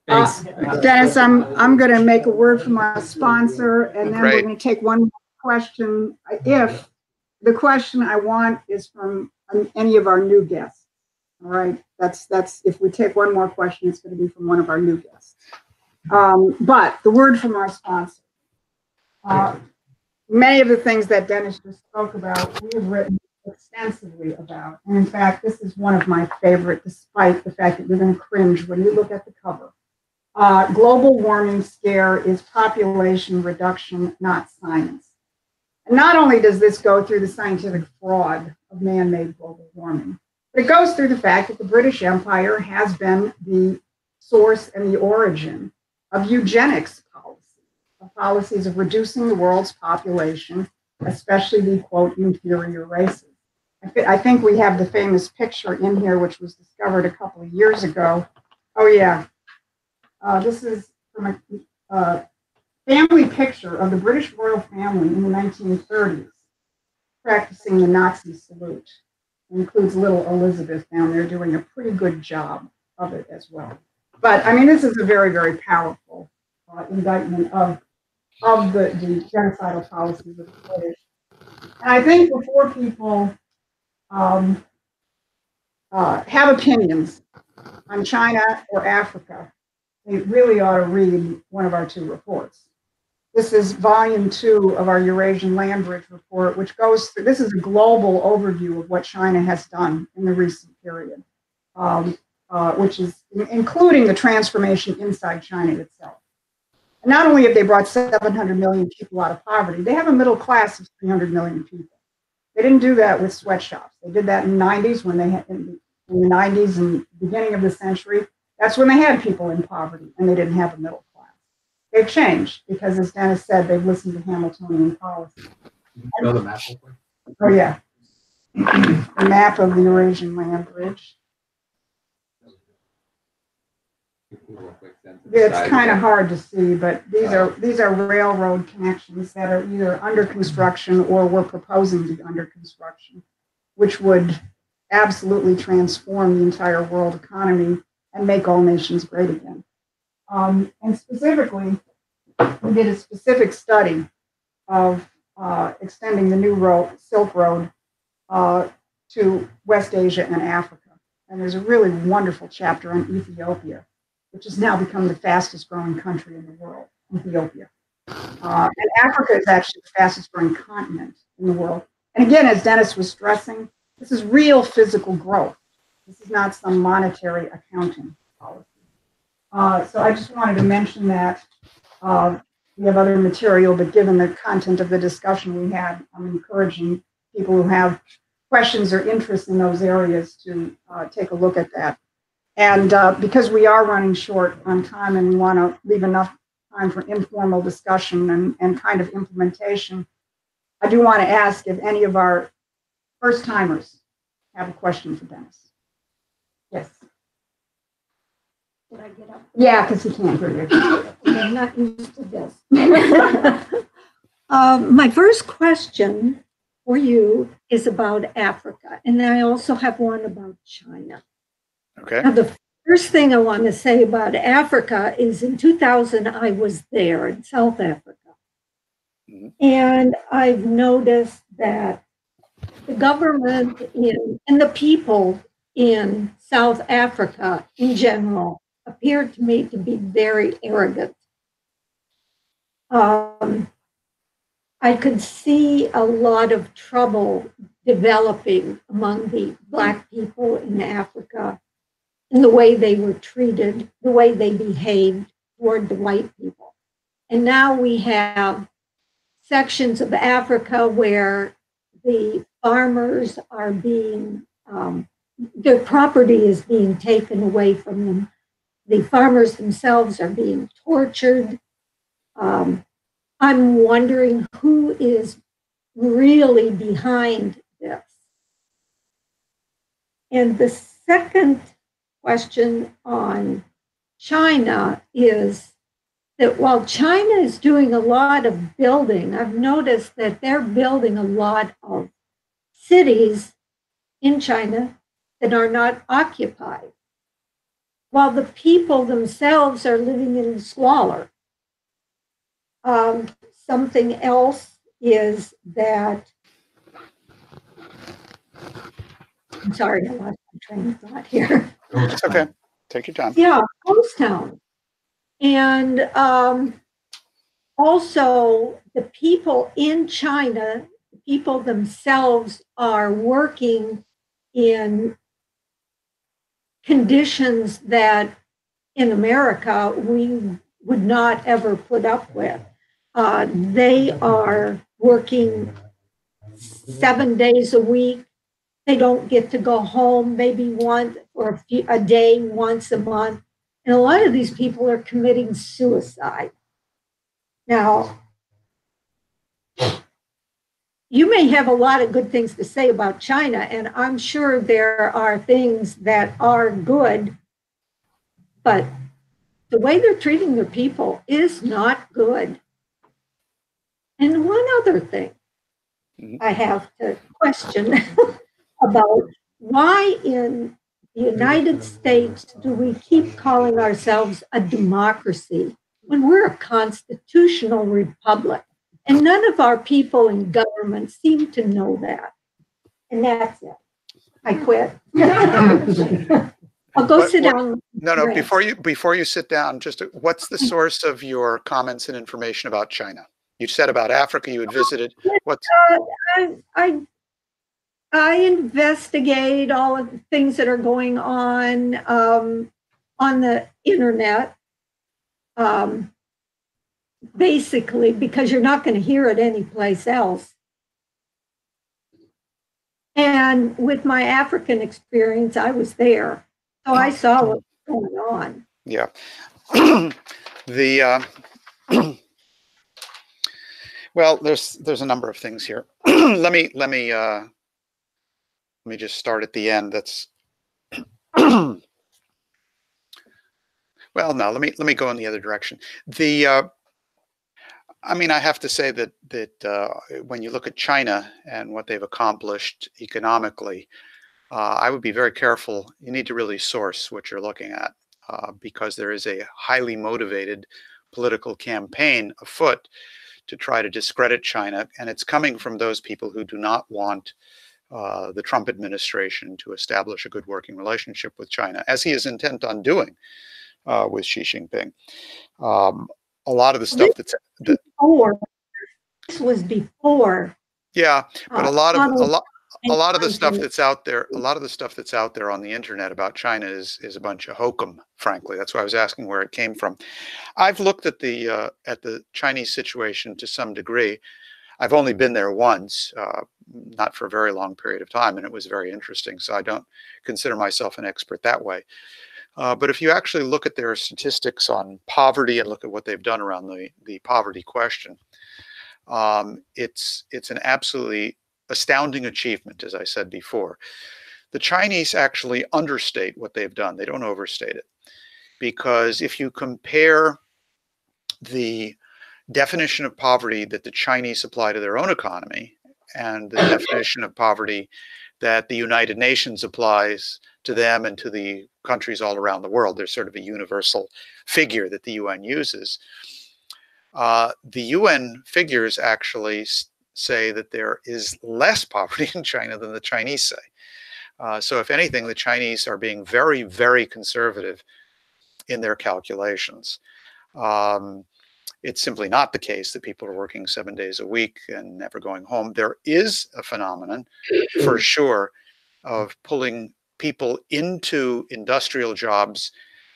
Thanks. Dennis, I'm going to make a word from our sponsor, and then we're going to take one question. If the question I want is from any of our new guests. All right, that's if we take one more question, it's going to be from one of our new guests. But the word from our sponsor. Many of the things that Dennis just spoke about, we have written extensively about. And in fact, this is one of my favorite, despite the fact that you're going to cringe when you look at the cover. Global warming scare is population reduction, not science. And not only does this go through the scientific fraud of man-made global warming, but it goes through the fact that the British Empire has been the source and the origin of eugenics policies of reducing the world's population, especially the, quote, inferior races. I think we have the famous picture in here, which was discovered a couple of years ago. Oh, yeah. This is from a family picture of the British royal family in the 1930s practicing the Nazi salute. It includes little Elizabeth down there doing a pretty good job of it as well. But, I mean, this is a very, very powerful indictment of the genocidal policies of the British. And I think before people have opinions on China or Africa, they really ought to read one of our two reports. This is volume 2 of our Eurasian Land Bridge report, which goes through, this is a global overview of what China has done in the recent period, which is including the transformation inside China itself. And not only have they brought 700 million people out of poverty, they have a middle class of 300 million people. They didn't do that with sweatshops. They did that in the 90s when they had, in the 90s and beginning of the century. That's when they had people in poverty and they didn't have a middle class. They've changed because, as Dennis said, they've listened to Hamiltonian policy. Show the map. Oh, yeah. The map of the Eurasian Land Bridge. It's kind of hard to see, but these are railroad connections that are either under construction or we're proposing to be under construction, which would absolutely transform the entire world economy and make all nations great again. And specifically, we did a specific study of extending the new Silk Road to West Asia and Africa. And there's a really wonderful chapter on Ethiopia, which has now become the fastest growing country in the world, Ethiopia. And Africa is actually the fastest growing continent in the world. And again, as Dennis was stressing, this is real physical growth. This is not some monetary accounting policy. So I just wanted to mention that we have other material, but given the content of the discussion we had, I'm encouraging people who have questions or interest in those areas to take a look at that. And because we are running short on time and we want to leave enough time for informal discussion and kind of implementation, I do want to ask if any of our first timers have a question for Dennis. Yes. Did I get up? Yeah, because he can't hear you. I'm not used to this. My first question for you is about Africa, and I also have one about China. Okay. Now, the first thing I want to say about Africa is in 2000, I was there in South Africa. Mhm. And I've noticed that the government and the people in South Africa in general appeared to me to be very arrogant. I could see a lot of trouble developing among the Black people in Africa in the way they were treated, the way they behaved toward the white people. And now we have sections of Africa where the farmers are being, their property is being taken away from them. The farmers themselves are being tortured. I'm wondering who is really behind this. And the second question on China is that while China is doing a lot of building, I've noticed that they're building a lot of cities in China that are not occupied, while the people themselves are living in squalor. Something else is that, I'm sorry, I lost my train of thought here. It's okay. Take your time. Yeah, ghost town. And also the people in China, the people themselves are working in conditions that in America we would not ever put up with. They are working 7 days a week. They don't get to go home maybe once or a day once a month. And a lot of these people are committing suicide. Now, you may have a lot of good things to say about China, and I'm sure there are things that are good, but the way they're treating their people is not good. And one other thing I have to question about why in the United States do we keep calling ourselves a democracy when we're a constitutional republic? And none of our people in government seem to know that. And that's it. I quit. I'll go sit down. No. Before you sit down, just what's the source of your comments and information about China? You said about Africa you had visited. What's I investigate all of the things that are going on the internet. Basically, because you're not going to hear it anyplace else. And with my African experience, I was there. So I saw what was going on. Yeah. Well, there's a number of things here. let me just start at the end. That's well, no, let me go in the other direction. I mean, I have to say that when you look at China and what they've accomplished economically, I would be very careful. You need to really source what you're looking at because there is a highly motivated political campaign afoot to try to discredit China, and it's coming from those people who do not want the Trump administration to establish a good working relationship with China, as he is intent on doing with Xi Jinping. A lot of the stuff this was before. Yeah, but a lot of the stuff that's out there, on the internet about China is a bunch of hokum. Frankly, that's why I was asking where it came from. I've looked at the Chinese situation to some degree. I've only been there once, not for a very long period of time, and it was very interesting. So I don't consider myself an expert that way. But if you actually look at their statistics on poverty and look at what they've done around the poverty question, it's an absolutely astounding achievement, as I said before. The Chinese actually understate what they've done. They don't overstate it. Because if you compare the definition of poverty that the Chinese apply to their own economy and the definition of poverty that the United Nations applies to them and to the countries all around the world. There's sort of a universal figure that the UN uses. The UN figures actually say that there is less poverty in China than the Chinese say. So if anything, the Chinese are being very, very conservative in their calculations. It's simply not the case that people are working 7 days a week and never going home. There is a phenomenon, for sure, of pulling people into industrial jobs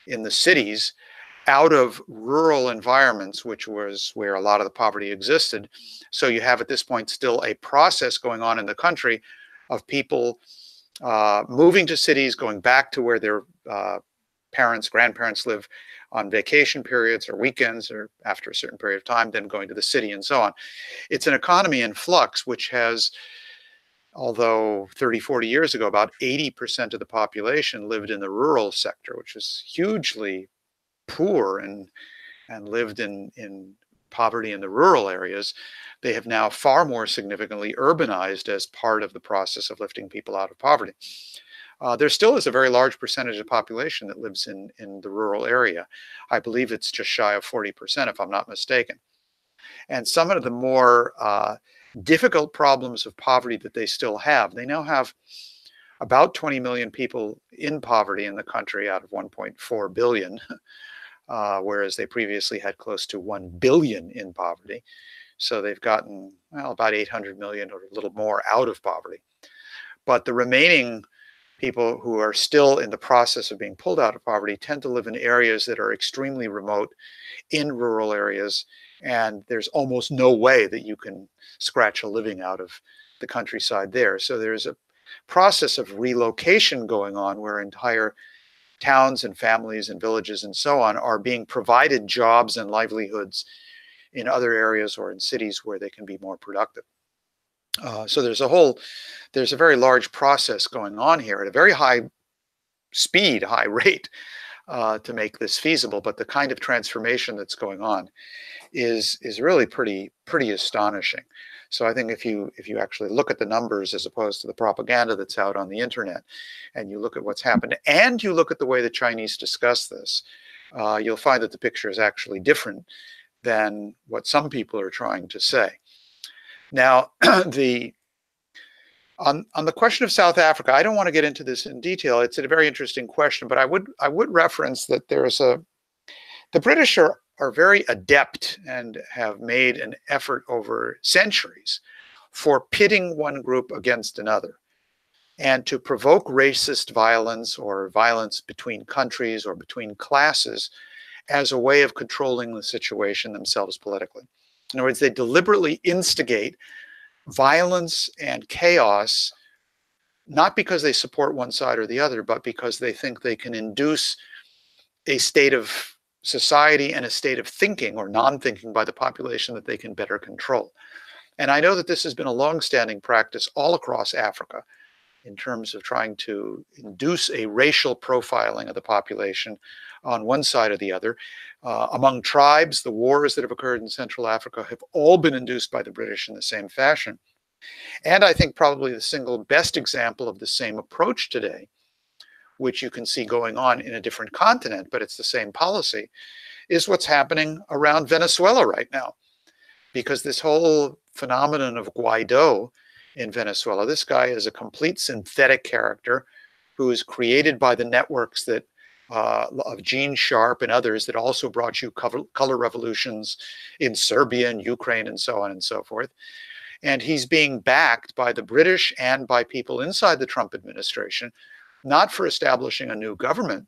in the cities out of rural environments, which was where a lot of the poverty existed. So you have at this point still a process going on in the country of people moving to cities, going back to where their parents, grandparents live on vacation periods or weekends or after a certain period of time, then going to the city and so on. It's an economy in flux, which has, although 30, 40 years ago, about 80% of the population lived in the rural sector, which is hugely poor and lived in poverty in the rural areas. They have now far more significantly urbanized as part of the process of lifting people out of poverty. There still is a very large percentage of the population that lives in the rural area. I believe it's just shy of 40%, if I'm not mistaken. And some of the more difficult problems of poverty that they still have, they now have about 20 million people in poverty in the country out of 1.4 billion, whereas they previously had close to 1 billion in poverty. So they've gotten, well, about 800 million or a little more out of poverty. But the remaining people who are still in the process of being pulled out of poverty tend to live in areas that are extremely remote, in rural areas, and there's almost no way that you can scratch a living out of the countryside there. So there's a process of relocation going on where entire towns and families and villages and so on are being provided jobs and livelihoods in other areas or in cities where they can be more productive. So there's a very large process going on here at a very high speed, high rate to make this feasible. But the kind of transformation that's going on is really pretty astonishing. So I think if you actually look at the numbers as opposed to the propaganda that's out on the internet, and you look at what's happened, and you look at the way the Chinese discuss this, you'll find that the picture is actually different than what some people are trying to say. Now, on the question of South Africa, I don't want to get into this in detail. It's a very interesting question, but I would reference that the British are very adept and have made an effort over centuries for pitting one group against another and to provoke racist violence or violence between countries or between classes as a way of controlling the situation themselves politically. In other words, they deliberately instigate violence and chaos, not because they support one side or the other, but because they think they can induce a state of society and a state of thinking or non-thinking by the population that they can better control. And I know that this has been a long-standing practice all across Africa in terms of trying to induce a racial profiling of the population on one side or the other. Among tribes, the wars that have occurred in Central Africa have all been induced by the British in the same fashion. And I think probably the single best example of the same approach today, which you can see going on in a different continent, but it's the same policy, is what's happening around Venezuela right now. Because this whole phenomenon of Guaido in Venezuela, this guy is a complete synthetic character who is created by the networks that of Gene Sharp and others that also brought you color revolutions in Serbia and Ukraine and so on and so forth. And he's being backed by the British and by people inside the Trump administration, not for establishing a new government.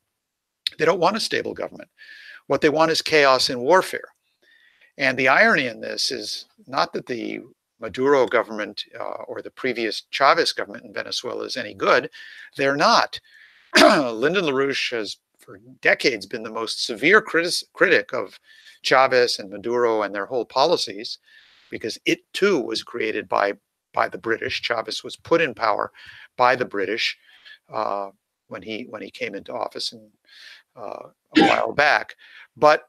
They don't want a stable government. What they want is chaos and warfare. And the irony in this is not that the Maduro government or the previous Chavez government in Venezuela is any good. They're not. Lyndon LaRouche has for decades been the most severe critic of Chavez and Maduro and their whole policies, because it too was created by the British. Chavez was put in power by the British when he came into office a while back. But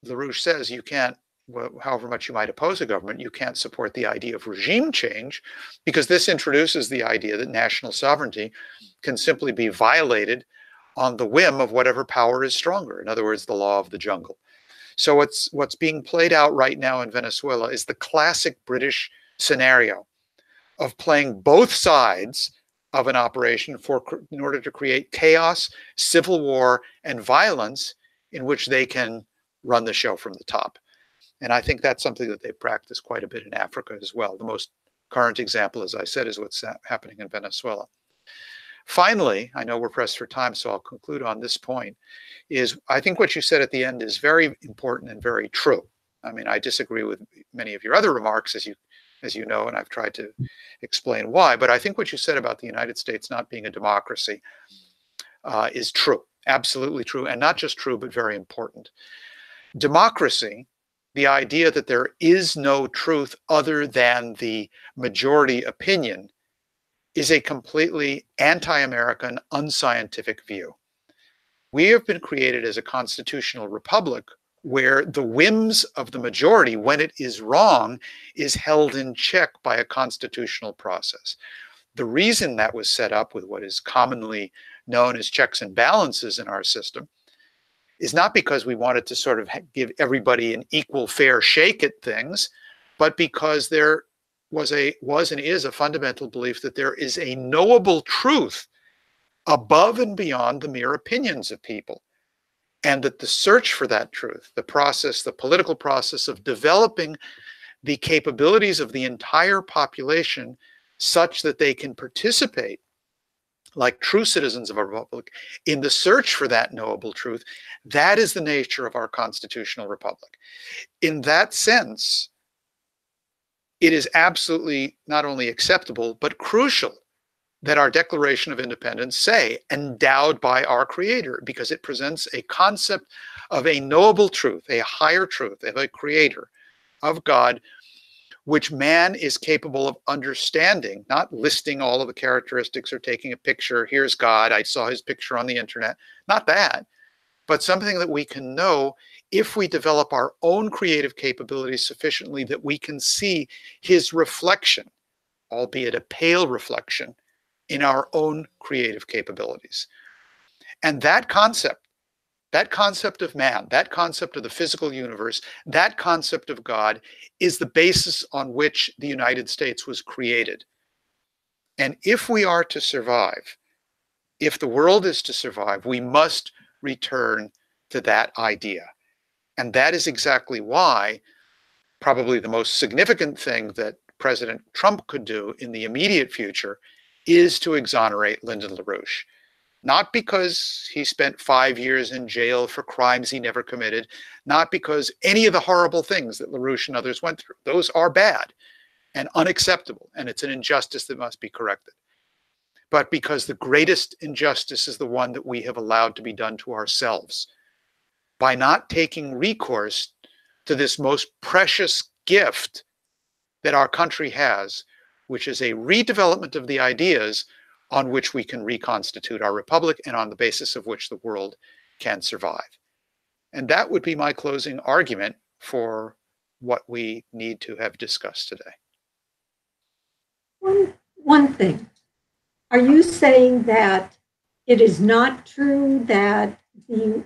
LaRouche says you can't, however much you might oppose a government, you can't support the idea of regime change, because this introduces the idea that national sovereignty can simply be violated on the whim of whatever power is stronger. In other words, the law of the jungle. So what's being played out right now in Venezuela is the classic British scenario of playing both sides of an operation in order to create chaos, civil war, and violence in which they can run the show from the top. And I think that's something that they practice quite a bit in Africa as well. The most current example, as I said, is what's happening in Venezuela. Finally, I know we're pressed for time, so I'll conclude on this point, is I think what you said at the end is very important and very true. I mean, I disagree with many of your other remarks, as you know, and I've tried to explain why, but I think what you said about the United States not being a democracy is true, absolutely true, and not just true, but very important. Democracy, the idea that there is no truth other than the majority opinion, is a completely anti-American, unscientific view. We have been created as a constitutional republic where the whims of the majority, when it is wrong, is held in check by a constitutional process. The reason that was set up with what is commonly known as checks and balances in our system is not because we wanted to sort of give everybody an equal fair shake at things, but because there was and is a fundamental belief that there is a knowable truth above and beyond the mere opinions of people. And that the search for that truth, the process, the political process of developing the capabilities of the entire population such that they can participate like true citizens of a republic in the search for that knowable truth, that is the nature of our constitutional republic. In that sense, it is absolutely not only acceptable, but crucial that our Declaration of Independence say, endowed by our Creator, because it presents a concept of a knowable truth, a higher truth, of a Creator, of God, which man is capable of understanding, not listing all of the characteristics or taking a picture, here's God, I saw his picture on the internet, not that, but something that we can know if we develop our own creative capabilities sufficiently that we can see his reflection, albeit a pale reflection, in our own creative capabilities. And that concept of man, that concept of the physical universe, that concept of God is the basis on which the United States was created. And if we are to survive, if the world is to survive, we must return to that idea. And that is exactly why probably the most significant thing that President Trump could do in the immediate future is to exonerate Lyndon LaRouche. Not because he spent 5 years in jail for crimes he never committed, not because any of the horrible things that LaRouche and others went through. Those are bad and unacceptable, and it's an injustice that must be corrected. But because the greatest injustice is the one that we have allowed to be done to ourselves by not taking recourse to this most precious gift that our country has, which is a redevelopment of the ideas on which we can reconstitute our republic and on the basis of which the world can survive. And that would be my closing argument for what we need to have discussed today. One thing, are you saying that it is not true that the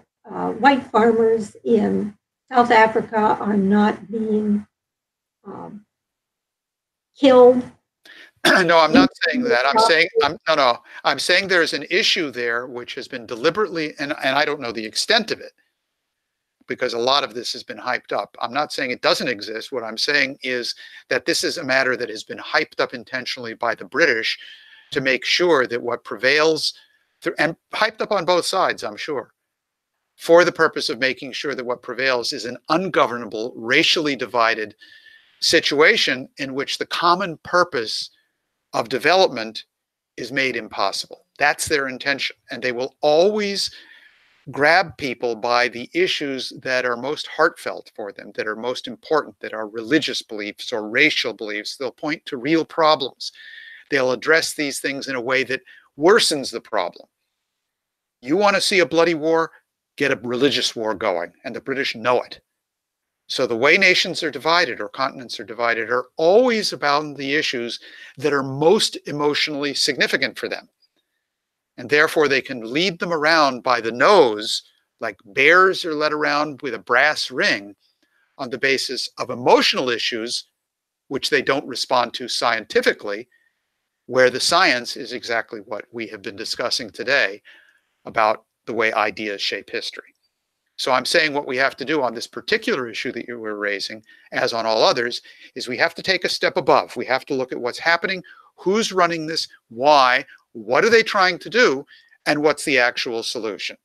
white farmers in South Africa are not being killed? No, I'm not saying that. I'm saying there's an issue there which has been deliberately, and I don't know the extent of it, because a lot of this has been hyped up. I'm not saying it doesn't exist. What I'm saying is that this is a matter that has been hyped up intentionally by the British to make sure that what prevails, and hyped up on both sides, I'm sure, for the purpose of making sure that what prevails is an ungovernable, racially divided situation in which the common purpose of development is made impossible. That's their intention. And they will always grab people by the issues that are most heartfelt for them, that are most important, that are religious beliefs or racial beliefs. They'll point to real problems. They'll address these things in a way that worsens the problem. You want to see a bloody war? Get a religious war going, and the British know it. So the way nations are divided or continents are divided are always about the issues that are most emotionally significant for them. And therefore, they can lead them around by the nose, like bears are led around with a brass ring, on the basis of emotional issues, which they don't respond to scientifically, where the science is exactly what we have been discussing today about the way ideas shape history. So I'm saying what we have to do on this particular issue that you were raising, as on all others, is we have to take a step above. We have to look at what's happening, who's running this, why, what are they trying to do, and what's the actual solution.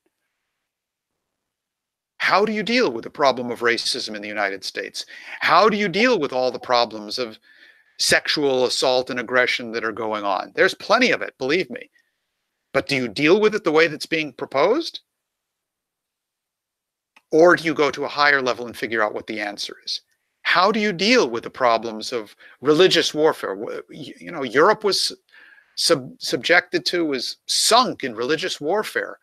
How do you deal with the problem of racism in the United States? How do you deal with all the problems of sexual assault and aggression that are going on? There's plenty of it, believe me. But do you deal with it the way that's being proposed? Or do you go to a higher level and figure out what the answer is? How do you deal with the problems of religious warfare? You know, Europe was subjected to, was sunk in religious warfare.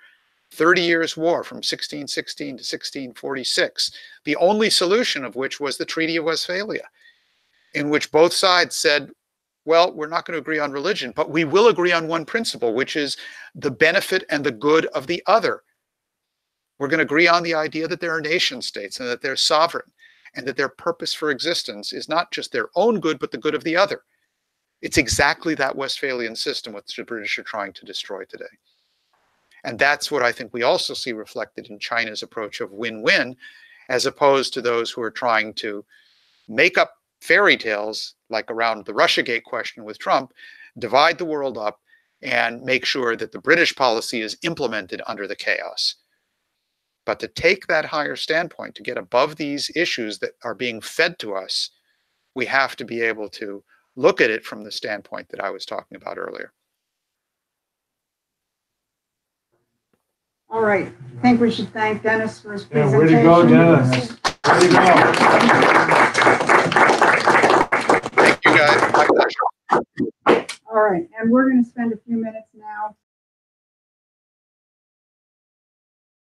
30 years war from 1616 to 1646, the only solution of which was the Treaty of Westphalia, in which both sides said, well, we're not going to agree on religion, but we will agree on one principle, which is the benefit and the good of the other. We're going to agree on the idea that there are nation states and that they're sovereign and that their purpose for existence is not just their own good, but the good of the other. It's exactly that Westphalian system which the British are trying to destroy today. And that's what I think we also see reflected in China's approach of win-win, as opposed to those who are trying to make up fairy tales, like around the Russiagate question with Trump, divide the world up and make sure that the British policy is implemented under the chaos. But to take that higher standpoint, to get above these issues that are being fed to us, we have to be able to look at it from the standpoint that I was talking about earlier. All right. I think we should thank Dennis for his presentation. Way to go, Dennis. Way to go. Thank you, guys. My pleasure. All right. And we're going to spend a few minutes now